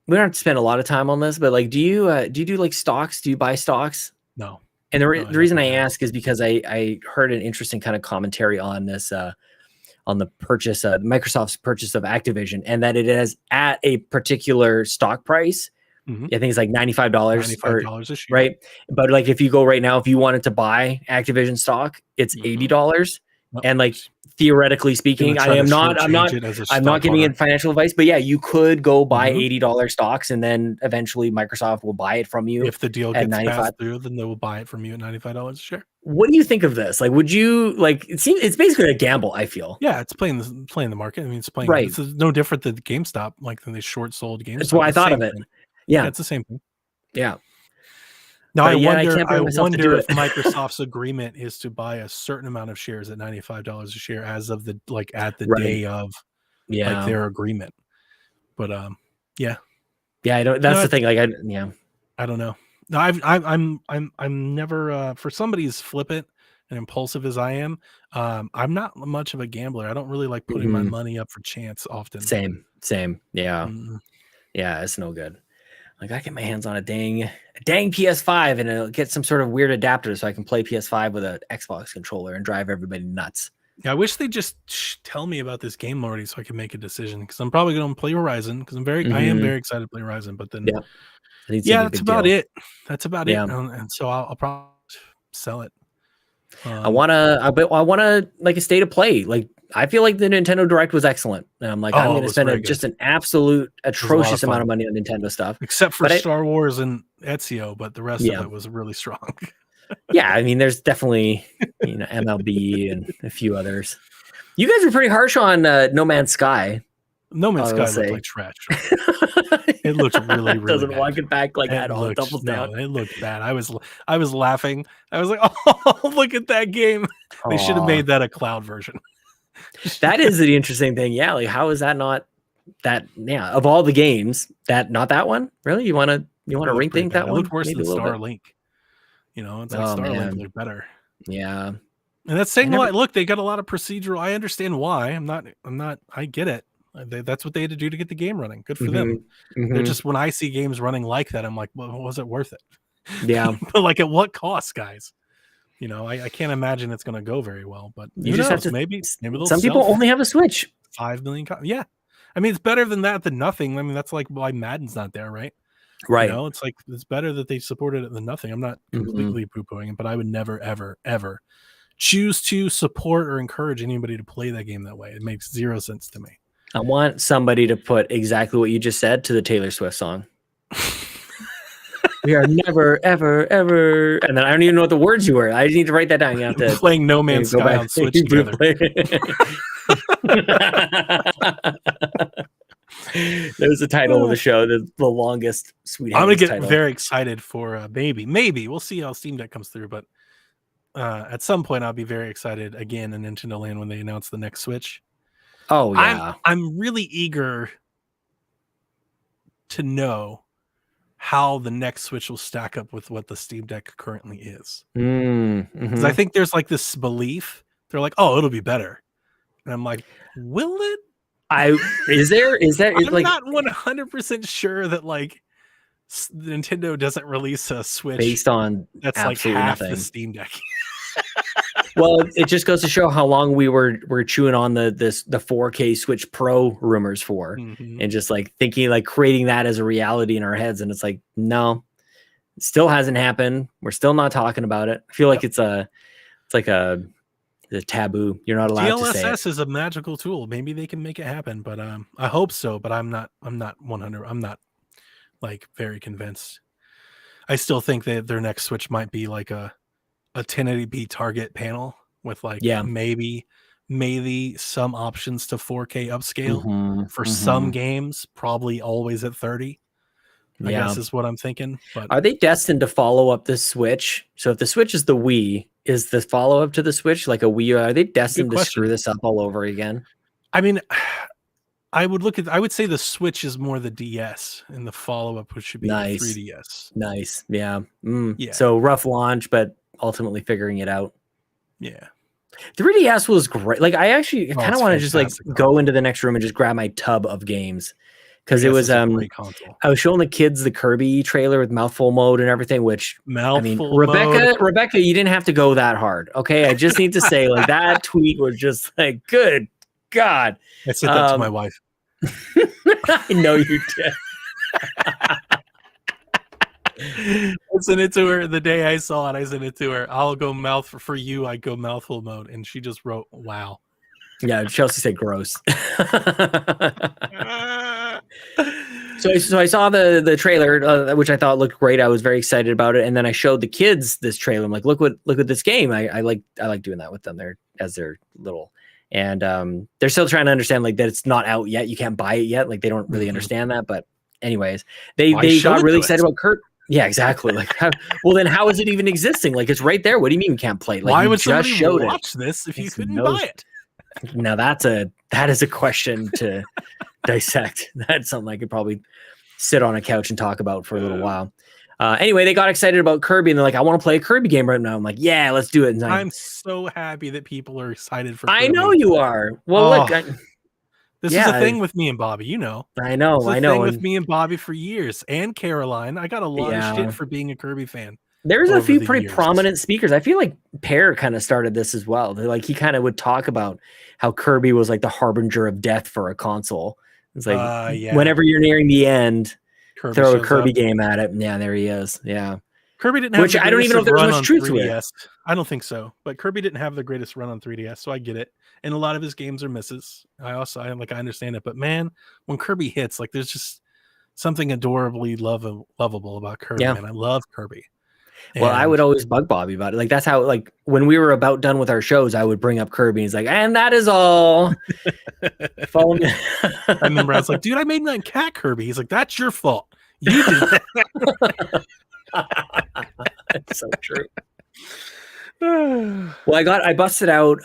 We don't have to spend a lot of time on this, but like, do you do like stocks? Do you buy stocks? No. And the reason I ask is because I heard an interesting kind of commentary on this, on the purchase, Microsoft's purchase of Activision, and that it is at a particular stock price. Mm-hmm. I think it's like $95. $95 a share. Right? But like, if you go right now, if you wanted to buy Activision stock, it's $80. And like, theoretically speaking, I'm not giving it financial advice, but yeah, you could go buy $80 stocks, and then eventually Microsoft will buy it from you. If the deal gets passed through, then they will buy it from you at $95 a share. What do you think of this? Like, would you like? It's basically a gamble. I feel. Yeah, it's playing the market. I mean, it's playing. Right. It's no different than GameStop. Like when they short sold GameStop. That's why I thought of it. Yeah, it's the same thing. Yeah. Now I wonder if Microsoft's agreement is to buy a certain amount of shares at $95 a share as of the day of like their agreement. But yeah, I don't. That's the thing. Like I don't know. No, I'm never for somebody as flippant and impulsive as I am. I'm not much of a gambler. I don't really like putting my money up for chance often. Same. Yeah, yeah, it's no good. Like I get my hands on a dang PS5 and it'll get some sort of weird adapter so I can play PS5 with an Xbox controller and drive everybody nuts. Yeah, I wish they just tell me about this game already so I can make a decision, because I'm probably going to play Horizon because I am very excited to play Horizon. But then that's about it. That's about it. And so I'll probably sell it. I wanna like a state of play. Like I feel like the Nintendo Direct was excellent. And I'm like, I'm going to spend just an absolute atrocious amount of money on Nintendo stuff. Except for Star Wars and Ezio, but the rest of it was really strong. Yeah, I mean, there's definitely MLB and a few others. You guys were pretty harsh on No Man's Sky. No Man's Sky looked like trash. It looked really, really doesn't bad. walk it back like that. All doubles down. It looked bad. I was laughing. I was like, oh, look at that game. They should have made that a cloud version. That is the interesting thing. Yeah, like how is that not that? Yeah, of all the games, not that one. Really, you want to rethink that one? It looked worse than Starlink. It's like Starlink looked better. Yeah, and that's saying a lot. Look, they got a lot of procedural. I understand why. I'm not. I get it. That's what they had to do to get the game running. Good for them. They're just, when I see games running like that, I'm like, well, was it worth it? Yeah, but like at what cost, guys? You know, I can't imagine it's going to go very well, but You who just have knows? to. Maybe they'll Some people sell only have a Switch. 5 million. Yeah, I mean, it's better than that than nothing. I mean, that's like why Madden's not there, right? Right. You know, it's like it's better that they supported it than nothing. I'm not completely poo-pooing it, but I would never, ever, ever choose to support or encourage anybody to play that game that way. It makes zero sense to me. I want somebody to put exactly what you just said to the Taylor Swift song. We are never, ever, ever. And then I don't even know what the words you were. I just need to write that down. You have to playing No Man's Sky on Switch together. There's the title of the show, the longest sweet. I'm gonna get title. very excited for maybe we'll see how Steam Deck comes through, but at some point I'll be very excited again in Nintendo Land when they announce the next Switch. Oh yeah, I'm really eager to know how the next Switch will stack up with what the Steam Deck currently is. Because I think there's like this belief they're like, oh, it'll be better, and I'm like, will it? I'm like not 100% sure that like Nintendo doesn't release a Switch based on that's like half nothing. the Steam Deck. Well, it just goes to show how long we were chewing on the 4K Switch Pro rumors for, and just like thinking like creating that as a reality in our heads, and it's like no, it still hasn't happened. We're still not talking about it. I feel like it's like a taboo. You're not allowed to say it. DLSS is a magical tool. Maybe they can make it happen, but I hope so. But I'm not 100. I'm not like very convinced. I still think that their next Switch might be like a 1080p target panel with like maybe some options to 4K upscale for some games, probably always at 30. I guess is what I'm thinking. But are they destined to follow up the Switch? So if the Switch is the Wii, is the follow up to the Switch like a Wii? Are they destined to screw this up all over again? I mean, I would say the Switch is more the DS, and the follow up should be the 3DS. Nice, yeah. So rough launch, but ultimately figuring it out. Yeah. The 3DS was great. Like I actually kind of want to just like go into the next room and just grab my tub of games. Because it was I was showing the kids the Kirby trailer with mouthful mode and everything, which Rebecca, you didn't have to go that hard. Okay. I just need to say like that tweet was just like, good God. I said that to my wife. I know you did. I sent it to her the day I saw it. I sent it to her. I'll go for you. I go mouthful mode, and she just wrote, "Wow." Yeah, Chelsea said gross. So I saw the trailer, which I thought looked great. I was very excited about it, and then I showed the kids this trailer. I'm like, look at this game. I like doing that with them. They're little, and they're still trying to understand like that it's not out yet. You can't buy it yet. Like they don't really understand that. But anyways, they got really excited about Kurt. Yeah, Yeah, like well, then how is it even existing? Like it's right there. What do you mean you can't play? Like why would somebody watch this if you couldn't buy it? Now that is a question to dissect. That's something I could probably sit on a couch and talk about for a little while. Anyway, they got excited about Kirby and they're like, I want to play a Kirby game right now. I'm like, yeah, let's do it. And I'm so happy that people are excited for Kirby. I know you are. Well, look, this is a thing with me and Bobby, you know. I know. Thing with me and Bobby for years, and Caroline. I got a lot of shit for being a Kirby fan. There's a few pretty prominent speakers. I feel like Pear kind of started this as well. Like he kind of would talk about how Kirby was like the harbinger of death for a console. It's like whenever you're nearing the end, throw a Kirby game at it. Yeah, there he is. Yeah. Kirby didn't have which I don't even know if there's much truth to it. I don't think so. But Kirby didn't have the greatest run on 3DS, so I get it. And a lot of his games are misses. I understand it. But man, when Kirby hits, like there's just something adorably lovable about Kirby. Yeah. And I love Kirby. Well, I would always bug Bobby about it. Like that's how, like when we were about done with our shows, I would bring up Kirby. And he's like, and that is all. Follow me. I remember I was like, dude, I made that cat Kirby. He's like, that's your fault. You did that. That's so true. Well, I busted out.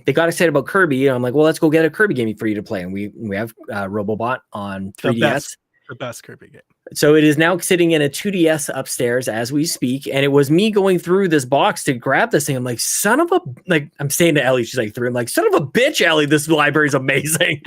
They got excited about Kirby. And I'm like, well, let's go get a Kirby game for you to play. And we have Robobot on 3DS. The best Kirby game. So it is now sitting in a 2DS upstairs as we speak. And it was me going through this box to grab this thing. I'm like, I'm saying to Ellie, she's like 3. I'm like, son of a bitch, Ellie, this library is amazing.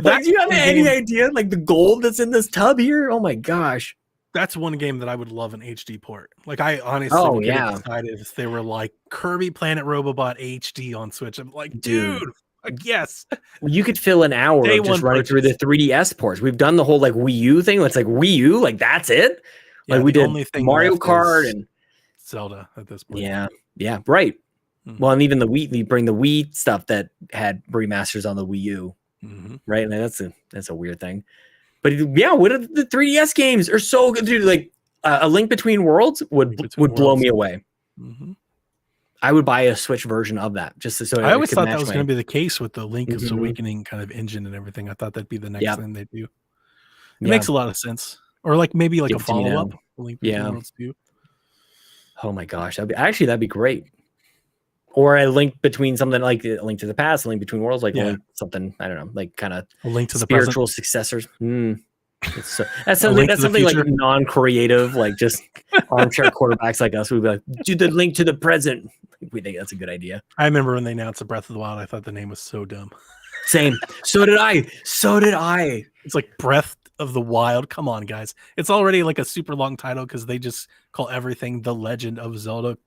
Like, do you have any idea? Like the gold that's in this tub here? Oh my gosh. That's one game that I would love an HD port. Like I honestly would get excited if they were like Kirby Planet Robobot HD on Switch. I'm like, dude, like, yes. You could fill an hour of just running through the 3DS ports. We've done the whole like Wii U thing. It's like Wii U, like that's it. Like we did Mario Kart and Zelda at this point. Yeah, right. Mm-hmm. Well, and even the Wii, you bring the Wii stuff that had remasters on the Wii U, right? And that's a weird thing. But yeah, what are the 3DS games are so good, dude. Like A Link Between Worlds would blow me away. Mm-hmm. I would buy a Switch version of that just so I always thought that was going to be the case with the Link's Awakening kind of engine and everything. I thought that'd be the next thing they do. It makes a lot of sense. Or like maybe like a follow-up. Link Between Worlds 2. Oh my gosh, that'd be great. Or a link between something like A Link to the Past, A Link Between Worlds, like something, I don't know, like kind of A Link to the spiritual successors. That's something like non-creative, like just armchair quarterbacks like us. We'd be like, do the Link to the Present. We think that's a good idea. I remember when they announced the Breath of the Wild, I thought the name was so dumb. Same. So did I. It's like Breath of the Wild. Come on, guys. It's already like a super long title because they just call everything The Legend of Zelda :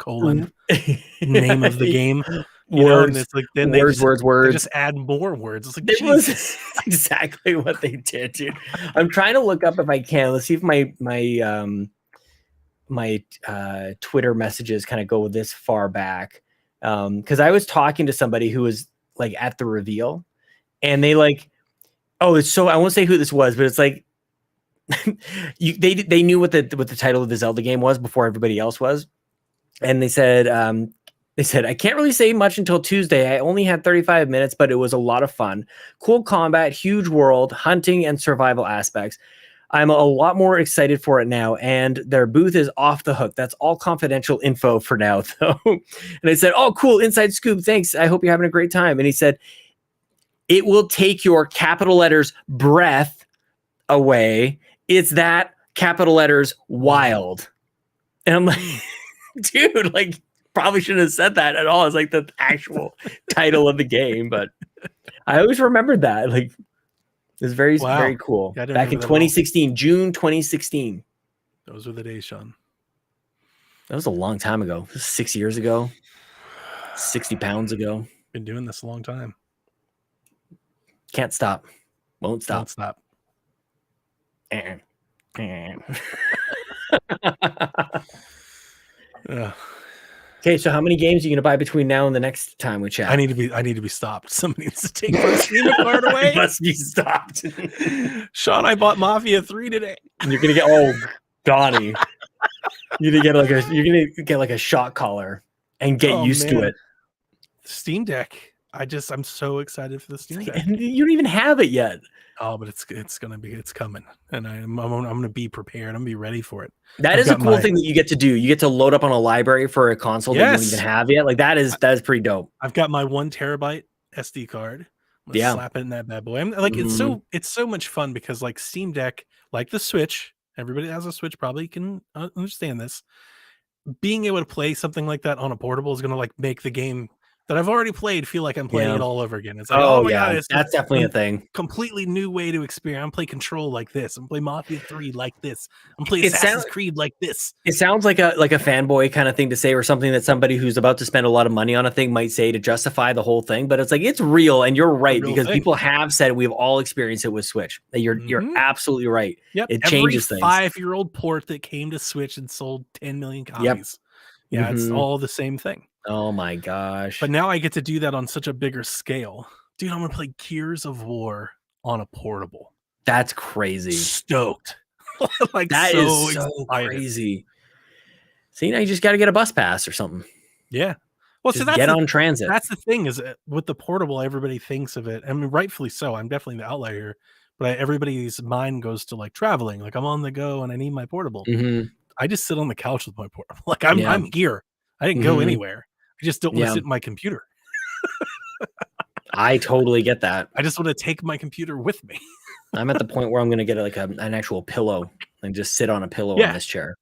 name of the game. Words, and it's like then words. They just add more words. It's like it was exactly what they did, dude. I'm trying to look up if I can. Let's see if my Twitter messages kind of go this far back. Because I was talking to somebody who was like at the reveal, and they like, it's so I won't say who this was, but it's like they knew what the title of the Zelda game was before everybody else was, and they said I can't really say much until Tuesday. I only had 35 minutes, but it was a lot of fun. Cool combat, huge world, hunting, and survival aspects. I'm a lot more excited for it now, and their booth is off the hook. That's all confidential info for now, though. And I said, oh, cool, inside scoop, thanks. I hope you're having a great time. And he said, it will take your capital letters breath away. It's that capital letters wild. And I'm like, dude, like, probably shouldn't have said that at all. It's like the actual title of the game, but I always remembered that. Like, it was very cool. Yeah, back in 2016, June 2016. Those were the days, Sean. That was a long time ago. 6 years ago. 60 pounds ago. Been doing this a long time. Can't stop. Won't stop. Won't stop. Okay, so how many games are you gonna buy between now and the next time we chat? I need to be stopped. Somebody needs to take my Steam card away. It must be stopped. Sean, I bought Mafia 3 today. You're gonna get Donnie. You're gonna get like a shock collar and get used to it. Steam Deck. I'm so excited for the Steam Deck. And you don't even have it yet. Oh, but it's coming, and I'm gonna be prepared. I'm gonna be ready for it. That is a cool thing that you get to do. You get to load up on a library for a console that you don't even have yet. Like that is pretty dope. I've got my 1 terabyte SD card. Slap it in that bad boy. I'm like, it's so much fun because like Steam Deck, like the Switch, everybody that has a Switch probably can understand this. Being able to play something like that on a portable is gonna like make the game that I've already played feel like I'm playing it all over again. It's like, oh my god, that's definitely a thing. Completely new way to experience. I'm play Control like this. I'm play Mafia 3 like this. I'm play Assassin's Creed like this. It sounds like a fanboy kind of thing to say, or something that somebody who's about to spend a lot of money on a thing might say to justify the whole thing. But it's like it's real, and you're right because people have said we've all experienced it with Switch. You're absolutely right. Yep. It changes things. 5-year-old port that came to Switch and sold 10 million copies. Yep. Yeah, it's all the same thing. Oh my gosh. But now I get to do that on such a bigger scale. Dude, I'm going to play Gears of War on a portable. That's crazy. Stoked. Like that is so crazy. See, now you just got to get a bus pass or something. Yeah. Well, just so get on transit. That's the thing is with the portable, everybody thinks of it. I mean, rightfully so. I'm definitely the outlier here. But everybody's mind goes to like traveling. Like I'm on the go and I need my portable. I just sit on the couch with my portable. Like I'm here. I didn't go anywhere. I just don't want to sit in my computer. I totally get that. I just want to take my computer with me. I'm at the point where I'm going to get like an actual pillow and just sit on a pillow on this chair.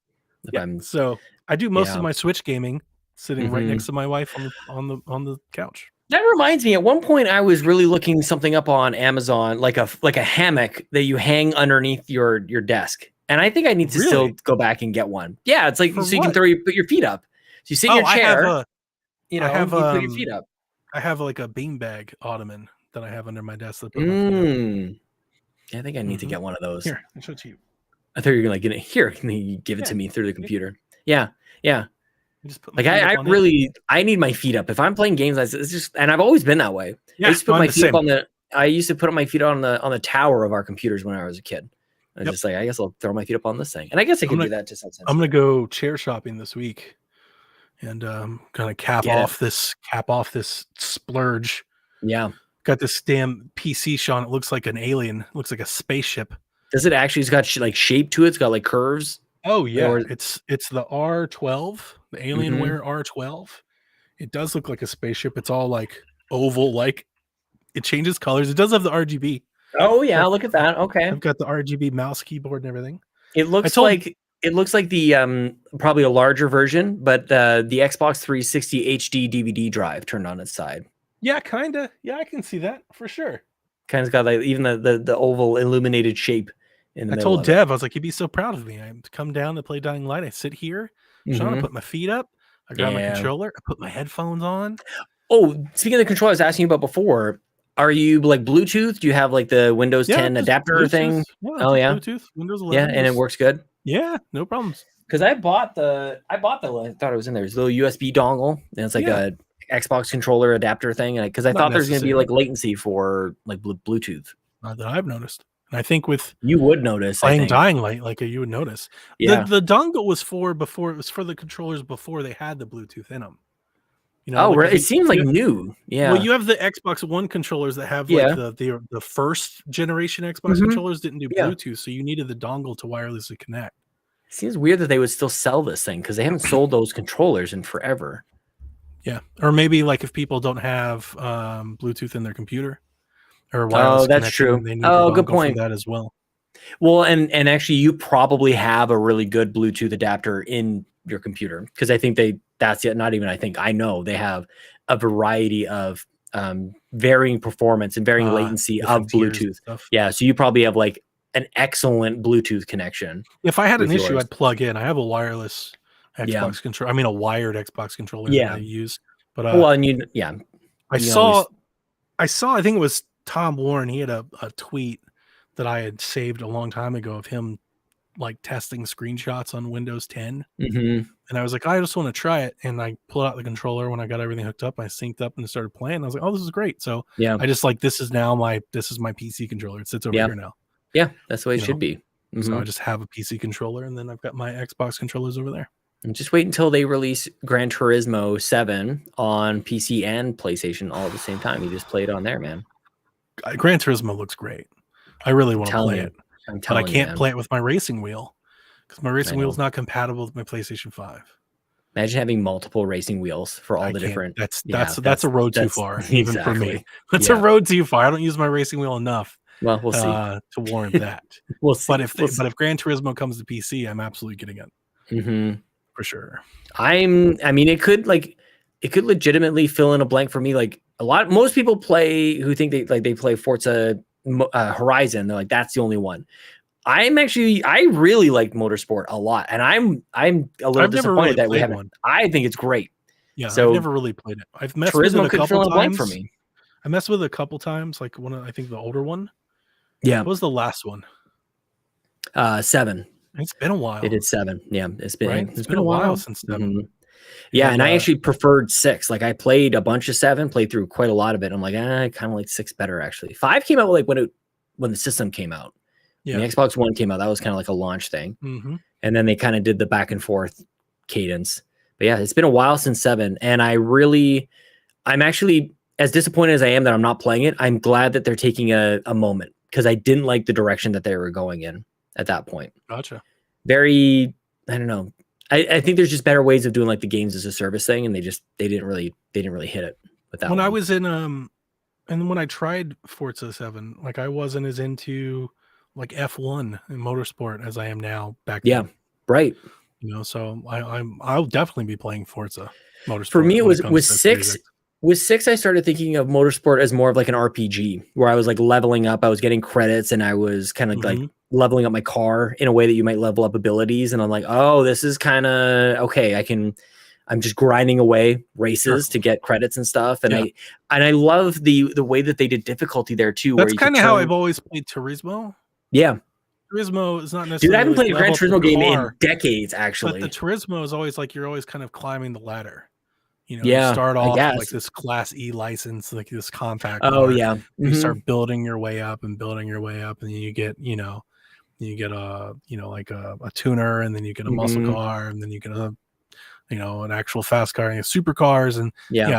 So I do most of my Switch gaming sitting right next to my wife on the couch. That reminds me, at one point I was really looking something up on Amazon, like a hammock that you hang underneath your desk. And I think I need to still go back and get one. Yeah, it's like For so you what? can put your feet up. So you sit in your chair. You put your feet up. I have like a beanbag ottoman that I have under my desk that I put my feet up. Yeah, I think I need to get one of those. Here, I'll show it to you. I thought you were like gonna give it to me through the computer. Yeah. Just put like I need my feet up if I'm playing games. It's just, and I've always been that way. Yeah, I used to put my feet up I used to put my feet on the tower of our computers when I was a kid. I was just like, I guess I'll throw my feet up on this thing, and I guess I can do that to some sense. I'm gonna go chair shopping this week, and gonna cap off this splurge. Yeah, got this damn PC, Sean. It looks like an alien. It looks like a spaceship. Does it actually? It's got like shape to it. It's got like curves. Oh yeah, it's the R12, the Alienware R12. It does look like a spaceship. It's all like oval, like it changes colors. It does have the RGB. Oh yeah, look at that. Okay, I've got the RGB mouse, keyboard, and everything. It looks like the probably a larger version, but the Xbox 360 HD DVD drive turned on its side. Yeah, kinda. Yeah, I can see that for sure. Kind of got like even the oval illuminated shape. I told Dev, I was like, he'd be so proud of me. I come down to play Dying Light. I sit here, Sean, I put my feet up. I grab my controller. I put my headphones on. Oh, speaking of the controller I was asking you about before, are you like Bluetooth? Do you have like the Windows 10 adapter Bluetooth thing? Yeah, Bluetooth, Windows 11. Yeah, and it works good. Yeah, no problems. Because I thought it was in there. It's a little USB dongle, and it's like a Xbox controller adapter thing. And because I thought there's going to be like latency for like Bluetooth. Not that I've noticed. And I think you would notice playing Dying Light, like you would notice. Yeah. The dongle was for the controllers before they had the Bluetooth in them. It seems like new. Yeah. Well, you have the Xbox One controllers that have like the first generation Xbox controllers didn't do Bluetooth, so you needed the dongle to wirelessly connect. It seems weird that they would still sell this thing because they haven't sold those controllers in forever. Yeah, or maybe like if people don't have Bluetooth in their computer or wireless. That's true. They need good point. For that as well. Well, and actually, you probably have a really good Bluetooth adapter in your computer because I think I know they have a variety of varying performance and varying latency of Bluetooth. Yeah, so you probably have like an excellent Bluetooth connection. If I had an issue, I'd plug in. I have a wireless Xbox controller. I mean, a wired Xbox controller that I use. But I saw. I think it was Tom Warren. He had a tweet that I had saved a long time ago of him like testing screenshots on Windows 10. And I was like, I just want to try it. And I pulled out the controller when I got everything hooked up. I synced up and started playing. I was like, oh, this is great. So I just like, this is my PC controller. It sits over here now. Yeah, that's the way it should be. So I just have a PC controller and then I've got my Xbox controllers over there. And just wait until they release Gran Turismo 7 on PC and PlayStation all at the same time. You just play it on there, man. Gran Turismo looks great. I really want to play it. But I can't you, play it with my racing wheel because my racing wheel is not compatible with my PlayStation 5. Imagine having multiple racing wheels for all the different. That's a road too far, even for me. That's a road too far. I don't use my racing wheel enough. Well, we'll see to warrant that. We'll see. But if Gran Turismo comes to PC, I'm absolutely getting it for sure. It could legitimately fill in a blank for me. Like most people who think they play Forza Horizon. They're like, that's the only one. I really like Motorsport a lot, and I'm a little disappointed that we haven't. One. I think it's great. Yeah, so I've never really played it. I've messed with it a couple times. For me. I messed with it a couple times, like I think the older one. Yeah, what was the last one? 7. It's been a while. They did 7. Yeah, it's been a while since 7. Yeah, and I actually preferred 6. Like I played a bunch of 7, played through quite a lot of it. I'm like, I kind of like 6 better actually. 5 came out like when the system came out. Yeah, when the Xbox One came out, that was kind of like a launch thing. And then they kind of did the back and forth cadence. But yeah, it's been a while since 7, and I'm actually as disappointed as I am that I'm not playing it. I'm glad that they're taking a moment because I didn't like the direction that they were going in at that point. Gotcha. I don't know. I think there's just better ways of doing like the games as a service thing, and they didn't really hit it with that. When I was in and when I tried Forza 7, like I wasn't as into like F1 and motorsport as I am now back then. Yeah, right. So I'll definitely be playing Forza Motorsport. For me, it was 6. With 6, I started thinking of Motorsport as more of like an RPG where I was like leveling up. I was getting credits and I was kind of like leveling up my car in a way that you might level up abilities. And I'm like, oh, this is kind of okay. I'm just grinding away races to get credits and stuff. And I love the way that they did difficulty there too. That's kind of how I've always played Turismo. Yeah. Turismo is not necessarily. Dude, I haven't played a Gran Turismo game in decades, actually. But the Turismo is always like you're always kind of climbing the ladder. You start off like this Class E license, like this compact. Oh yeah. You start building your way up, and then you get like a tuner, and then you get a muscle car, and then you get an actual fast car and supercars, and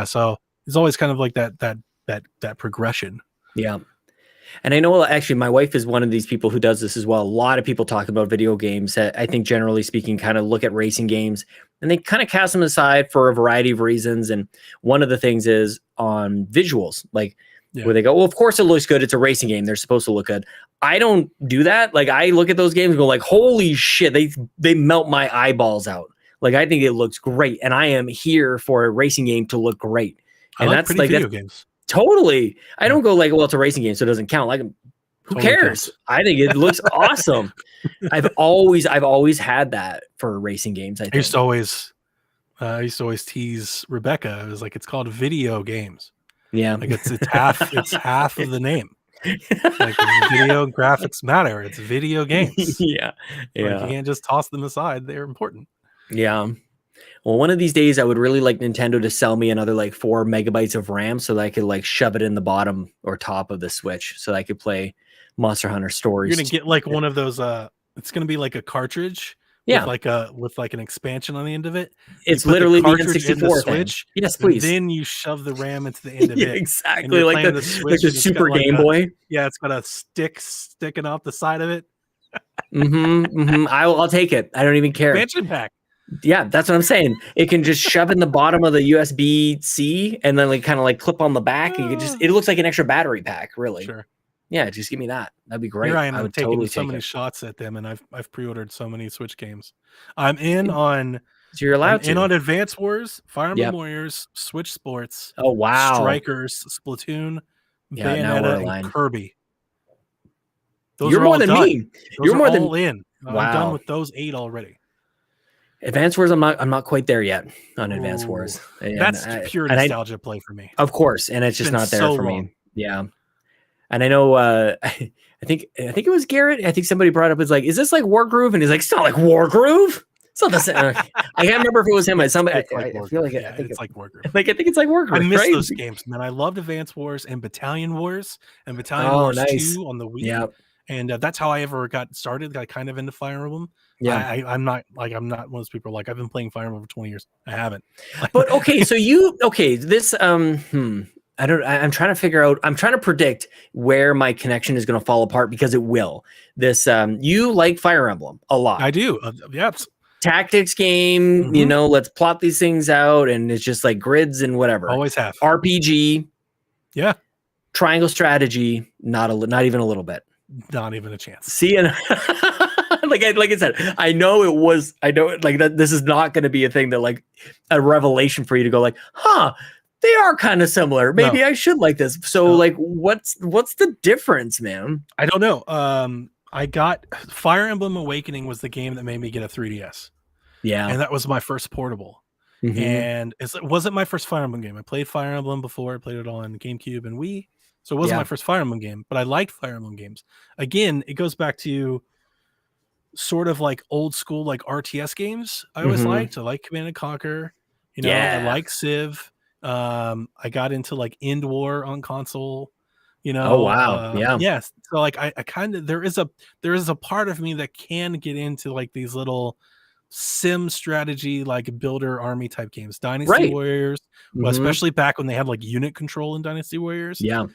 so it's always kind of like that progression. Yeah. And I know actually my wife is one of these people who does this as well. A lot of people talk about video games that I think generally speaking kind of look at racing games and they kind of cast them aside for a variety of reasons. And one of the things is on visuals, like where they go, well, of course it looks good. It's a racing game. They're supposed to look good. I don't do that. Like I look at those games and go like, holy shit, they melt my eyeballs out. Like I think it looks great. And I am here for a racing game to look great. And that's like video games. Totally. I don't go like, well, it's a racing game, so it doesn't count. Like, who cares? I think it looks awesome. I've always had that for racing games. I used to always tease Rebecca. I was like, it's called video games. Yeah, like it's half of the name. Like video graphics matter. It's video games. Yeah. Like, you can't just toss them aside. They're important. Yeah. Well, one of these days I would really like Nintendo to sell me another like 4 megabytes of RAM so that I could like shove it in the bottom or top of the Switch so that I could play Monster Hunter Stories. You're gonna get like one of those. It's gonna be like a cartridge. With like an expansion on the end of it. It's literally the N64 Switch. Yes, please. Then you shove the RAM into the end of it. Exactly, like the Super Game Boy. It's got a stick sticking off the side of it. I'll take it. I don't even care. Expansion pack. Yeah, that's what I'm saying. It can just shove in the bottom of the USB-C and then like kind of like clip on the back. And it looks like an extra battery pack, really. Sure. Yeah, just give me that. That'd be great. Here I am. I'm taking so many shots at them, and I've pre-ordered so many Switch games. I'm in on. So you're allowed to. In on Advance Wars, Fire Emblem Warriors, Switch Sports. Oh wow! Strikers, Splatoon, Bayonetta, and Kirby. You're more than me. You're more than in. Wow. I'm done with those 8 already. Advance Wars, I'm not quite there yet on Advance Wars. And that's pure nostalgia play for me. Of course, and it's just not there for me. Yeah. And I know, I think it was Garrett. I think somebody brought up, it's like, is this like Wargroove? And he's like, it's not like Wargroove. It's not the same. I can't remember if it was him. I feel like I think it's like Wargroove. Like I think it's like Wargroove. I miss those games, man. I loved Advance Wars and Battalion Wars and Battalion Wars 2 on the Wii. Yeah. And that's how I ever got started. Got kind of into Fire Emblem. Yeah, I'm not one of those people like I've been playing Fire Emblem for 20 years. I haven't. But okay, so this I'm trying to figure out. I'm trying to predict where my connection is going to fall apart because it will. This you like Fire Emblem a lot. I do. Yep. Tactics game. Let's plot these things out, and it's just like grids and whatever. Always have RPG. Yeah. Triangle strategy. Not even a little bit. Not even a chance. See, and like I said, I know like that. This is not going to be a thing that like a revelation for you to go like, huh? They are kind of similar. Maybe I should like this. So like, what's the difference, man? I don't know. I got Fire Emblem Awakening was the game that made me get a 3DS. Yeah, and that was my first portable. And it wasn't my first Fire Emblem game. I played Fire Emblem before. I played it on GameCube and Wii. So it wasn't my first Fire Emblem game, but I liked Fire Emblem games. Again, it goes back to sort of like old school, like RTS games. I always liked. I like Command and Conquer. I like Civ. I got into like End War on console. Oh wow, yes. So like I kind of there is a part of me that can get into like these little sim strategy like builder army type games, Dynasty Warriors, well, especially back when they had like unit control in Dynasty Warriors. So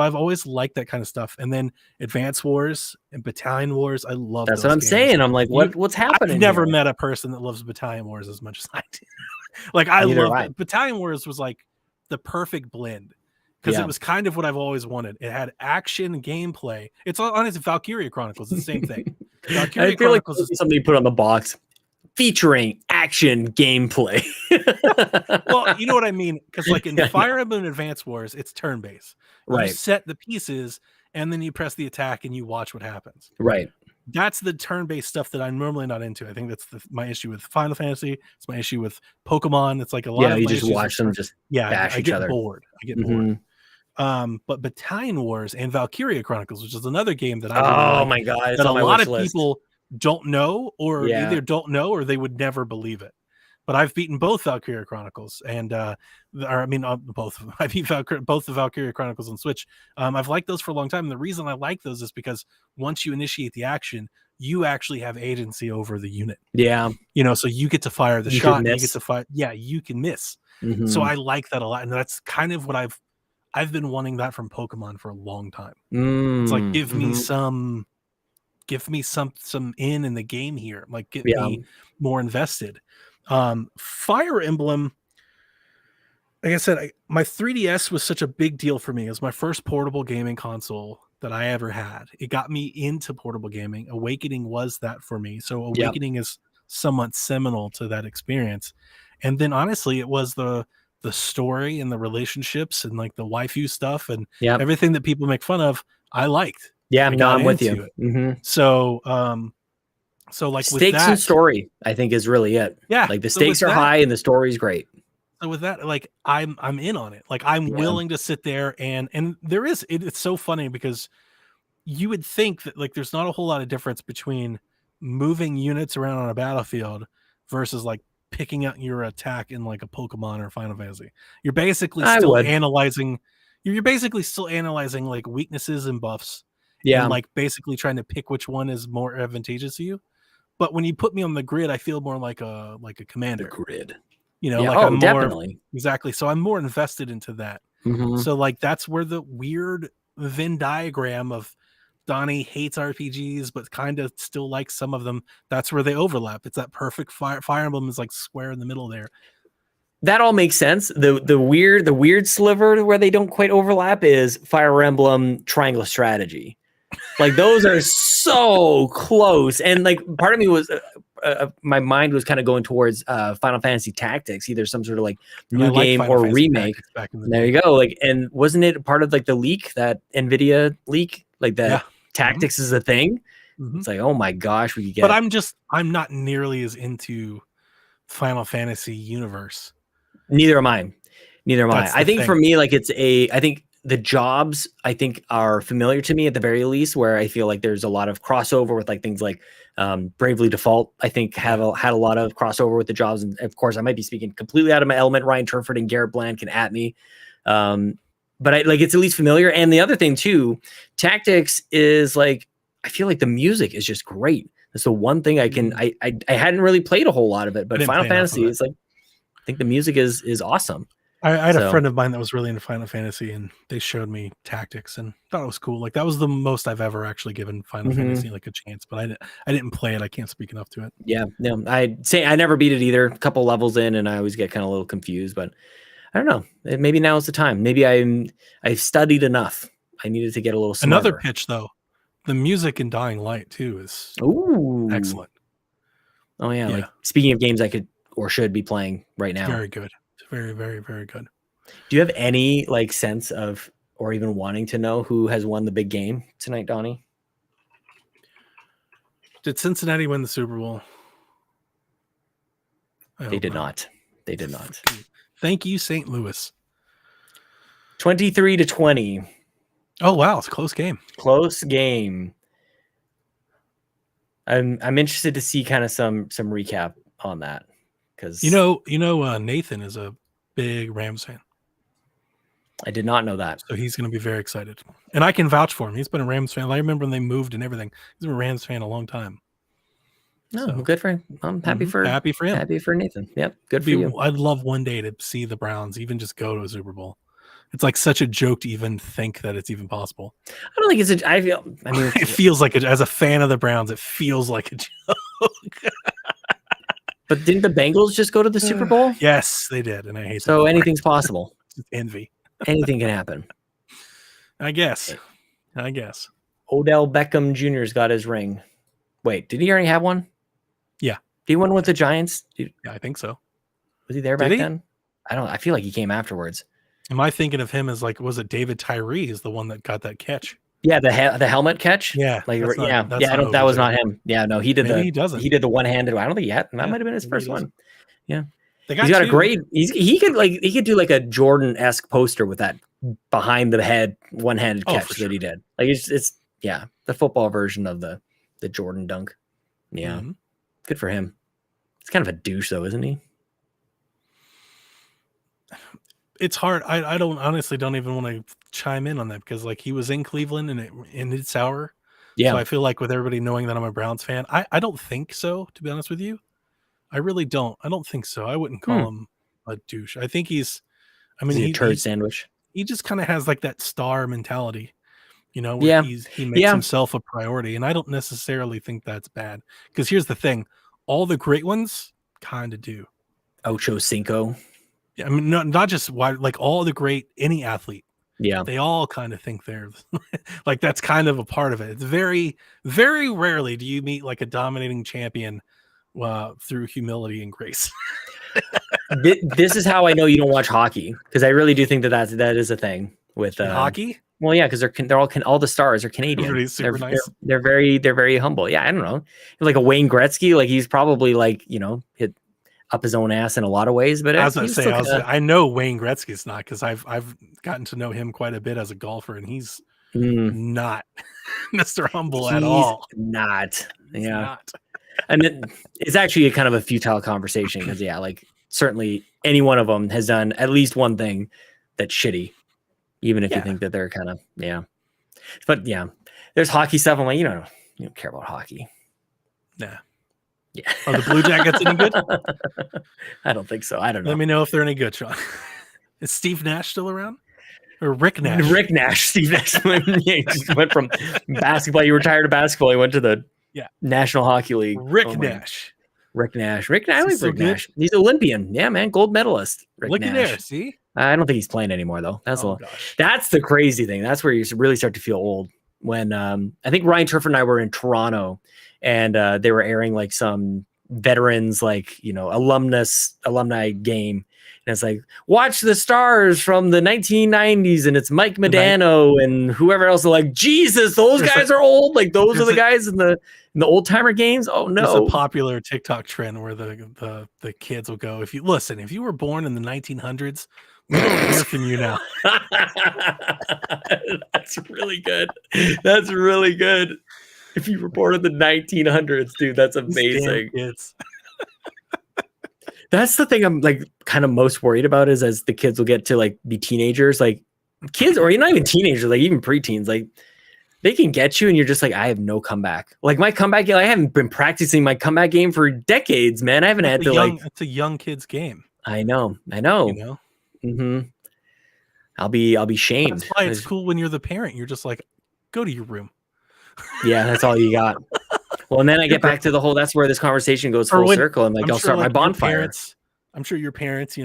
I've always liked that kind of stuff. And then Advance Wars and Battalion Wars, I love that's what I'm saying. I'm like, what's happening? I've never met a person that loves Battalion Wars as much as I do. Like I love it. Battalion Wars was like the perfect blend because it was kind of what I've always wanted. It had action gameplay. It's honestly Valkyria Chronicles, the same thing. I feel like something you put on the box featuring action gameplay. Well, you know what I mean? Because like in Fire Emblem Advance Wars, it's turn-based. Right. You set the pieces and then you press the attack and you watch what happens. Right. That's the turn-based stuff that I'm normally not into. I think that's my issue with Final Fantasy. It's my issue with Pokemon. It's like a lot of you my just issues watch them just bash I each get other. bored. I get bored. But Battalion Wars and Valkyria Chronicles, which is another game that I really like, my god, it's that a on my lot wish of list. people don't know, or either don't know or they would never believe it. But I've beaten both Valkyria Chronicles, and both. I beat both the Valkyria Chronicles on Switch. I've liked those for a long time. And the reason I like those is because once you initiate the action, you actually have agency over the unit. Yeah, so you get to fire the shot. And you get to fire. Yeah, you can miss. So I like that a lot, and that's kind of what I've been wanting that from Pokemon for a long time. It's like give me some in the game here. Like get me more invested. Fire Emblem, like I said, my 3DS was such a big deal for me. It was my first portable gaming console that I ever had. It got me into portable gaming. Awakening was that for me. So Awakening is somewhat seminal to that experience. And then honestly, it was the story and the relationships and like the waifu stuff and everything that people make fun of. I liked. Yeah, I'm with you. So like stakes with that, and story, I think is really it. Yeah, like the stakes are high and the story's great. So with that, like I'm in on it. Like I'm willing to sit there and there is it's so funny because you would think that like there's not a whole lot of difference between moving units around on a battlefield versus like picking out your attack in like a Pokemon or Final Fantasy. You're basically still analyzing. You're basically still analyzing like weaknesses and buffs. And like basically trying to pick which one is more advantageous to you. But when you put me on the grid, I feel more like a commander. The grid. I'm definitely. more exactly. So I'm more invested into that. So like that's where the weird Venn diagram of Donnie hates RPGs, but kind of still likes some of them. That's where they overlap. It's that perfect Fire Emblem is like square in the middle there. That all makes sense. The weird sliver where they don't quite overlap is Fire Emblem Triangle Strategy. Like those are so close, and like part of me was my mind was kind of going towards Final Fantasy Tactics, either some sort of like new game or remake. There you go. Like, and wasn't it part of like the leak, that NVIDIA leak, like that Tactics is a thing? It's like, oh my gosh, we could get. But I'm not nearly as into Final Fantasy universe. Neither am I. I think for me, like I think the jobs are familiar to me at the very least, where I feel like there's a lot of crossover with like things like Bravely Default. I think had a lot of crossover with the jobs, and of course I might be speaking completely out of my element. Ryan Turford and Garrett Bland can at me, but it's at least familiar. And the other thing too, Tactics is like, I feel like the music is just great. That's the one thing I hadn't really played a whole lot of it, but Final Fantasy is like, I think the music is awesome. I had a friend of mine that was really into Final Fantasy, and they showed me Tactics and thought it was cool. Like that was the most I've ever actually given Final Fantasy like a chance, but I didn't play it. I can't speak enough to it. Yeah, no, I'd say I never beat it either. A couple levels in, and I always get kind of a little confused. But I don't know. Maybe now is the time. Maybe I've studied enough. I needed to get a little smarter. Another pitch though, the music in Dying Light too is excellent. Oh yeah, like speaking of games I could or should be playing right now. Very good. Very, very, very good. Do you have any like sense of, or even wanting to know, who has won the big game tonight, Donnie? Did Cincinnati win the Super Bowl? They did not. They did not. Thank you, St. Louis. 23-20. Oh wow, it's a close game. Close game. I'm interested to see kind of some recap on that, because Nathan is a big Rams fan. I did not know that. So he's going to be very excited. And I can vouch for him. He's been a Rams fan. I remember when they moved and everything. He's been a Rams fan a long time. No, good for him. I'm happy for him. Happy for Nathan. Yep, good for you. I'd love one day to see the Browns even just go to a Super Bowl. It's like such a joke to even think that it's even possible. I don't think it's I mean, it feels like it. As a fan of the Browns, it feels like a joke. But didn't the Bengals just go to the Super Bowl? Yes, they did, and I hate. So anything's possible. It's envy. Anything can happen. I guess. Odell Beckham Jr.'s got his ring. Wait, did he already have one? Yeah. Did he win with the Giants? Yeah, I think so. Was he there back then? I feel like he came afterwards. Am I thinking of him as like, was it David Tyree is the one that got that catch? Yeah, the helmet catch. Yeah, like that's not- yeah, that's yeah. I not don't. That was OBJ. not him. Yeah, no, he did Maybe he doesn't. He did the one-handed. I don't think yet. That Yeah, might have been his maybe first he one. doesn't. Yeah, They he's got a two. great. He could do like a Jordan-esque poster with that behind the head one-handed catch for that sure. he did. Like it's yeah, the football version of the Jordan dunk. Yeah, good for him. It's kind of a douche though, isn't he? It's hard. I don't honestly don't even want to chime in on that because like he was in Cleveland and it's sour. Yeah. So I feel like with everybody knowing that I'm a Browns fan, I don't think so, to be honest with you. I really don't. I don't think so. I wouldn't call him a douche. I think he's a turd sandwich. He just kind of has like that star mentality, you know, where Yeah. he makes himself a priority. And I don't necessarily think that's bad. Because here's the thing, all the great ones kind of do. Ocho Cinco. I mean, not just like all the great, any athlete. Yeah. They all kind of think they're like, that's kind of a part of it. It's very, very rarely do you meet like a dominating champion through humility and grace. This is how I know you don't watch hockey, because I really do think that is a thing with hockey. Well, yeah, because they're all the stars are Canadian. Super nice. They're very humble. Yeah, I don't know, like a Wayne Gretzky, like he's probably like hit up his own ass in a lot of ways. But as I say, I know Wayne Gretzky's not, because I've gotten to know him quite a bit as a golfer, and he's not Mr. Humble at all. Not. He's not. And it's actually kind of a futile conversation because like certainly any one of them has done at least one thing that's shitty, even if you think that they're kind of But there's hockey stuff. I'm like, you don't care about hockey. Nah. Yeah. Are the Blue Jackets any good? I don't think so. I don't know. Let me know if they're any good, Sean. Is Steve Nash still around? Or Rick Nash? Rick Nash. Steve Nash. He just went from basketball. He retired to basketball. He went to the National Hockey League. Rick Nash. Rick Nash. I like Rick Nash. He's Olympian. Yeah, man. Gold medalist. Look at there. See? I don't think he's playing anymore, though. That's the crazy thing. That's where you really start to feel old. When I think Ryan Turford and I were in Toronto, and they were airing like some veterans, like, alumni game. And it's like, watch the stars from the 1990s. And it's Mike Modano and whoever else. Are like, Jesus, those guys are old. Like those are the guys in the old timer games. Oh no. It's a popular TikTok trend where the kids will go, if you were born in the 1900s, we don't hear from you now. That's really good. That's really good. If you were born in the 1900s, dude, that's amazing. That's the thing I'm like kind of most worried about is as the kids will get to like be teenagers, like kids, or not even teenagers, like even preteens, like they can get you and you're just like, I have no comeback. Like my comeback game, I haven't been practicing my comeback game for decades, man. I haven't had to it's a young kid's game. I know. Mm-hmm. I'll be shamed. That's why it's cool when you're the parent. You're just like, go to your room. Yeah, that's all you got. Well, and then I get back to the whole, that's where this conversation goes full circle. I'm like, I'll start my bonfire. I'm sure your parents,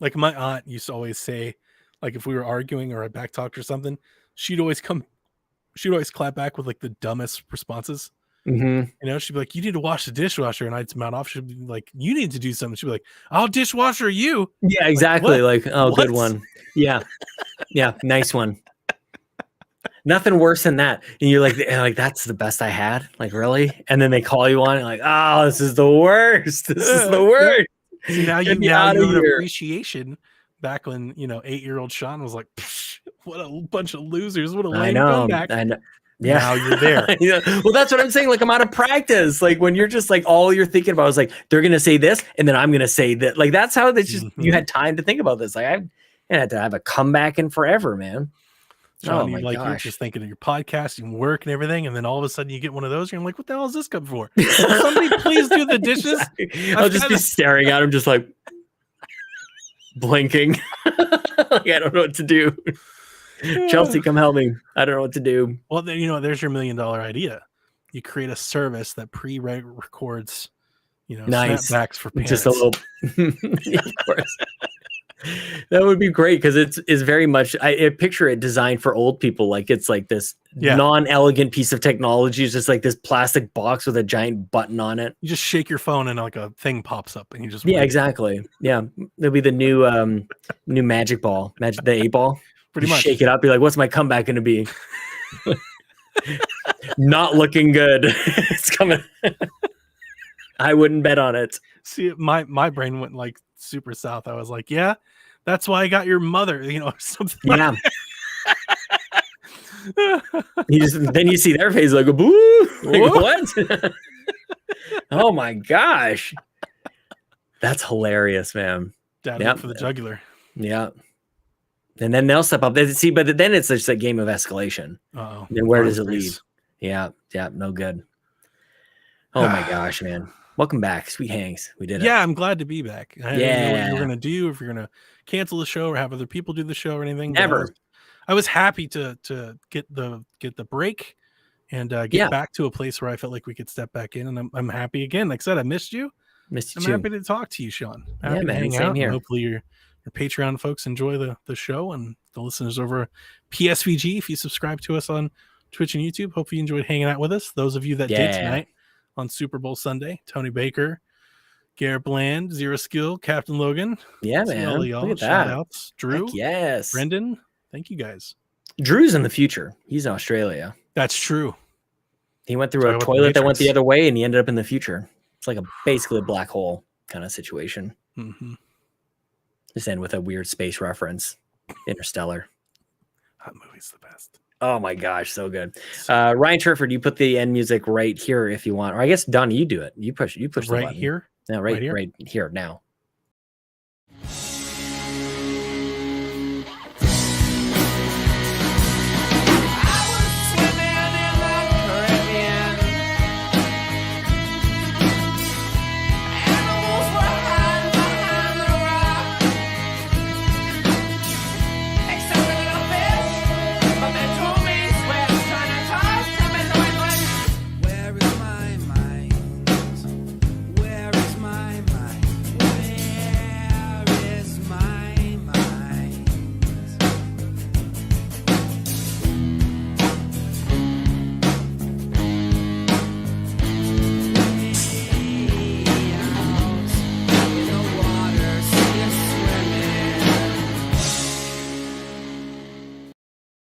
like my aunt used to always say, like if we were arguing or I back talked or something, she'd always clap back with like the dumbest responses. Mm-hmm. She'd be like, you need to wash the dishwasher. And I'd mount off. She'd be like, you need to do something. She'd be like, I'll dishwasher you. Yeah, exactly. Like oh, good one. Yeah. Yeah. Nice one. Nothing worse than that. And you're like, that's the best I had. Like, really? And then they call you on it, like, oh, this is the worst. This is the worst. See, now you have an appreciation back when, 8-year-old Sean was like, what a bunch of losers. What a lame comeback. I know. Yeah. Now you're there. Well, that's what I'm saying. Like, I'm out of practice. Like, when you're just like, all you're thinking about is like, they're going to say this, and then I'm going to say that. Like, that's how this just, you had time to think about this. Like, I had to have a comeback in forever, man. Sean, you're just thinking of your podcast and work and everything, and then all of a sudden you get one of those, and you're like, what the hell is this come for? Somebody please do the dishes. I'll just be staring at him, just like blinking. Like, I don't know what to do. Chelsea, come help me. I don't know what to do. Well, then, there's your $1 million idea. You create a service that records, nice snapbacks for parents. Just a little. Of course. That would be great because it's very much I picture it designed for old people. Like it's like this non-elegant piece of technology. It's just like this plastic box with a giant button on it. You just shake your phone and like a thing pops up and you just exactly. Yeah, it'll be the new magic ball, the 8 ball. Pretty much shake it up. Be like, what's my comeback going to be? Not looking good. It's coming. I wouldn't bet on it. See, my brain went like super south. I was like, yeah, that's why I got your mother, something. Yeah. Then you see their face like, boo. Like, what? Oh my gosh. That's hilarious, man. Dad for the jugular. Yeah. And then they'll step up. See, but then it's just a game of escalation. Oh. Then where does it lead? Yeah. Yeah. No good. Oh my gosh, man. Welcome back, Sweet Hanks. We did it. Yeah, I'm glad to be back. I didn't know what you were gonna do, if you're gonna cancel the show or have other people do the show or anything. Never. I was happy to get the break and get back to a place where I felt like we could step back in, and I'm happy again. Like I said, I missed you. Missed you I'm too. happy to talk to you, Sean. Happy to hang same out. here. Hopefully your Patreon folks enjoy the show, and the listeners over PSVG, if you subscribe to us on Twitch and YouTube, hopefully you enjoyed hanging out with us. Those of you that did tonight on Super Bowl Sunday, Tony Baker, Garrett Bland, Zero Skill, Captain Logan. Yeah, man. All y'all. Look at Shout that. outs. Drew. Heck yes. Brendan. Thank you guys. Drew's in the future. He's in Australia. That's true. He went through a toilet that went the other way, and he ended up in the future. It's like basically a black hole kind of situation. Mm-hmm. Just end with a weird space reference. Interstellar. That movie's the best. Oh my gosh, so good. Ryan Turford, you put the end music right here if you want, or I guess Donnie, you do it. You push the right button. here. No, right here now.